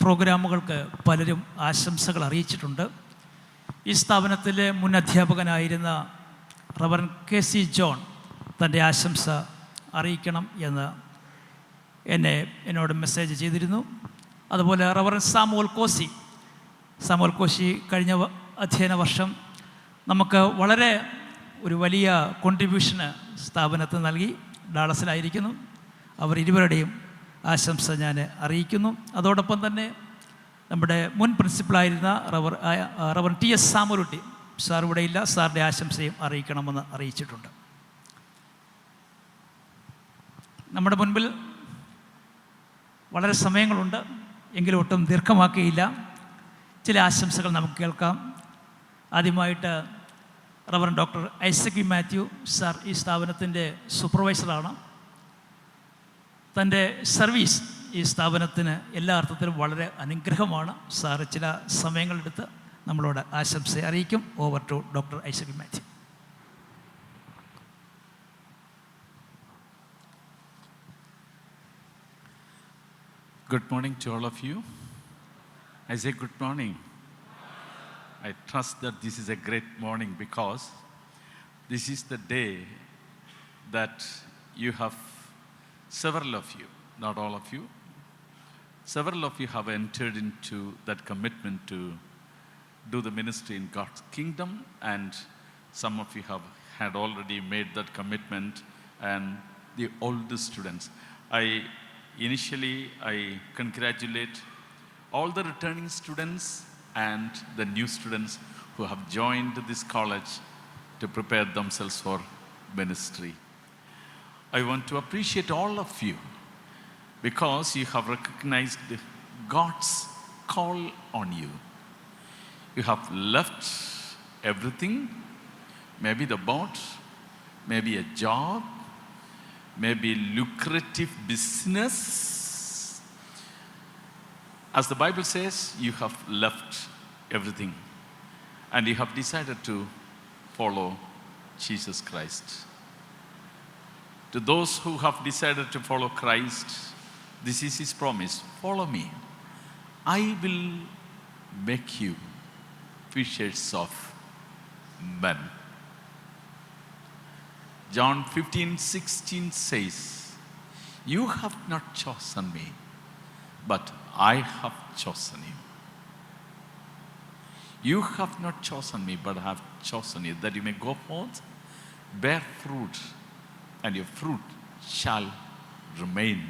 പ്രോഗ്രാമുകൾക്ക് പലരും ആശംസകൾ അറിയിച്ചിട്ടുണ്ട്. ഈ സ്ഥാപനത്തിലെ മുൻ അധ്യാപകനായിരുന്ന റവറൻ KC ജോൺ തൻ്റെ ആശംസ അറിയിക്കണം എന്ന് എന്നോട് മെസ്സേജ് ചെയ്തിരുന്നു. അതുപോലെ റവറൻ സാമുവൽ കോശി കഴിഞ്ഞ അധ്യയന വർഷം നമുക്ക് വളരെ ഒരു വലിയ കോൺട്രിബ്യൂഷന് സ്ഥാപനത്തിൽ നൽകി. ഡാളസിലായിരിക്കുന്നു. അവർ ഇരുവരുടെയും ആശംസ ഞാൻ അറിയിക്കുന്നു. അതോടൊപ്പം തന്നെ നമ്മുടെ മുൻ പ്രിൻസിപ്പളായിരുന്ന റവറൻ TS സാമുലുട്ടി സാർ ഇവിടെ ഇല്ല, സാറിൻ്റെ ആശംസയും അറിയിക്കണമെന്ന് അറിയിച്ചിട്ടുണ്ട്. നമ്മുടെ മുൻപിൽ വളരെ സമയങ്ങളുണ്ട്, എങ്കിലും ഒട്ടും ദീർഘമാക്കിയില്ല. ചില ആശംസകൾ നമുക്ക് കേൾക്കാം. ആദ്യമായിട്ട് reverend doctor Isaac V Matthew sir ഈ സ്ഥാപനത്തിൻ്റെ സൂപ്പർവൈസറാണ്. തൻ്റെ സർവീസ് ഈ സ്ഥാപനത്തിന് എല്ലാ അർത്ഥത്തിലും വളരെ അനുഗ്രഹമാണ്. സാറ് ചില സമയങ്ങളെടുത്ത് നമ്മളോട് ആശംസ അറിയിക്കും. Over to doctor Isaac V Matthew. Good morning to all of you. I say good morning. I trust that this is a great morning because this is the day that you have, several of you, not all of you, several of you have entered into that commitment to do the ministry in God's kingdom, and some of you have had already made that commitment, and the older students. Initially, I congratulate all the returning students and the new students who have joined this college to prepare themselves for ministry. I want to appreciate all of you because you have recognized God's call on you. You have left everything, maybe the boat, maybe a job, maybe lucrative business. As the Bible says, you have left everything and you have decided to follow Jesus Christ. To those who have decided to follow Christ, this is His promise. Follow me. I will make you fishers of men. John 15:16 says, you have not chosen me, but I have chosen you. You have not chosen me, but I have chosen you, that you may go forth, bear fruit, and your fruit shall remain.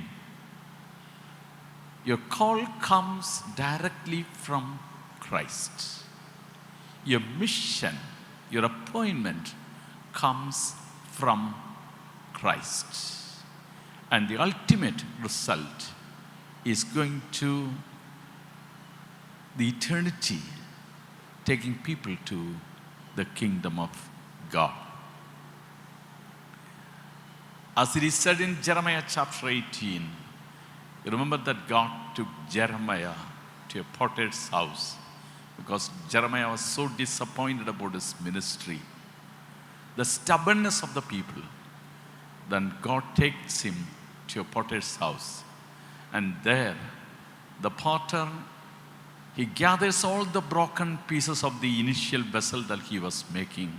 Your call comes directly from Christ. Your mission, your appointment comes from Christ. And the ultimate result is going to the eternity, taking people to the kingdom of God. As it is said in Jeremiah chapter 18, you remember that God took Jeremiah to a potter's house because Jeremiah was so disappointed about his ministry, the stubbornness of the people. Then God takes him to a potter's house, and there the potter, he gathers all the broken pieces of the initial vessel that he was making,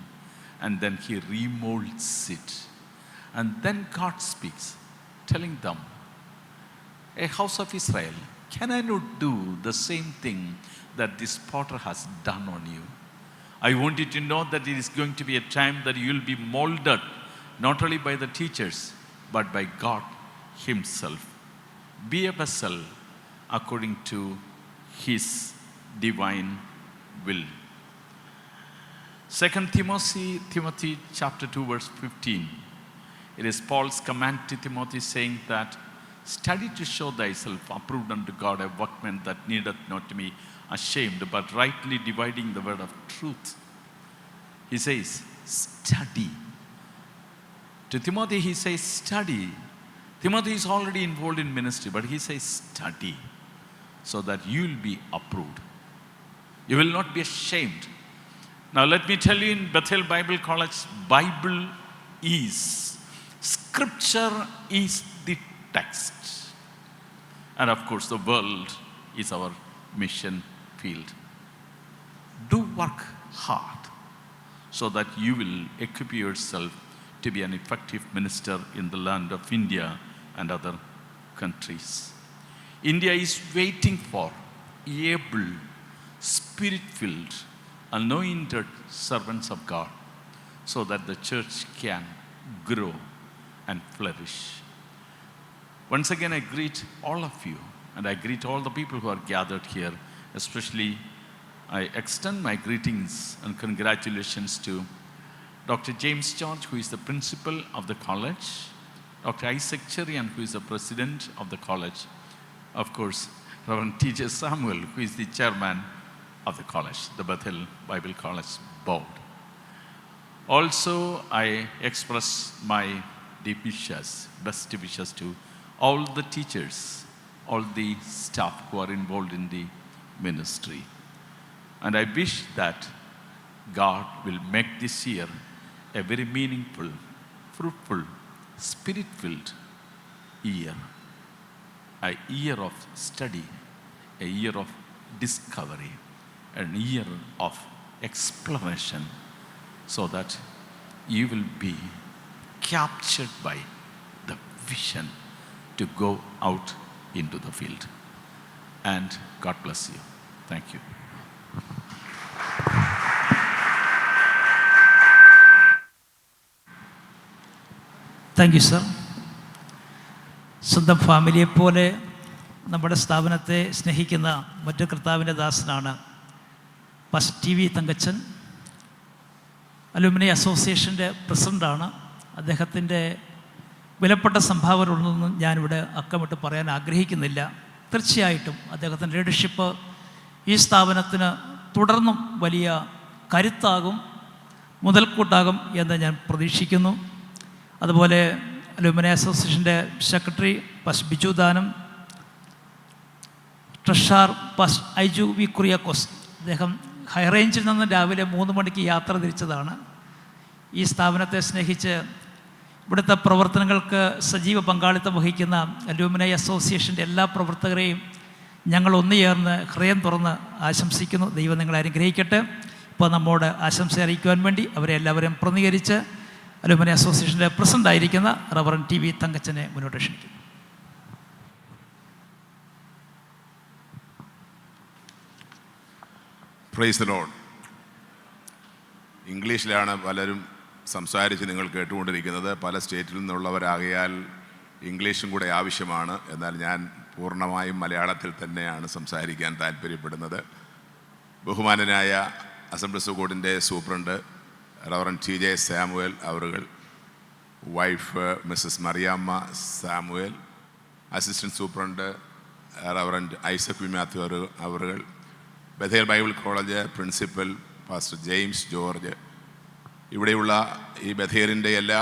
and then he remolds it. And then God speaks, telling them, a house of Israel, can I not do the same thing that this potter has done on you? I want you to know that it is going to be a time that you will be molded not only by the teachers but by God Himself. Be a vessel according to His divine will. 2 Timothy chapter 2 verse 15. It is Paul's command to Timothy saying that, study to show thyself approved unto God, a workman that needeth not to be ashamed, but rightly dividing the word of truth. He says, study. To Timothy, he says, study. Timothy is already involved in ministry, but he says, study, so that you will be approved. You will not be ashamed. Now, let me tell you, in Bethel Bible College, Bible is, Scripture is the text. And of course, the world is our mission field. Do work hard so that you will equip yourself to be an effective minister in the land of India and other countries. India is waiting for able, spirit-filled, anointed servants of God so that the church can grow and flourish. Once again, I greet all of you, and I greet all the people who are gathered here. Especially, I extend my greetings and congratulations to Dr. James George, who is the principal of the college, Dr. Isaac Cherian, who is the president of the college, of course, Reverend T.J. Samuel, who is the chairman of the college, the Bethel Bible College board. Also, I express my deep wishes, best wishes to all the teachers, all the staff who are involved in the ministry. And I wish that God will make this year a very meaningful, fruitful, spirit-filled year. A year of study, a year of discovery, a year of exploration, so that you will be captured by the vision to go out into the field. And God bless you. Thank you. Thank you sir. സ്വന്തം ഫാമിലിയെപ്പോലെ നമ്മുടെ സ്ഥാപനത്തെ സ്നേഹിക്കുന്ന മറ്റു കർത്താവിൻ്റെ ദാസനാണ് pastor T V Thankachan. Alumni അസോസിയേഷൻ്റെ പ്രസിഡൻ്റാണ്. അദ്ദേഹത്തിൻ്റെ വിലപ്പെട്ട സംഭാവനകളൊന്നും ഞാനിവിടെ അക്കമിട്ട് പറയാൻ ആഗ്രഹിക്കുന്നില്ല. തീർച്ചയായിട്ടും അദ്ദേഹത്തിൻ്റെ ലീഡർഷിപ്പ് ഈ സ്ഥാപനത്തിന് തുടർന്നും വലിയ കരുത്താകും, മുതൽക്കൂട്ടാകും എന്ന് ഞാൻ പ്രതീക്ഷിക്കുന്നു. അതുപോലെ അലുമിനി അസോസിയേഷൻ്റെ secretary pastor Biju Danam, treasurer pastor Aiju V Kuriakose, അദ്ദേഹം ഹൈറേഞ്ചിൽ നിന്ന് രാവിലെ 3 മണിക്ക് യാത്ര തിരിച്ചതാണ്. ഈ സ്ഥാപനത്തെ സ്നേഹിച്ച് ഇവിടുത്തെ പ്രവർത്തനങ്ങൾക്ക് സജീവ പങ്കാളിത്തം വഹിക്കുന്ന അലുമിനി അസോസിയേഷൻ്റെ എല്ലാ പ്രവർത്തകരെയും ഞങ്ങൾ ഒന്നുചേർന്ന് ഹൃദയം തുറന്ന് ആശംസിക്കുന്നു. ദൈവം നിങ്ങളെ അനുഗ്രഹിക്കട്ടെ. ഇപ്പോൾ നമ്മോട് ആശംസ അറിയിക്കുവാൻ വേണ്ടി അവരെ എല്ലാവരും പ്രതിനിധീകരിച്ച് അലുമിനി അസോസിയേഷൻ്റെ പ്രസിഡൻ്റായിരിക്കുന്ന റവറൻഡ് ടി വി തങ്കച്ചനെ മുന്നോട്ട് ക്ഷണിക്കുന്നു. Price the Lord. ഇംഗ്ലീഷിലാണ് പലരും സംസാരിച്ച് നിങ്ങൾ കേട്ടുകൊണ്ടിരിക്കുന്നത്. പല സ്റ്റേറ്റിൽ നിന്നുള്ളവരാകയാൽ ഇംഗ്ലീഷും കൂടെ ആവശ്യമാണ്. എന്നാൽ ഞാൻ പൂർണ്ണമായും മലയാളത്തിൽ തന്നെയാണ് സംസാരിക്കാൻ താല്പര്യപ്പെടുന്നത്. ബഹുമാനനായ അസംബ്ലീസ് കോഡിൻ്റെ സൂപ്രണ്ട് റവറൻഡ് ടി.ജെ. സാമുവേൽ അവറുകൾ, wife Mrs Mariyamma Samuel, assistant superintendent Reverend Isaac V Mathew അവറുകൾ, Bethel Bible college principal pastor James George, ഇവിടെയുള്ള ഈ ബഥേലിൻ്റെ എല്ലാ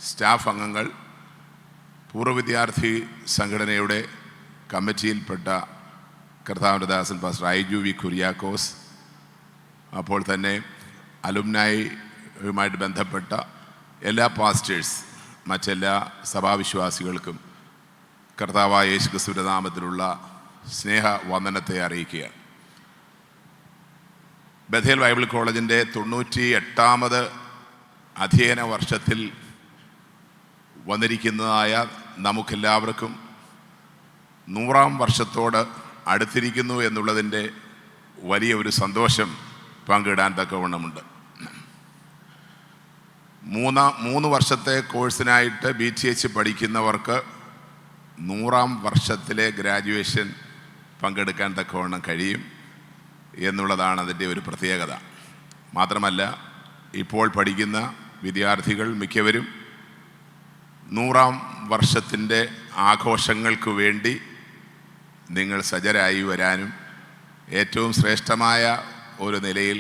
സ്റ്റാഫ് അംഗങ്ങൾ, പൂർവ്വ വിദ്യാർത്ഥി സംഘടനയുടെ കമ്മിറ്റിയിൽപ്പെട്ട കർത്താവിൻ്റെ ദാസൻ പാസ്റ്റർ ഐജു വി കുര്യാക്കോസ്, അപ്പോൾ തന്നെ അലുമിനായുമായിട്ട് ബന്ധപ്പെട്ട എല്ലാ പാസ്റ്റേഴ്സ്, മറ്റെല്ലാ സഭാവിശ്വാസികൾക്കും കർത്താവായ യേശു ക്രിസ്തുവിൻ്റെ നാമത്തിലുള്ള സ്നേഹ വന്ദനത്തെ അറിയിക്കുകയാണ്. ബഥേൽ ബൈബിൾ കോളേജിൻ്റെ 98ാമത് അധ്യയന വർഷത്തിൽ വന്നിരിക്കുന്നതായ നമുക്കെല്ലാവർക്കും 100ാം വർഷത്തോട് അടുത്തിരിക്കുന്നു എന്നുള്ളതിൻ്റെ വലിയ ഒരു സന്തോഷം പങ്കിടാൻ തക്കവണ്ണമുണ്ട്. 3 വർഷത്തെ കോഴ്സിനായിട്ട് BTH പഠിക്കുന്നവർക്ക് 100ാം വർഷത്തിലെ ഗ്രാജുവേഷൻ പങ്കെടുക്കാൻ തക്കവണ്ണം കഴിയും എന്നുള്ളതാണ് അതിൻ്റെ ഒരു പ്രത്യേകത. മാത്രമല്ല, ഇപ്പോൾ പഠിക്കുന്ന വിദ്യാർത്ഥികൾ മിക്കവരും 100ാം വർഷത്തിൻ്റെ ആഘോഷങ്ങൾക്ക് വേണ്ടി നിങ്ങൾ സജ്ജരായി വരാനും ഏറ്റവും ശ്രേഷ്ഠമായ ഒരു നിലയിൽ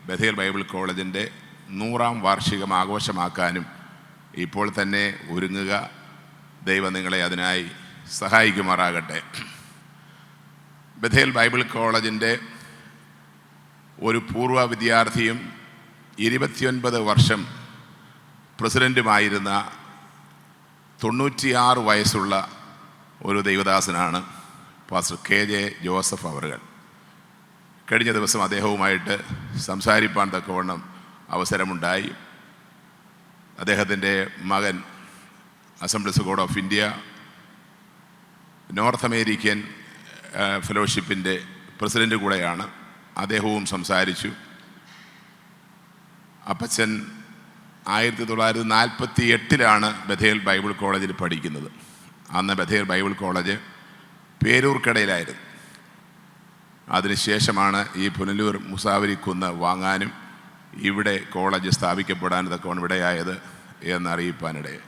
ബഥേൽ ബൈബിൾ കോളേജിൻ്റെ 100ാം വാർഷികം ആഘോഷമാക്കാനും ഇപ്പോൾ തന്നെ ഒരുങ്ങുക. ദൈവം നിങ്ങളെ അതിനായി സഹായിക്കുമാറാകട്ടെ. ബഥേൽ ബൈബിൾ കോളേജിൻ്റെ ഒരു പൂർവ്വ വിദ്യാർത്ഥിയും 29 വർഷം പ്രസിഡൻറ്റുമായിരുന്ന 96 വയസ്സുള്ള ഒരു ദൈവദാസനാണ് പാസ്റ്റർ KJ ജോസഫ് അവറുകൾ. കഴിഞ്ഞ ദിവസം അദ്ദേഹവുമായിട്ട് സംസാരിപ്പാൻ തക്കവണ്ണം അവസരമുണ്ടായി. അദ്ദേഹത്തിൻ്റെ മകൻ Assemblies of God of India North American ഫെലോഷിപ്പിൻ്റെ പ്രസിഡൻ്റ് കൂടെയാണ്. അദ്ദേഹവും സംസാരിച്ചു. അപ്പച്ചൻ 1948 ബഥേൽ ബൈബിൾ കോളേജിൽ പഠിക്കുന്നത്. അന്ന് ബഥേൽ ബൈബിൾ കോളേജ് പേരൂർക്കടയിലായിരുന്നു. അതിനുശേഷമാണ് ഈ പുനലൂർ മുസാവരിക്കുന്ന് വാങ്ങാനും ഇവിടെ കോളേജ് സ്ഥാപിക്കപ്പെടാനും തക്കവണ്ണം ഇടയായത് എന്നറിയിപ്പാനിടയായി.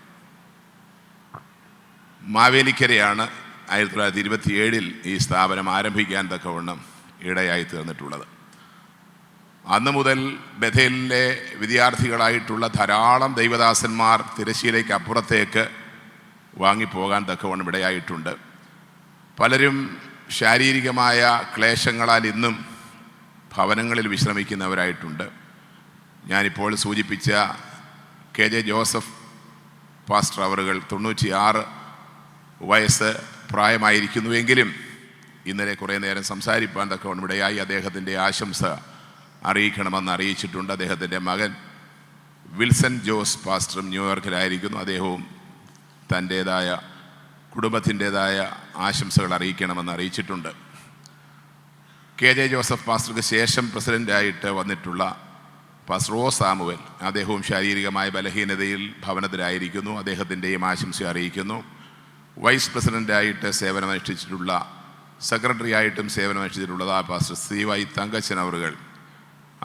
മാവേലിക്കരയാണ് 1927 ഈ സ്ഥാപനം ആരംഭിക്കാൻ തക്കവണ്ണം ഇടയായി തീർന്നിട്ടുള്ളത്. അന്ന് മുതൽ ബഥേലിലെ വിദ്യാർത്ഥികളായിട്ടുള്ള ധാരാളം ദൈവദാസന്മാർ തിരശ്ശീലയ്ക്ക് അപ്പുറത്തേക്ക് വാങ്ങിപ്പോകാൻ തക്കവണ്ണം ഇടയായിട്ടുണ്ട്. പലരും ശാരീരികമായ ക്ലേശങ്ങളാൽ ഇന്നും ഭവനങ്ങളിൽ വിശ്രമിക്കുന്നവരായിട്ടുണ്ട്. ഞാനിപ്പോൾ സൂചിപ്പിച്ച KJ ജോസഫ് പാസ്റ്റർ അവറുകൾ 96 വയസ്സ് പ്രായമായിരിക്കുന്നുവെങ്കിലും ഇന്നലെ കുറേ നേരം സംസാരിപ്പാൻ തക്കവണ്ണം ഇടയായി. അദ്ദേഹത്തിൻ്റെ ആശംസ അറിയിക്കണമെന്ന് അറിയിച്ചിട്ടുണ്ട്. അദ്ദേഹത്തിൻ്റെ മകൻ വിൽസൺ ജോസ് പാസ്റ്ററും ന്യൂയോർക്കിലായിരിക്കുന്നു. അദ്ദേഹവും തൻ്റേതായ കുടുംബത്തിൻ്റേതായ ആശംസകൾ അറിയിക്കണമെന്ന് അറിയിച്ചിട്ടുണ്ട്. KJ ജോസഫ് പാസ്റ്റർക്ക് ശേഷം പ്രസിഡൻ്റായിട്ട് വന്നിട്ടുള്ള പാസ്റ്റർ O സാമുവൽ, അദ്ദേഹവും ശാരീരികമായ ബലഹീനതയിൽ ഭവനത്തിലായിരിക്കുന്നു. അദ്ദേഹത്തിൻ്റെയും ആശംസ അറിയിക്കുന്നു. വൈസ് പ്രസിഡൻ്റായിട്ട് സേവനമനുഷ്ഠിച്ചിട്ടുള്ള, സെക്രട്ടറി ആയിട്ടും സേവനമനുഷ്ഠിച്ചിട്ടുള്ളത് പാസ്റ്റർ CY തങ്കച്ചൻ അവറുകൾ,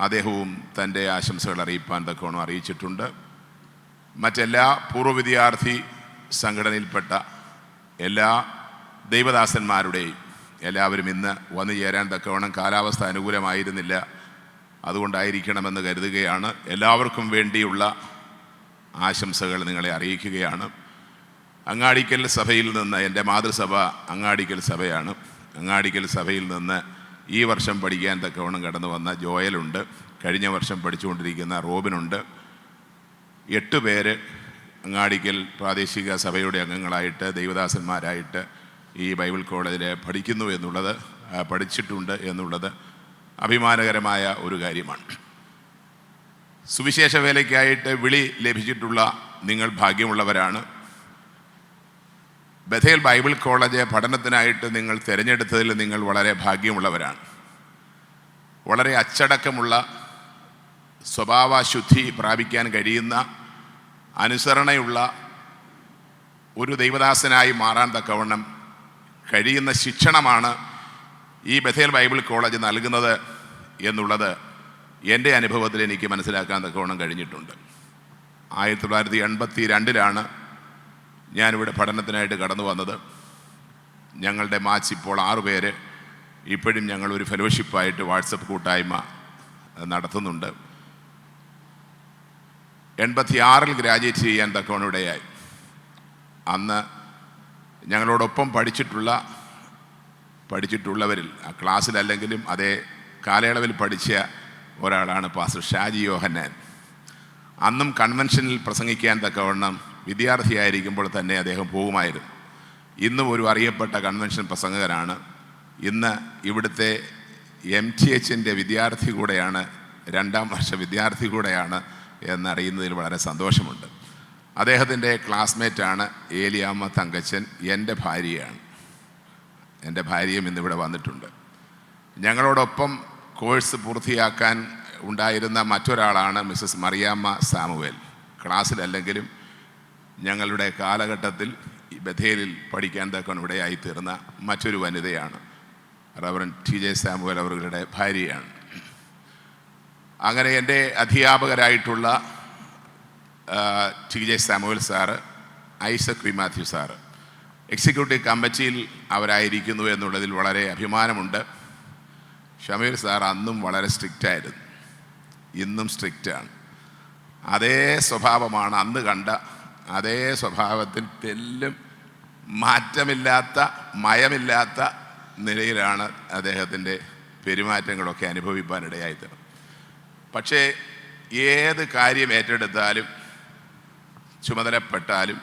അദ്ദേഹവും തൻ്റെ ആശംസകൾ അറിയിപ്പാൻ തക്കവണ്ണം അറിയിച്ചിട്ടുണ്ട്. മറ്റെല്ലാ പൂർവ്വ വിദ്യാർത്ഥി സംഘടനയിൽപ്പെട്ട എല്ലാ ദൈവദാസന്മാരുടെയും എല്ലാവരും ഇന്ന് വന്നു ചേരാൻ തക്കവണ്ണം കാലാവസ്ഥ അനുകൂലമായിരുന്നില്ല. അതുകൊണ്ടായിരിക്കണമെന്ന് കരുതുകയാണ്. എല്ലാവർക്കും വേണ്ടിയുള്ള ആശംസകൾ നിങ്ങളെ അറിയിക്കുകയാണ്. അങ്ങാടിക്കൽ സഭയിൽ നിന്ന്, എൻ്റെ മാതൃസഭ അങ്ങാടിക്കൽ സഭയാണ്. അങ്ങാടിക്കൽ സഭയിൽ നിന്ന് ഈ വർഷം പഠിക്കാൻ തക്കവണ്ണം കടന്നു വന്ന ജോയലുണ്ട്. കഴിഞ്ഞ വർഷം പഠിച്ചുകൊണ്ടിരിക്കുന്ന റോബിനുണ്ട്. 8 പേര് അങ്ങാടിക്കൽ പ്രാദേശിക സഭയുടെ അംഗങ്ങളായിട്ട് ദൈവദാസന്മാരായിട്ട് ഈ ബൈബിൾ കോളേജിൽ പഠിച്ചിട്ടുണ്ട് എന്നുള്ളത് അഭിമാനകരമായ ഒരു കാര്യമാണ്. സുവിശേഷ വേലയ്ക്കായിട്ട് വിളി ലഭിച്ചിട്ടുള്ള നിങ്ങൾ ഭാഗ്യമുള്ളവരാണ്. ബഥേൽ ബൈബിൾ കോളേജ് പഠനത്തിനായിട്ട് നിങ്ങൾ തിരഞ്ഞെടുത്തതിൽ നിങ്ങൾ വളരെ ഭാഗ്യമുള്ളവരാണ്. വളരെ അച്ചടക്കമുള്ള, സ്വഭാവശുദ്ധി പ്രാപിക്കാൻ കഴിയുന്ന, അനുസരണയുള്ള ഒരു ദൈവദാസനായി മാറാൻ തക്കവണ്ണം കഴിയുന്ന ശിക്ഷണമാണ് ഈ ബഥേൽ ബൈബിൾ കോളേജ് നൽകുന്നത് എന്നുള്ളത് എൻ്റെ അനുഭവത്തിൽ എനിക്ക് മനസ്സിലാക്കാൻ തക്കവണ്ണം കഴിഞ്ഞിട്ടുണ്ട്. 1982 ഞാനിവിടെ പഠനത്തിനായിട്ട് കടന്നു വന്നത്. ഞങ്ങളുടെ മാച്ച് ഇപ്പോൾ 6 പേര് ഇപ്പോഴും ഞങ്ങളൊരു ഫെലോഷിപ്പായിട്ട് വാട്സപ്പ് കൂട്ടായ്മ നടത്തുന്നുണ്ട്. 86 ഗ്രാജുവേറ്റ് ചെയ്യാൻ തക്കവണ്ണം ഇടയായി. അന്ന് ഞങ്ങളോടൊപ്പം പഠിച്ചിട്ടുള്ളവരിൽ, ആ ക്ലാസ്സിലല്ലെങ്കിലും അതേ കാലയളവിൽ പഠിച്ച ഒരാളാണ് പാസ്റ്റർ ഷാജി യോഹന്നാൻ. അന്നും കൺവെൻഷനിൽ പ്രസംഗിക്കാൻ തക്കവണ്ണം വിദ്യാർത്ഥിയായിരിക്കുമ്പോൾ തന്നെ അദ്ദേഹം പോകുമായിരുന്നു. ഇന്നും ഒരു അറിയപ്പെട്ട കൺവെൻഷൻ പ്രസംഗകനാണ്. ഇന്ന് ഇവിടുത്തെ MTHൻ്റെ വിദ്യാർത്ഥി കൂടെയാണ്, 2ാം വർഷ വിദ്യാർത്ഥി കൂടെയാണ് എന്നറിയുന്നതിൽ വളരെ സന്തോഷമുണ്ട്. അദ്ദേഹത്തിൻ്റെ ക്ലാസ്മേറ്റാണ് ഏലിയാമ്മ തങ്കച്ചൻ, എൻ്റെ ഭാര്യയാണ്. എൻ്റെ ഭാര്യയും ഇന്നിവിടെ വന്നിട്ടുണ്ട്. ഞങ്ങളോടൊപ്പം കോഴ്സ് പൂർത്തിയാക്കാൻ ഉണ്ടായിരുന്ന മറ്റൊരാളാണ് മിസ്സസ് മറിയാമ്മ സാമുവേൽ. ക്ലാസ്സിലല്ലെങ്കിലും ഞങ്ങളുടെ കാലഘട്ടത്തിൽ ഈ ബഥേലിൽ പഠിക്കാൻ തക്കവണ്ണം ഇവിടെയായി തീർന്ന മറ്റൊരു വനിതയാണ്. റവറൻ TJ സാമുവേൽ അവരുടെ ഭാര്യയാണ്. അങ്ങനെ എൻ്റെ അധ്യാപകരായിട്ടുള്ള TJ Samuel sir, Isaac V Matthew sir executive കമ്മിറ്റിയിൽ അവരായിരിക്കുന്നു എന്നുള്ളതിൽ വളരെ അഭിമാനമുണ്ട്. ഷമീർ സാർ അന്നും വളരെ സ്ട്രിക്റ്റായിരുന്നു, ഇന്നും സ്ട്രിക്റ്റാണ്. അതേ സ്വഭാവമാണ് അന്ന് കണ്ട അതേ സ്വഭാവത്തിൽ തെല്ലും മാറ്റമില്ലാത്ത മയമില്ലാത്ത നിലയിലാണ് അദ്ദേഹത്തിൻ്റെ പെരുമാറ്റങ്ങളൊക്കെ അനുഭവിക്കാനിടയായിത്തീർന്നത്. പക്ഷേ ഏത് കാര്യം ഏറ്റെടുത്താലും ചുമതലപ്പെട്ടാലും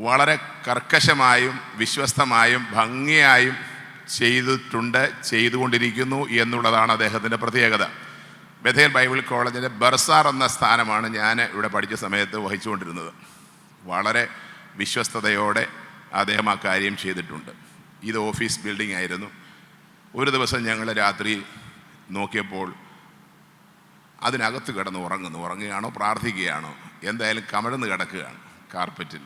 വളരെ കർക്കശമായും വിശ്വസ്തമായും ഭംഗിയായും ചെയ്തുകൊണ്ടിരിക്കുന്നു എന്നുള്ളതാണ് അദ്ദേഹത്തിൻ്റെ പ്രത്യേകത. ബഥേൽ ബൈബിൾ കോളേജിലെ ബർസാർ എന്ന സ്ഥാനമാണ് ഞാൻ ഇവിടെ പഠിച്ച സമയത്ത് വഹിച്ചുകൊണ്ടിരുന്നത്. വളരെ വിശ്വസ്തയോടെ അദ്ദേഹം ആ കാര്യം ചെയ്തിട്ടുണ്ട്. ഇത് ഓഫീസ് ബിൽഡിംഗ് ആയിരുന്നു. ഒരു ദിവസം ഞങ്ങൾ രാത്രി നോക്കിയപ്പോൾ അതിനകത്ത് കിടന്ന് ഉറങ്ങുകയാണോ പ്രാർത്ഥിക്കുകയാണോ എന്തായാലും കമഴ്ന്ന് കിടക്കുകയാണ് കാർപ്പറ്റിൽ.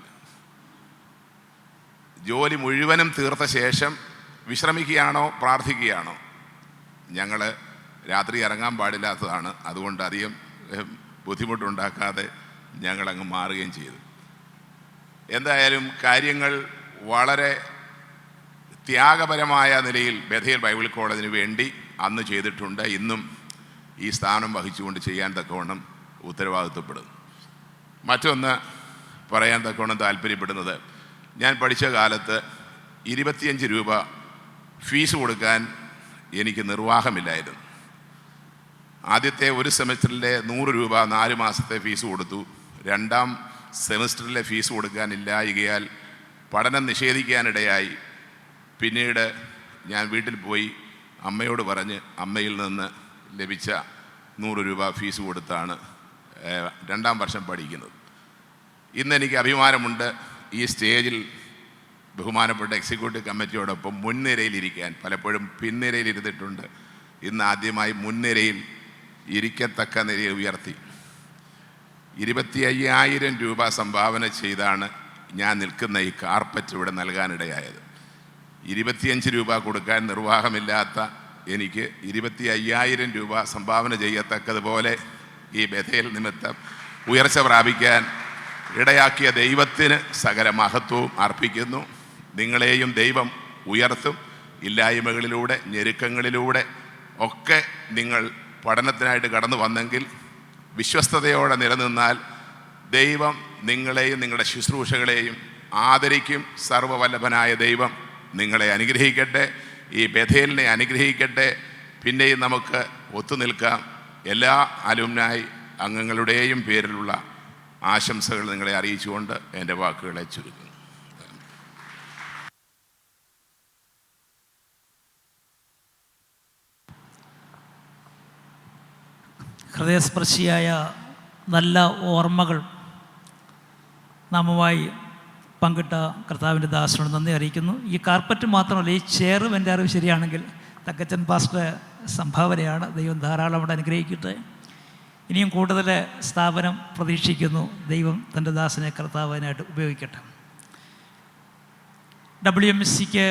ജോലി മുഴുവനും തീർത്ത ശേഷം വിശ്രമിക്കുകയാണോ പ്രാർത്ഥിക്കുകയാണോ? ഞങ്ങൾ രാത്രി ഇറങ്ങാൻ പാടില്ലാത്തതാണ്, അതുകൊണ്ട് അധികം ബുദ്ധിമുട്ടുണ്ടാക്കാതെ ഞങ്ങളങ്ങ് മാറുകയും ചെയ്തു. എന്തായാലും കാര്യങ്ങൾ വളരെ ത്യാഗപരമായ നിലയിൽ ബഥേൽ ബൈബിൾ കോളേജിന് വേണ്ടി അന്ന് ചെയ്തിട്ടുണ്ട്. ഇന്നും ഈ സ്ഥാനം വഹിച്ചുകൊണ്ട് ചെയ്യാൻ തക്കവണ്ണം ഉത്തരവാദിത്വപ്പെടുന്നു. മറ്റൊന്ന് പറയാൻ തക്കവണ്ണം താല്പര്യപ്പെടുന്നത്, ഞാൻ പഠിച്ച കാലത്ത് 25 രൂപ ഫീസ് കൊടുക്കാൻ എനിക്ക് നിർവാഹമില്ലായിരുന്നു. ആദ്യത്തെ ഒരു സെമിസ്റ്ററിലെ 100 രൂപ 4 മാസത്തെ ഫീസ് കൊടുത്തു. രണ്ടാം സെമിസ്റ്ററിലെ ഫീസ് കൊടുക്കാനില്ലായകയാൽ പഠനം നിഷേധിക്കാനിടയായി. പിന്നീട് ഞാൻ വീട്ടിൽ പോയി അമ്മയോട് പറഞ്ഞ് അമ്മയിൽ നിന്ന് ലഭിച്ച 100 രൂപ ഫീസ് കൊടുത്താണ് 2ാം വർഷം പഠിക്കുന്നത്. ഇന്നെനിക്ക് അഭിമാനമുണ്ട് ഈ സ്റ്റേജിൽ ബഹുമാനപ്പെട്ട എക്സിക്യൂട്ടീവ് കമ്മിറ്റിയോടൊപ്പം മുൻനിരയിലിരിക്കാൻ. പലപ്പോഴും പിൻനിരയിലിരുന്നിട്ടുണ്ട്. ഇന്ന് ആദ്യമായി മുൻനിരയിൽ ഇരിക്കത്തക്ക നിലയിൽ ഉയർത്തി 25,000 രൂപ സംഭാവന ചെയ്താണ് ഞാൻ നിൽക്കുന്ന ഈ കാർപ്പറ്റ് ഇവിടെ നൽകാനിടയായത്. 25 രൂപ കൊടുക്കാൻ നിർവാഹമില്ലാത്ത എനിക്ക് 25,000 രൂപ സംഭാവന ചെയ്യത്തക്കതുപോലെ ഈ ബഥേൽ നിമിത്തം ഉയർച്ച പ്രാപിക്കാൻ ഇടയാക്കിയ ദൈവത്തിന് സകല മഹത്വവും അർപ്പിക്കുന്നു. നിങ്ങളെയും ദൈവം ഉയർത്തും. ഇല്ലായ്മകളിലൂടെ ഞെരുക്കങ്ങളിലൂടെ ഒക്കെ നിങ്ങൾ പഠനത്തിനായിട്ട് കടന്നു വന്നെങ്കിൽ വിശ്വസ്തയോടെ നിലനിന്നാൽ ദൈവം നിങ്ങളെയും നിങ്ങളുടെ ശുശ്രൂഷകളെയും ആദരിക്കും. സർവ്വവല്ലഭനായ ദൈവം നിങ്ങളെ അനുഗ്രഹിക്കട്ടെ, ഈ ബഥേലിനെ അനുഗ്രഹിക്കട്ടെ. പിന്നെയും നമുക്ക് ഒത്തുനിൽക്കാം. എല്ലാ അലുമിനായി അംഗങ്ങളുടെയും പേരിലുള്ള ആശംസകൾ നിങ്ങളെ അറിയിച്ചുകൊണ്ട് എൻ്റെ വാക്കുകളെ ചുരുക്കുന്നു. ഹൃദയസ്പർശിയായ നല്ല ഓർമ്മകൾ നാമുമായി പങ്കിട്ട കർത്താവിൻ്റെ ദാസനോട് നന്ദി അറിയിക്കുന്നു. ഈ കാർപ്പറ്റ് മാത്രമല്ല, ഈ ചെയറും എൻ്റെ അറിവ് ശരിയാണെങ്കിൽ തക്കച്ചൻ പാസ്റ്റർ സംഭാവനയാണ്. ദൈവം ധാരാളം അവിടെ അനുഗ്രഹിക്കട്ടെ. ഇനിയും കൂടുതൽ സ്ഥാപനം പ്രതീക്ഷിക്കുന്നു. ദൈവം തൻ്റെ ദാസനെ കർത്താവിനായിട്ട് ഉപയോഗിക്കട്ടെ. WMSCക്ക്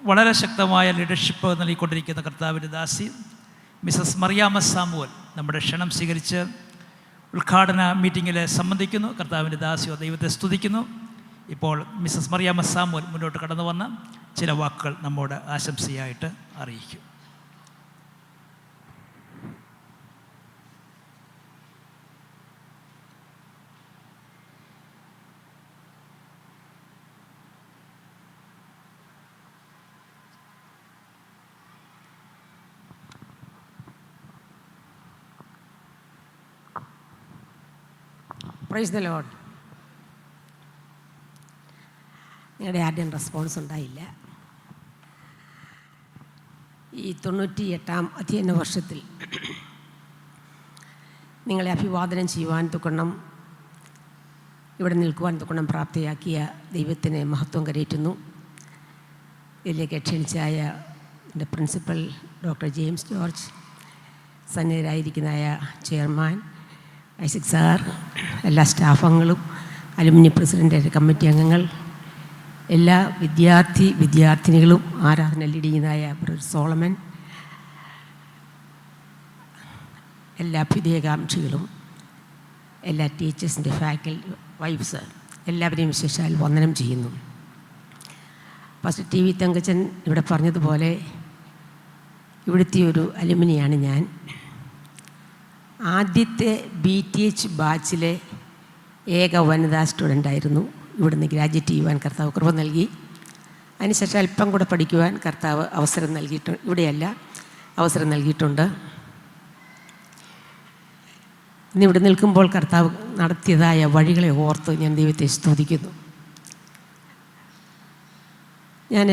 വളരെ ശക്തമായ ലീഡർഷിപ്പ് നൽകിക്കൊണ്ടിരിക്കുന്ന കർത്താവിൻ്റെ ദാസി മിസ്സസ് മറിയാമ്മ സാമുവൽ നമ്മുടെ ക്ഷണം സ്വീകരിച്ച് ഉദ്ഘാടന മീറ്റിങ്ങിൽ സംബന്ധിക്കുന്നു. കർത്താവിൻ്റെ ദാസിയോ ദൈവത്തെ സ്തുതിക്കുന്നു. ഇപ്പോൾ മിസ്സസ് മറിയാമ്മ സാമുവൽ മുന്നോട്ട് കടന്നു വന്ന ചില വാക്കുകൾ നമ്മോട് ആശംസയായിട്ട് അറിയിക്കും. Praise the Lord. നിങ്ങളുടെ ആരുടെയും റെസ്പോൺസ് ഉണ്ടായില്ല. ഈ 98ാം അധ്യയന വർഷത്തിൽ നിങ്ങളെ അഭിവാദനം ചെയ്യുവാൻ തൊക്കണം, ഇവിടെ നിൽക്കുവാൻ തൊക്കണം പ്രാപ്തിയാക്കിയ ദൈവത്തിന് മഹത്വം കരയറ്റുന്നു. ഇതിലേക്ക് ക്ഷണിച്ചായ എൻ്റെ പ്രിൻസിപ്പൽ ഡോക്ടർ ജെയിംസ് ജോർജ്, സന്നിധരായിരിക്കുന്നതായ ചെയർമാൻ ഐസക് സാർ, എല്ലാ സ്റ്റാഫംഗങ്ങളും, അലുമിനി പ്രസിഡൻ്റ്, കമ്മിറ്റി അംഗങ്ങൾ, എല്ലാ വിദ്യാർത്ഥിനികളും, ആരാധന ലീഡിങ്ങുന്നതായ ബ്രദർ സോളമൻ, എല്ലാ അഭ്യുദയകാംക്ഷികളും, എല്ലാ ടീച്ചേഴ്സിൻ്റെ ഫാക്കൽറ്റി, വൈഫ്സ്, എല്ലാവരെയും വിശേഷാൽ വന്ദനം ചെയ്യുന്നു. ഫസ്റ്റ് ടി വി തങ്കച്ചൻ ഇവിടെ പറഞ്ഞതുപോലെ ഇവിടുത്തെ ഒരു അലുമിനിയാണ് ഞാൻ. ആദ്യത്തെ BTH ബാച്ചിലെ ഏക വനിതാ സ്റ്റുഡൻ്റായിരുന്നു. ഇവിടുന്ന് ഗ്രാജുവേറ്റ് ചെയ്യുവാൻ കർത്താവ് കൃപ നൽകി. അതിനുശേഷം അല്പം കൂടെ പഠിക്കുവാൻ കർത്താവ് അവസരം നൽകിയിട്ടുണ്ട്. ഇവിടെയല്ല, അവസരം നൽകിയിട്ടുണ്ട്. ഇന്നിവിടെ നിൽക്കുമ്പോൾ കർത്താവ് നടത്തിയതായ വഴികളെ ഓർത്ത് ഞാൻ ദൈവത്തെ സ്തുതിക്കുന്നു. ഞാൻ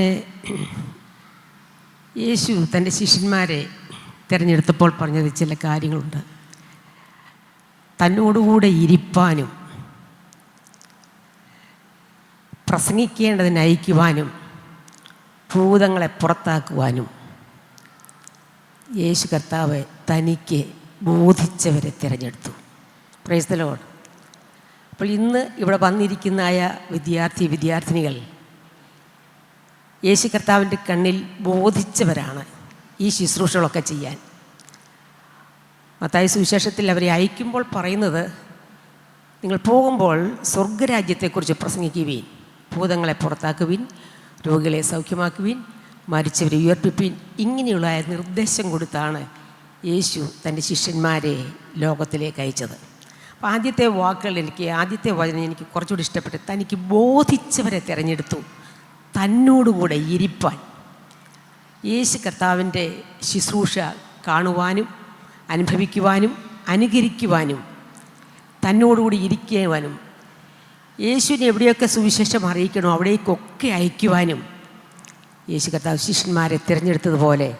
യേശു തൻ്റെ ശിഷ്യന്മാരെ തിരഞ്ഞെടുത്തപ്പോൾ പറഞ്ഞത് ചില കാര്യങ്ങളുണ്ട്. തന്നോടുകൂടെ ഇരിപ്പാനും പ്രസംഗിക്കേണ്ടതിന് അയക്കുവാനും ഭൂതങ്ങളെ പുറത്താക്കുവാനും യേശു കർത്താവ് തനിക്ക് ബോധിച്ചവരെ തിരഞ്ഞെടുത്തു. Price the Lord. അപ്പോൾ ഇന്ന് ഇവിടെ വന്നിരിക്കുന്നതായ വിദ്യാർത്ഥിനികൾ യേശു കർത്താവിൻ്റെ കണ്ണിൽ ബോധിച്ചവരാണ് ഈ ശുശ്രൂഷകളൊക്കെ ചെയ്യാൻ. മത്തായി സുവിശേഷത്തിൽ അവരെ അയക്കുമ്പോൾ പറയുന്നത്, നിങ്ങൾ പോകുമ്പോൾ സ്വർഗരാജ്യത്തെക്കുറിച്ച് പ്രസംഗിക്കുവിൻ, ഭൂതങ്ങളെ പുറത്താക്കുവിൻ, രോഗികളെ സൗഖ്യമാക്കുവിൻ, മരിച്ചവരെ ഉയർപ്പിപ്പിൻ. ഇങ്ങനെയുള്ള നിർദ്ദേശം കൊടുത്താണ് യേശു തൻ്റെ ശിഷ്യന്മാരെ ലോകത്തിലേക്ക് അയച്ചത്. അപ്പോൾ ആദ്യത്തെ വചനം എനിക്ക് കുറച്ചുകൂടി ഇഷ്ടപ്പെട്ടു. തനിക്ക് ബോധിച്ചവരെ തിരഞ്ഞെടുത്തു തന്നോടുകൂടെ ഇരിപ്പാൻ. യേശു കർത്താവിൻ്റെ ശുശ്രൂഷ കാണുവാനും അനുഭവിക്കുവാനും അനുകരിക്കുവാനും തന്നോടുകൂടി ഇരിക്കുവാനും യേശുവിനെ എവിടെയൊക്കെ സുവിശേഷം അറിയിക്കണോ അവിടേക്കൊക്കെ അയക്കുവാനും യേശു കർത്താവ് ശിഷ്യന്മാരെ തിരഞ്ഞെടുത്തതുപോലെ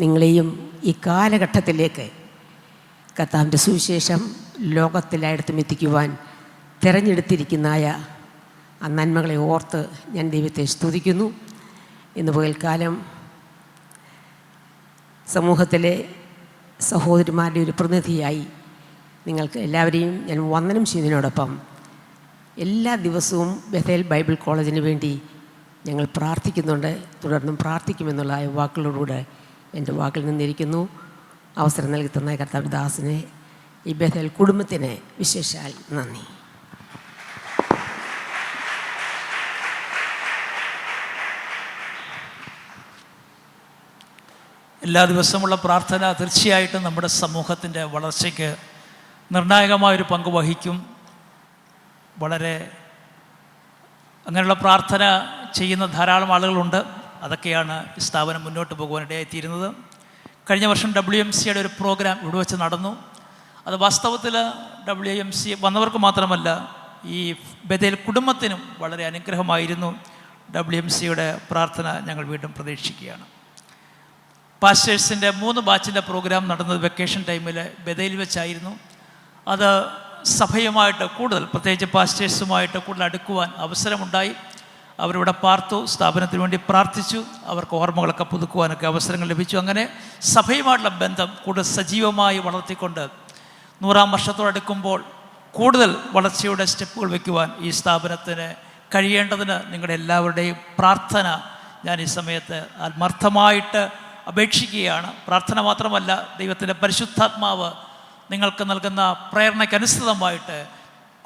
നിങ്ങളെയും ഈ കാലഘട്ടത്തിലേക്ക് കർത്താവിൻ്റെ സുവിശേഷം ലോകത്തിലായിടത്തും എത്തിക്കുവാൻ തിരഞ്ഞെടുത്തിരിക്കുന്നതായ ആ നന്മകളെ ഓർത്ത് ഞാൻ ദൈവത്തെ സ്തുതിക്കുന്നു. ഇന്ന് പകൽക്കാലം സമൂഹത്തിലെ സഹോദരിമാരുടെ ഒരു പ്രതിനിധിയായി നിങ്ങൾക്ക് എല്ലാവരെയും ഞാൻ വന്ദനം ചെയ്യുന്നതിനോടൊപ്പം എല്ലാ ദിവസവും ബഥേൽ ബൈബിൾ കോളേജിന് വേണ്ടി ഞങ്ങൾ പ്രാർത്ഥിക്കുന്നുണ്ട്, തുടർന്നും പ്രാർത്ഥിക്കുമെന്നുള്ള വാക്കുകളോടുകൂടെ എൻ്റെ വാക്കിൽ നിന്നിരിക്കുന്നു. അവസരം നൽകി തന്ന കർത്താവ് ദാസിനെ, ഈ ബഥേൽ കുടുംബത്തിന് വിശേഷാൽ നന്ദി. എല്ലാ ദിവസമുള്ള പ്രാർത്ഥന തീർച്ചയായിട്ടും നമ്മുടെ സമൂഹത്തിൻ്റെ വളർച്ചയ്ക്ക് നിർണായകമായൊരു പങ്ക് വഹിക്കും. വളരെ അങ്ങനെയുള്ള പ്രാർത്ഥന ചെയ്യുന്ന ധാരാളം ആളുകളുണ്ട്. അതൊക്കെയാണ് ഈ സ്ഥാപനം മുന്നോട്ട് പോകുവാനിടയായിത്തീരുന്നത്. കഴിഞ്ഞ വർഷം WMCയുടെ ഒരു പ്രോഗ്രാം ഇവിടെ വെച്ച് നടന്നു. അത് വാസ്തവത്തിൽ WMC വന്നവർക്ക് മാത്രമല്ല, ഈ ബഥേൽ കുടുംബത്തിനും വളരെ അനുഗ്രഹമായിരുന്നു. WMCയുടെ പ്രാർത്ഥന ഞങ്ങൾ വീണ്ടും പ്രതീക്ഷിക്കുകയാണ്. പാസ്റ്റേഴ്സിൻ്റെ 3 ബാച്ചിൻ്റെ പ്രോഗ്രാം നടന്നത് വെക്കേഷൻ ടൈമിൽ ബഥേലിൽ വെച്ചായിരുന്നു. അത് സഭയുമായിട്ട് കൂടുതൽ, പ്രത്യേകിച്ച് പാസ്റ്റേഴ്സുമായിട്ട് കൂടുതൽ അടുക്കുവാൻ അവസരമുണ്ടായി. അവരിവിടെ പാർത്തു, സ്ഥാപനത്തിന് വേണ്ടി പ്രാർത്ഥിച്ചു, അവർക്ക് ഓർമ്മകളൊക്കെ പുതുക്കുവാനൊക്കെ അവസരങ്ങൾ ലഭിച്ചു. അങ്ങനെ സഭയുമായിട്ടുള്ള ബന്ധം കൂടുതൽ സജീവമായി വളർത്തിക്കൊണ്ട് 100-ാം വർഷത്തോടടുക്കുമ്പോൾ കൂടുതൽ വളർച്ചയുടെ സ്റ്റെപ്പുകൾ വയ്ക്കുവാൻ ഈ സ്ഥാപനത്തിന് കഴിയേണ്ടതിന് നിങ്ങളുടെ എല്ലാവരുടെയും പ്രാർത്ഥന ഞാൻ ഈ സമയത്ത് ആത്മാർത്ഥമായിട്ട് അപേക്ഷിക്കുകയാണ്. പ്രാർത്ഥന മാത്രമല്ല, ദൈവത്തിൻ്റെ പരിശുദ്ധാത്മാവ് നിങ്ങൾക്ക് നൽകുന്ന പ്രേരണയ്ക്കനുസൃതമായിട്ട്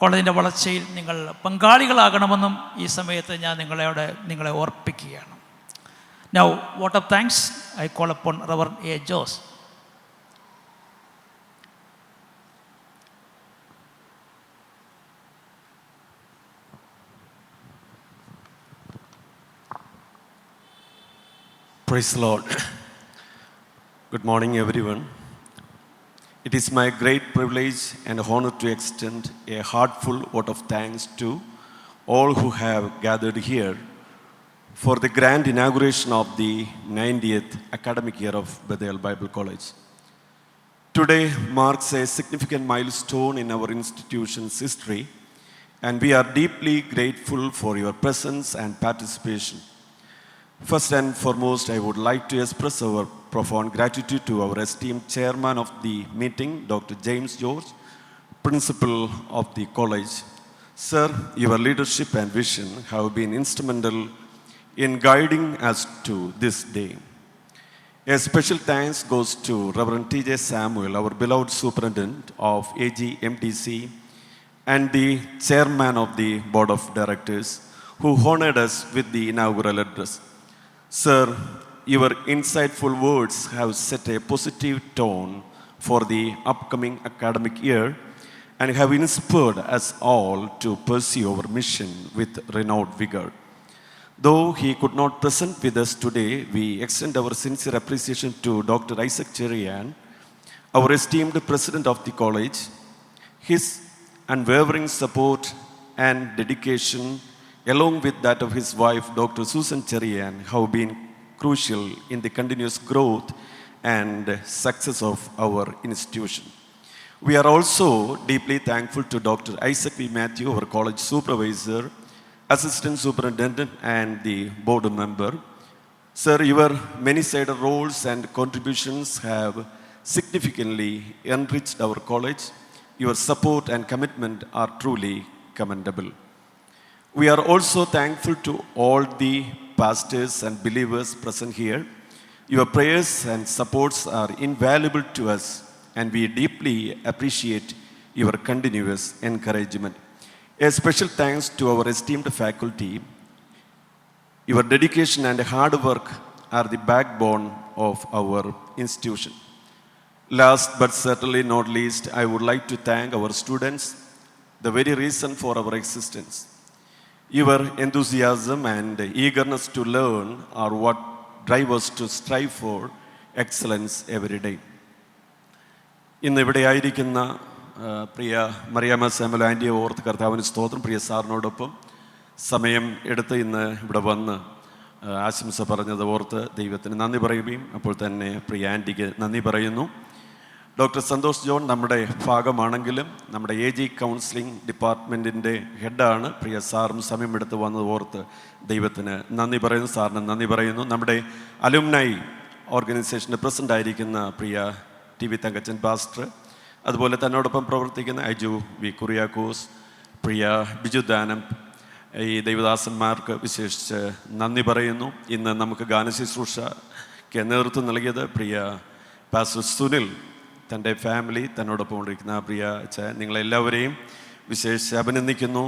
കോളേജിൻ്റെ വളർച്ചയിൽ നിങ്ങൾ പങ്കാളികളാകണമെന്നും ഈ സമയത്ത് ഞാൻ നിങ്ങളെ ഓർപ്പിക്കുകയാണ്. Now vote of thanks I call upon Reverend A. Jose. Praise the Lord. Good morning, everyone. It is my great privilege and honor to extend a heartful vote of thanks to all who have gathered here for the grand inauguration of the 90th academic year of Bethel Bible College. Today marks a significant milestone in our institution's history, and we are deeply grateful for your presence and participation. First and foremost, I would like to express our profound gratitude to our esteemed chairman of the meeting, Dr. James George, principal of the college. Sir, your leadership and vision have been instrumental in guiding us to this day. A special thanks goes to Reverend T.J. Samuel, our beloved superintendent of AGMTC, and the chairman of the board of directors, who honored us with the inaugural address. Sir, your insightful words have set a positive tone for the upcoming academic year and have inspired us all to pursue our mission with renewed vigor. Though he could not present with us today, we extend our sincere appreciation to Dr. Isaac Cherian, our esteemed president of the college. His unwavering support and dedication, along with that of his wife, Dr. Susan Cherian, have been crucial in the continuous growth and success of our institution. We are also deeply thankful to Dr. Isaac V. Matthew, our college supervisor, assistant superintendent, and the board member. Sir, your many-sided roles and contributions have significantly enriched our college. Your support and commitment are truly commendable. We are also thankful to all the pastors and believers present here. Your prayers and supports are invaluable to us, and we deeply appreciate your continuous encouragement. A special thanks to our esteemed faculty. Your dedication and hard work are the backbone of our institution. Last but certainly not least, I would like to thank our students, the very reason for our existence. Your enthusiasm and eagerness to learn are what drive us to strive for excellence every day. ഇന്നിവിടെ ആയിരിക്കുന്ന പ്രിയ മറിയാമ്മ സാമുവൽ ആൻറ്റിയെ ഓർത്ത് കർത്താവിന് സ്തോത്രം. പ്രിയ സാറിനോടൊപ്പം സമയം എടുത്ത് ഇന്ന് ഇവിടെ വന്ന് ആശംസ പറഞ്ഞത് ഓർത്ത് ദൈവത്തിന് നന്ദി പറയുകയും അപ്പോൾ തന്നെ പ്രിയ ആൻറ്റിക്ക് നന്ദി പറയുന്നു. ഡോക്ടർ സന്തോഷ് ജോൺ നമ്മുടെ ഭാഗമാണെങ്കിലും നമ്മുടെ AG കൗൺസിലിംഗ് ഡിപ്പാർട്ട്മെൻറ്റിൻ്റെ ഹെഡാണ്. പ്രിയ സാറും സമയമെടുത്ത് വന്നത് ഓർത്ത് ദൈവത്തിന് നന്ദി പറയുന്നു, സാറിന് നന്ദി പറയുന്നു. നമ്മുടെ അലുമിനായി ഓർഗനൈസേഷൻ്റെ പ്രസിഡൻ്റ് ആയിരിക്കുന്ന പ്രിയ TV തങ്കച്ചൻ പാസ്റ്റർ, അതുപോലെ തന്നോടൊപ്പം പ്രവർത്തിക്കുന്ന അജു വി കുറിയാക്കോസ്, പ്രിയ ബിജു ദാനം, ഈ ദൈവദാസന്മാർക്ക് വിശേഷിച്ച് നന്ദി പറയുന്നു. ഇന്ന് നമുക്ക് ഗാനശുശ്രൂഷയ്ക്ക് നേതൃത്വം നൽകിയത് പ്രിയ പാസ്റ്റർ സുനിൽ, തൻ്റെ ഫാമിലി, തന്നോടൊപ്പം കൊണ്ടിരിക്കുന്ന പ്രിയ അച്ഛൻ, നിങ്ങളെല്ലാവരെയും വിശേഷിച്ച് അഭിനന്ദിക്കുന്നു.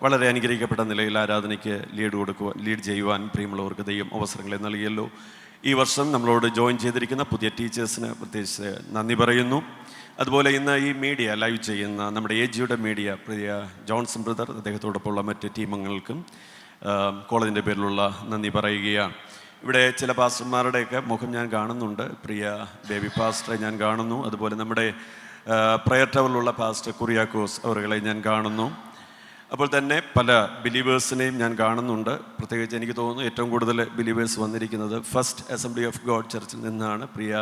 വളരെ അനുഗ്രഹിക്കപ്പെട്ട നിലയിൽ ആരാധനയ്ക്ക് ലീഡ് ചെയ്യുവാൻ പ്രിയമുള്ളവർക്ക് ദൈവം അവസരങ്ങളെ നൽകിയല്ലോ. ഈ വർഷം നമ്മളോട് ജോയിൻ ചെയ്തിരിക്കുന്ന പുതിയ ടീച്ചേഴ്സിന് പ്രത്യേകിച്ച് നന്ദി പറയുന്നു. അതുപോലെ ഇന്ന് ഈ മീഡിയ ലൈവ് ചെയ്യുന്ന നമ്മുടെ AGയുടെ മീഡിയ പ്രിയ ജോൺസൺ ബ്രദർ, അദ്ദേഹത്തോടൊപ്പമുള്ള മറ്റ് ടീമംഗങ്ങൾക്കും കോളേജിൻ്റെ പേരിലുള്ള നന്ദി പറയുകയാണ്. ഇവിടെ ചില പാസ്റ്റർമാരുടെയൊക്കെ മുഖം ഞാൻ കാണുന്നുണ്ട്. പ്രിയ ബേബി പാസ്റ്ററെ ഞാൻ കാണുന്നു. അതുപോലെ നമ്മുടെ പ്രയർ ടവറിലുള്ള പാസ്റ്റർ കുറിയാക്കോസ് അവരുകളെ ഞാൻ കാണുന്നു. അപ്പോൾ തന്നെ പല ബിലീവേഴ്സിനെയും ഞാൻ കാണുന്നുണ്ട്. പ്രത്യേകിച്ച് എനിക്ക് തോന്നുന്നു ഏറ്റവും കൂടുതൽ ബിലീവേഴ്സ് വന്നിരിക്കുന്നത് ഫസ്റ്റ് അസംബ്ലി ഓഫ് ഗോഡ് ചർച്ചിൽ നിന്നാണ്. പ്രിയ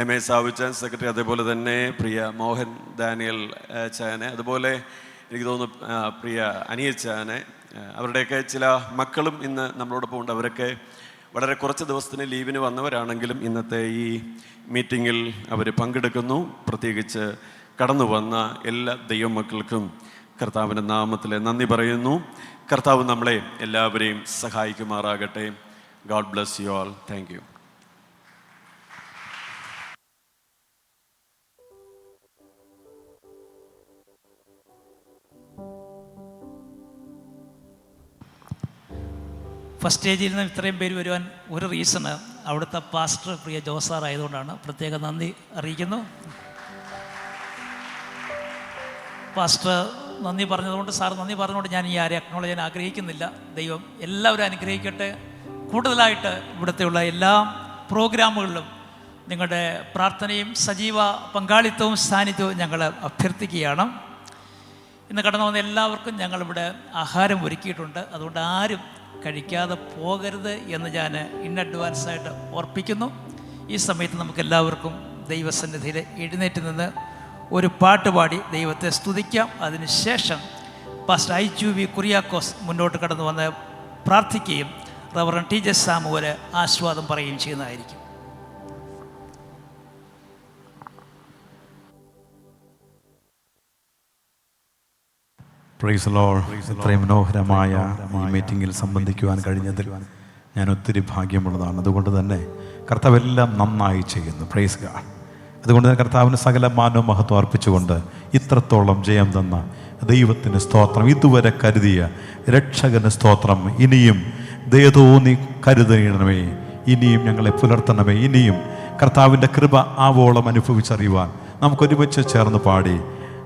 MA സാവുച്ചാൻ സെക്രട്ടറി, അതേപോലെ തന്നെ പ്രിയ മോഹൻ ദാനിയൽ ചാനെ, അതുപോലെ എനിക്ക് തോന്നുന്നു പ്രിയ അനിയച്ചാനെ, അവരുടെയൊക്കെ ചില മക്കളും ഇന്ന് നമ്മളോടൊപ്പം ഉണ്ട്. അവരൊക്കെ വളരെ കുറച്ച് ദിവസത്തിന് ലീവിന് വന്നവരാണെങ്കിലും ഇന്നത്തെ ഈ മീറ്റിങ്ങിൽ അവർ പങ്കെടുക്കുന്നു. പ്രത്യേകിച്ച് കടന്നു വന്ന എല്ലാ ദൈവമക്കൾക്കും കർത്താവിൻ്റെ നാമത്തിൽ നന്ദി പറയുന്നു. കർത്താവ് നമ്മളെ എല്ലാവരെയും സഹായിക്കുമാറാകട്ടെ. God bless you all. Thank you. First സ്റ്റേജിൽ നിന്ന് ഇത്രയും പേര് വരുവാൻ ഒരു റീസണ് അവിടുത്തെ പാസ്റ്റർ പ്രിയ ജോസാർ ആയതുകൊണ്ടാണ്. പ്രത്യേക നന്ദി അറിയിക്കുന്നു. പാസ്റ്റർ നന്ദി പറഞ്ഞതുകൊണ്ട്, സാർ നന്ദി പറഞ്ഞതുകൊണ്ട് ഞാൻ ഈ ആരെ അക്നോളജ് ചെയ്യാൻ ആഗ്രഹിക്കുന്നില്ല. ദൈവം എല്ലാവരും അനുഗ്രഹിക്കട്ടെ. കൂടുതലായിട്ട് ഇവിടുത്തെയുള്ള എല്ലാ പ്രോഗ്രാമുകളിലും നിങ്ങളുടെ പ്രാർത്ഥനയും സജീവ പങ്കാളിത്തവും സാന്നിധ്യവും ഞങ്ങൾ അഭ്യർത്ഥിക്കുകയാണ്. ഇന്ന് കടന്നു വന്ന എല്ലാവർക്കും ഞങ്ങളിവിടെ ആഹാരം ഒരുക്കിയിട്ടുണ്ട്. അതുകൊണ്ട് ആരും കഴിക്കാതെ പോകരുത് എന്ന് ഞാൻ ഇൻ അഡ്വാൻസായിട്ട് ഓർപ്പിക്കുന്നു. ഈ സമയത്ത് നമുക്ക് എല്ലാവർക്കും ദൈവസന്നിധിയിൽ എഴുന്നേറ്റ് നിന്ന് ഒരു പാട്ട് പാടി ദൈവത്തെ സ്തുതിക്കാം. അതിനുശേഷം പാസ്റ്റർ IGV കുറിയാക്കോസ് മുന്നോട്ട് കടന്നു വന്ന് പ്രാർത്ഥിക്കുകയും റവറൻ ടി ജെ സാമുവൽ ആസ്വാദം പറയുകയും ചെയ്യുന്നതായിരിക്കും. Praise Lord. ഇത്രയും മനോഹരമായ ഈ മീറ്റിങ്ങിൽ സംബന്ധിക്കുവാൻ കഴിഞ്ഞതിൽ ഞാൻ ഒത്തിരി ഭാഗ്യമുള്ളതാണ്. അതുകൊണ്ട് തന്നെ കർത്താവെല്ലാം നന്നായി ചെയ്യുന്നു. Praise God. അതുകൊണ്ട് തന്നെ കർത്താവിന് സകല മാനവും മഹത്വം അർപ്പിച്ചുകൊണ്ട് ഇത്രത്തോളം ജയം തന്ന ദൈവത്തിന് സ്തോത്രം, ഇതുവരെ കരുതിയ രക്ഷകന് സ്തോത്രം. ഇനിയും ദയതോന്നി കരുതണമേ, ഇനിയും ഞങ്ങളെ പുലർത്തണമേ, ഇനിയും കർത്താവിൻ്റെ കൃപ ആവോളം അനുഭവിച്ചറിയുവാൻ നമുക്കൊരുമിച്ച് ചേർന്ന് പാടി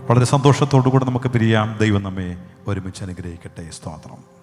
വളരെ സന്തോഷത്തോടു കൂടെ നമുക്ക് പിരിയാം. ദൈവം നമ്മെ ഒരുമിച്ച് അനുഗ്രഹിക്കട്ടെ. സ്തോത്രം.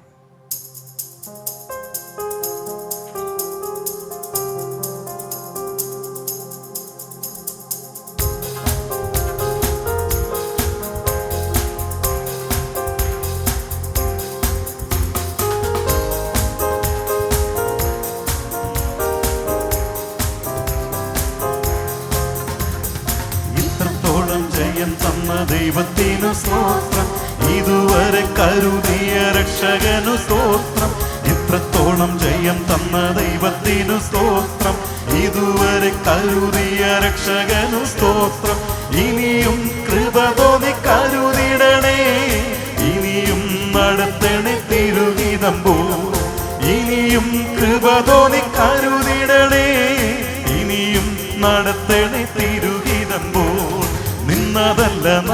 ദൈവത്തിനു സ്തോത്രം, ഇതുവരെ കരുതിയ രക്ഷകനു സ്തോത്രം. ഇത്രത്തോളം ജയം തന്ന ദൈവത്തിനു സ്തോത്രം, ഇതുവരെ കരുതിയ രക്ഷകനു സ്തോത്രം. ഇനിയും കൃപ തോന്നി കരുതിടണേ, ഇനിയും നടത്തണേ തിരുഹിതമ്പോ. ഇനിയും കൃപ തോന്നി കരുതിടണേ, ഇനിയും നടത്തണേ തിരുഹിതമ്പോ. നിന്നതല്ല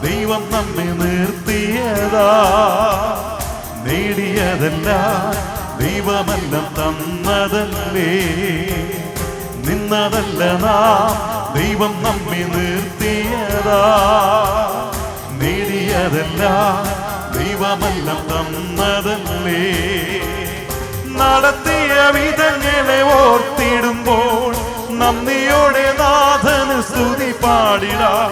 ദൈവം നമ്മെ നിർത്തിയതാ, നേടിയതല്ല ദൈവമെല്ലാം തന്നതല്ലേ. നിന്നതല്ല ദൈവം നമ്മെ നിർത്തിയതാ, നേടിയതല്ല ദൈവമെല്ലാം തന്നതല്ലേ. നടത്തിയ വിധങ്ങളെ ഓർത്തിടുമ്പോൾ നന്ദിയോടെ നാഥന് സ്തുതി പാടിടാം.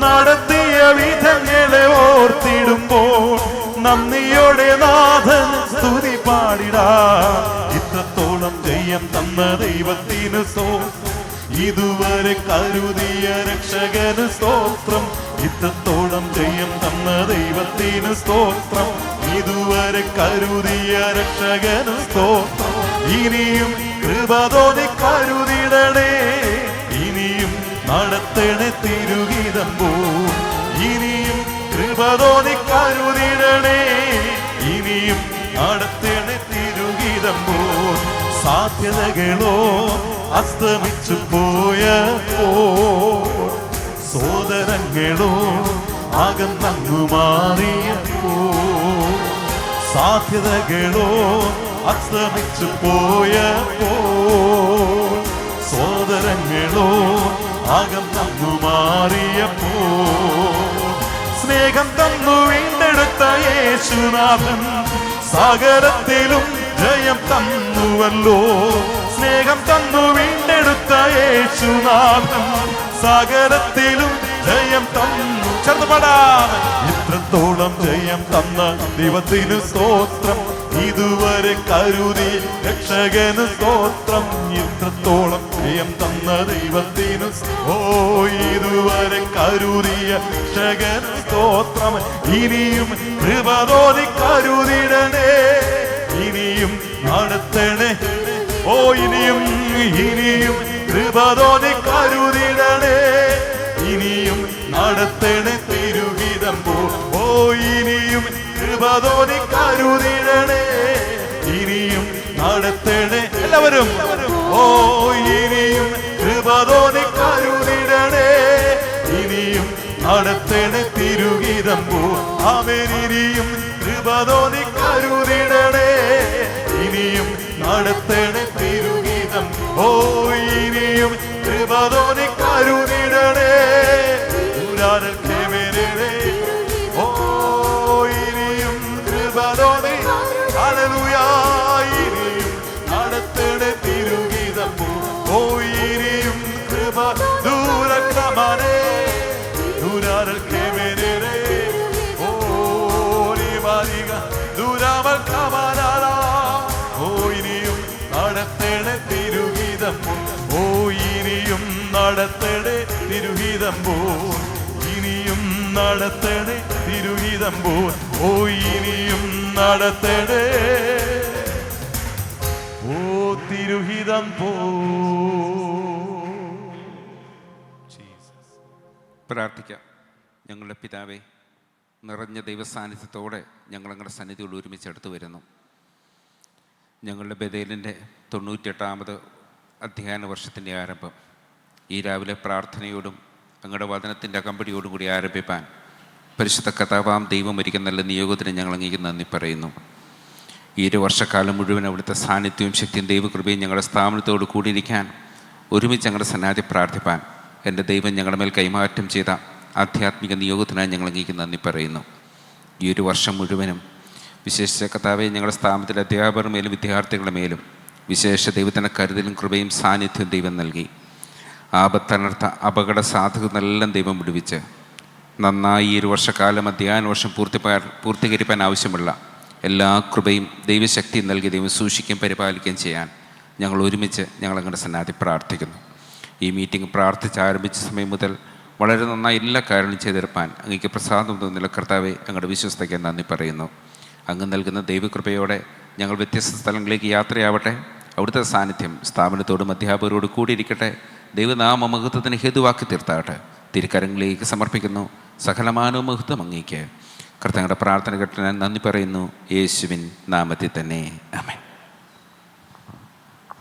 നടത്തിയ വിധങ്ങളെ ഓർത്തിടുമ്പോൾ നന്ദിയോടെ നാഥന് സ്തുതി പാടിടാം. ഇത്രത്തോളം ജയം തന്ന ദൈവത്തിനു സ്തോത്രം, ഇതുവരെ കരുതിയ രക്ഷകന് സ്തോത്രം. ഇത്രത്തോളം ജയം തന്ന ദൈവത്തിനു സ്തോത്രം, ഇതുവരെ കരുതിയ രക്ഷകന് സ്തോത്രം. ഇനിയും കൃപ തോന്നി കരുതിടണേ, ഇനിയും നടത്തണേ തിരുഹിതമ്പോ. ഇനിയും കൃപ തോന്നി കരുതിടണേ, ഇനിയും നടത്തണേ തിരുഹിതമ്പോ. സാധ്യതകളോ അസ്തമിച്ചു പോയപ്പോ, സോദരങ്ങളോ അകന്നങ്ങു മാറിയപ്പോ. സാധ്യതകളോ അസ്തമിച്ചു പോയപ്പോ, സോദരങ്ങളോ അകന്നങ്ങു മാറിയപ്പോ. സ്നേഹം തന്നു വീണ്ടെടുത്ത യേശുനാഥൻ സാഗരത്തിലും ജയം തന്നുവല്ലോ. സ്നേഹം തന്നു വീണ്ടെടുത്ത യേശുനാഥൻ സാഗരത്തിലും ജയം തന്നു. ചെറുപാടാണ്. ഇത്രത്തോളം ജയം തന്ന ദൈവത്തിനു സ്തോത്രം, ഇതുവരെ കരുതി രക്ഷകന് സ്തോത്രം. ഇത്രത്തോളം ജയം തന്ന ദൈവത്തിനു ഇതുവരെ കരുതിയ രക്ഷകന് സ്തോത്രം. ഇനിയും കൃപ തോന്നി കരുതിടണേ, ഇനിയും നടത്തണേ. ഇനിയും ഇനിയും കൃപ തോന്നി കരുതിടണേ, ഇനിയും നടത്തണേ തിരുഹിതമ്പോ. ഇനിയും കൃപ തോന്നി കരുതിടണേ, ഇനിയും നടത്തണേ. എല്ലാവരും ഇനിയും കൃപ തോന്നി കരുതിടണേ, ഇനിയും നടത്തണേ തിരുഹിതമ്പോ. അവനിനിയും കൃപ തോന്നി കരുതിടണേ, ഇനിയും നടത്തണേ തിരുഹിതം. ഇനിയും കൃപ തോന്നി കരുതിടണേ. ഇനിയും കൃപ തോന്നി ഹല്ലേലൂയാ, ഇനിയും നടത്തണേ തിരുഹിതം. ഇനിയും കൃപ ദൂരക്രമനേ ദൂരാരൽക്കേമേനേ. ദൂരാമൽക്കമാനാ. ഇനിയും നടത്തണേ തിരുഹിതം. ഇനിയും നടത്തണേ തിരുഹിതമ്പോ. ഇനിയും നടത്തണേ തിരുഹിതമ്പോ. ഇനിയും നടത്തണേ. തിരുഹിതം പോ. പ്രാർത്ഥിക്കാം. ഞങ്ങളുടെ പിതാവേ, നിറഞ്ഞ ദൈവസാന്നിധ്യത്തോടെ ഞങ്ങൾ ഞങ്ങളുടെ സന്നിധിയോട് ഒരുമിച്ച് അടുത്ത് വരുന്നു. ഞങ്ങളുടെ ബഥേലിൻ്റെ 98ാമത് അധ്യയന വർഷത്തിൻ്റെ ആരംഭം ഈ രാവിലെ പ്രാർത്ഥനയോടും അങ്ങയുടെ വചനത്തിൻ്റെ അകമ്പടിയോടും കൂടി ആരംഭിപ്പാൻ പരിശുദ്ധ കർത്താവാം ദൈവം ഒരിക്കൽ നല്ല നിയോഗത്തിന് ഞങ്ങൾ അങ്ങേക്ക് നന്ദി പറയുന്നു. ഈ ഒരു വർഷക്കാലം മുഴുവൻ അവിടുത്തെ സാന്നിധ്യവും ശക്തിയും ദൈവകൃപയും ഞങ്ങളുടെ സ്ഥാപനത്തോട് കൂടിയിരിക്കാൻ ഒരുമിച്ച് ഞങ്ങളുടെ സന്നാധി പ്രാർത്ഥിപ്പാൻ എൻ്റെ ദൈവം ഞങ്ങളുടെ മേൽ കൈമാറ്റം ചെയ്ത ആധ്യാത്മിക നിയോഗത്തിനായി ഞങ്ങൾ അങ്ങേക്ക് നന്ദി പറയുന്നു. ഈ ഒരു വർഷം മുഴുവനും വിശേഷിച്ച കർത്താവെ ഞങ്ങളുടെ സ്ഥാപനത്തിലെ അധ്യാപകരുടെ മേലും വിദ്യാർത്ഥികളുടെ മേലും വിശേഷ ദൈവത്തിൻ്റെ കരുതലും കൃപയും സാന്നിധ്യവും ദൈവം നൽകി. ആപത്തനർത്ഥ അപകട സാധ്യതകളെല്ലാം ദൈവം വിടുവിച്ച് നന്നായി ഈ ഒരു വർഷക്കാലം അധ്യയന വർഷം പൂർത്തീകരിക്കാൻ ആവശ്യമുള്ള എല്ലാ കൃപയും ദൈവശക്തിയും നൽകി ദൈവം സൂക്ഷിക്കുകയും പരിപാലിക്കുകയും ചെയ്യാൻ ഞങ്ങൾ ഒരുമിച്ച് ഞങ്ങളങ്ങയുടെ സന്നാധി പ്രാർത്ഥിക്കുന്നു. ഈ മീറ്റിംഗ് ആരംഭിച്ച സമയം മുതൽ വളരെ നന്നായി എല്ലാ കാര്യങ്ങളും ചെയ്തെടുപ്പാൻ അങ്ങേക്ക് പ്രസാദം തോന്നുന്നില്ല കർത്താവെ, അങ്ങയുടെ വിശ്വസ്തയ്ക്ക് നന്ദി പറയുന്നു. അങ്ങ് നൽകുന്ന ദൈവകൃപയോടെ ഞങ്ങൾ വ്യത്യസ്ത സ്ഥലങ്ങളിലേക്ക് യാത്രയാവട്ടെ. അവിടുത്തെ സാന്നിധ്യം സ്ഥാപനത്തോടും അധ്യാപകരോട് കൂടിയിരിക്കട്ടെ. ദൈവനാമ മഹത്വത്തിന് ഹേതുവാക്കി തീർത്താട്ടെ. തിരുക്കരങ്ങളിലേക്ക് സമർപ്പിക്കുന്നു. സകലമാനവും മഹത്വം അങ്ങേക്ക്. കർത്താവിൻ്റെ പ്രാർത്ഥന കേട്ട് ഞാൻ നന്ദി പറയുന്നു. യേശുവിൻ നാമത്തിൽ തന്നെ. ആമേൻ.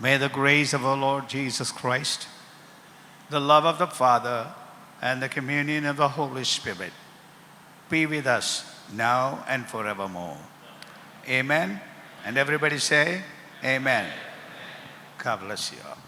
May the grace of our Lord Jesus Christ, the love of the Father, and the communion of the Holy Spirit be with us now and forevermore. Amen. And everybody say, Amen. God bless you all.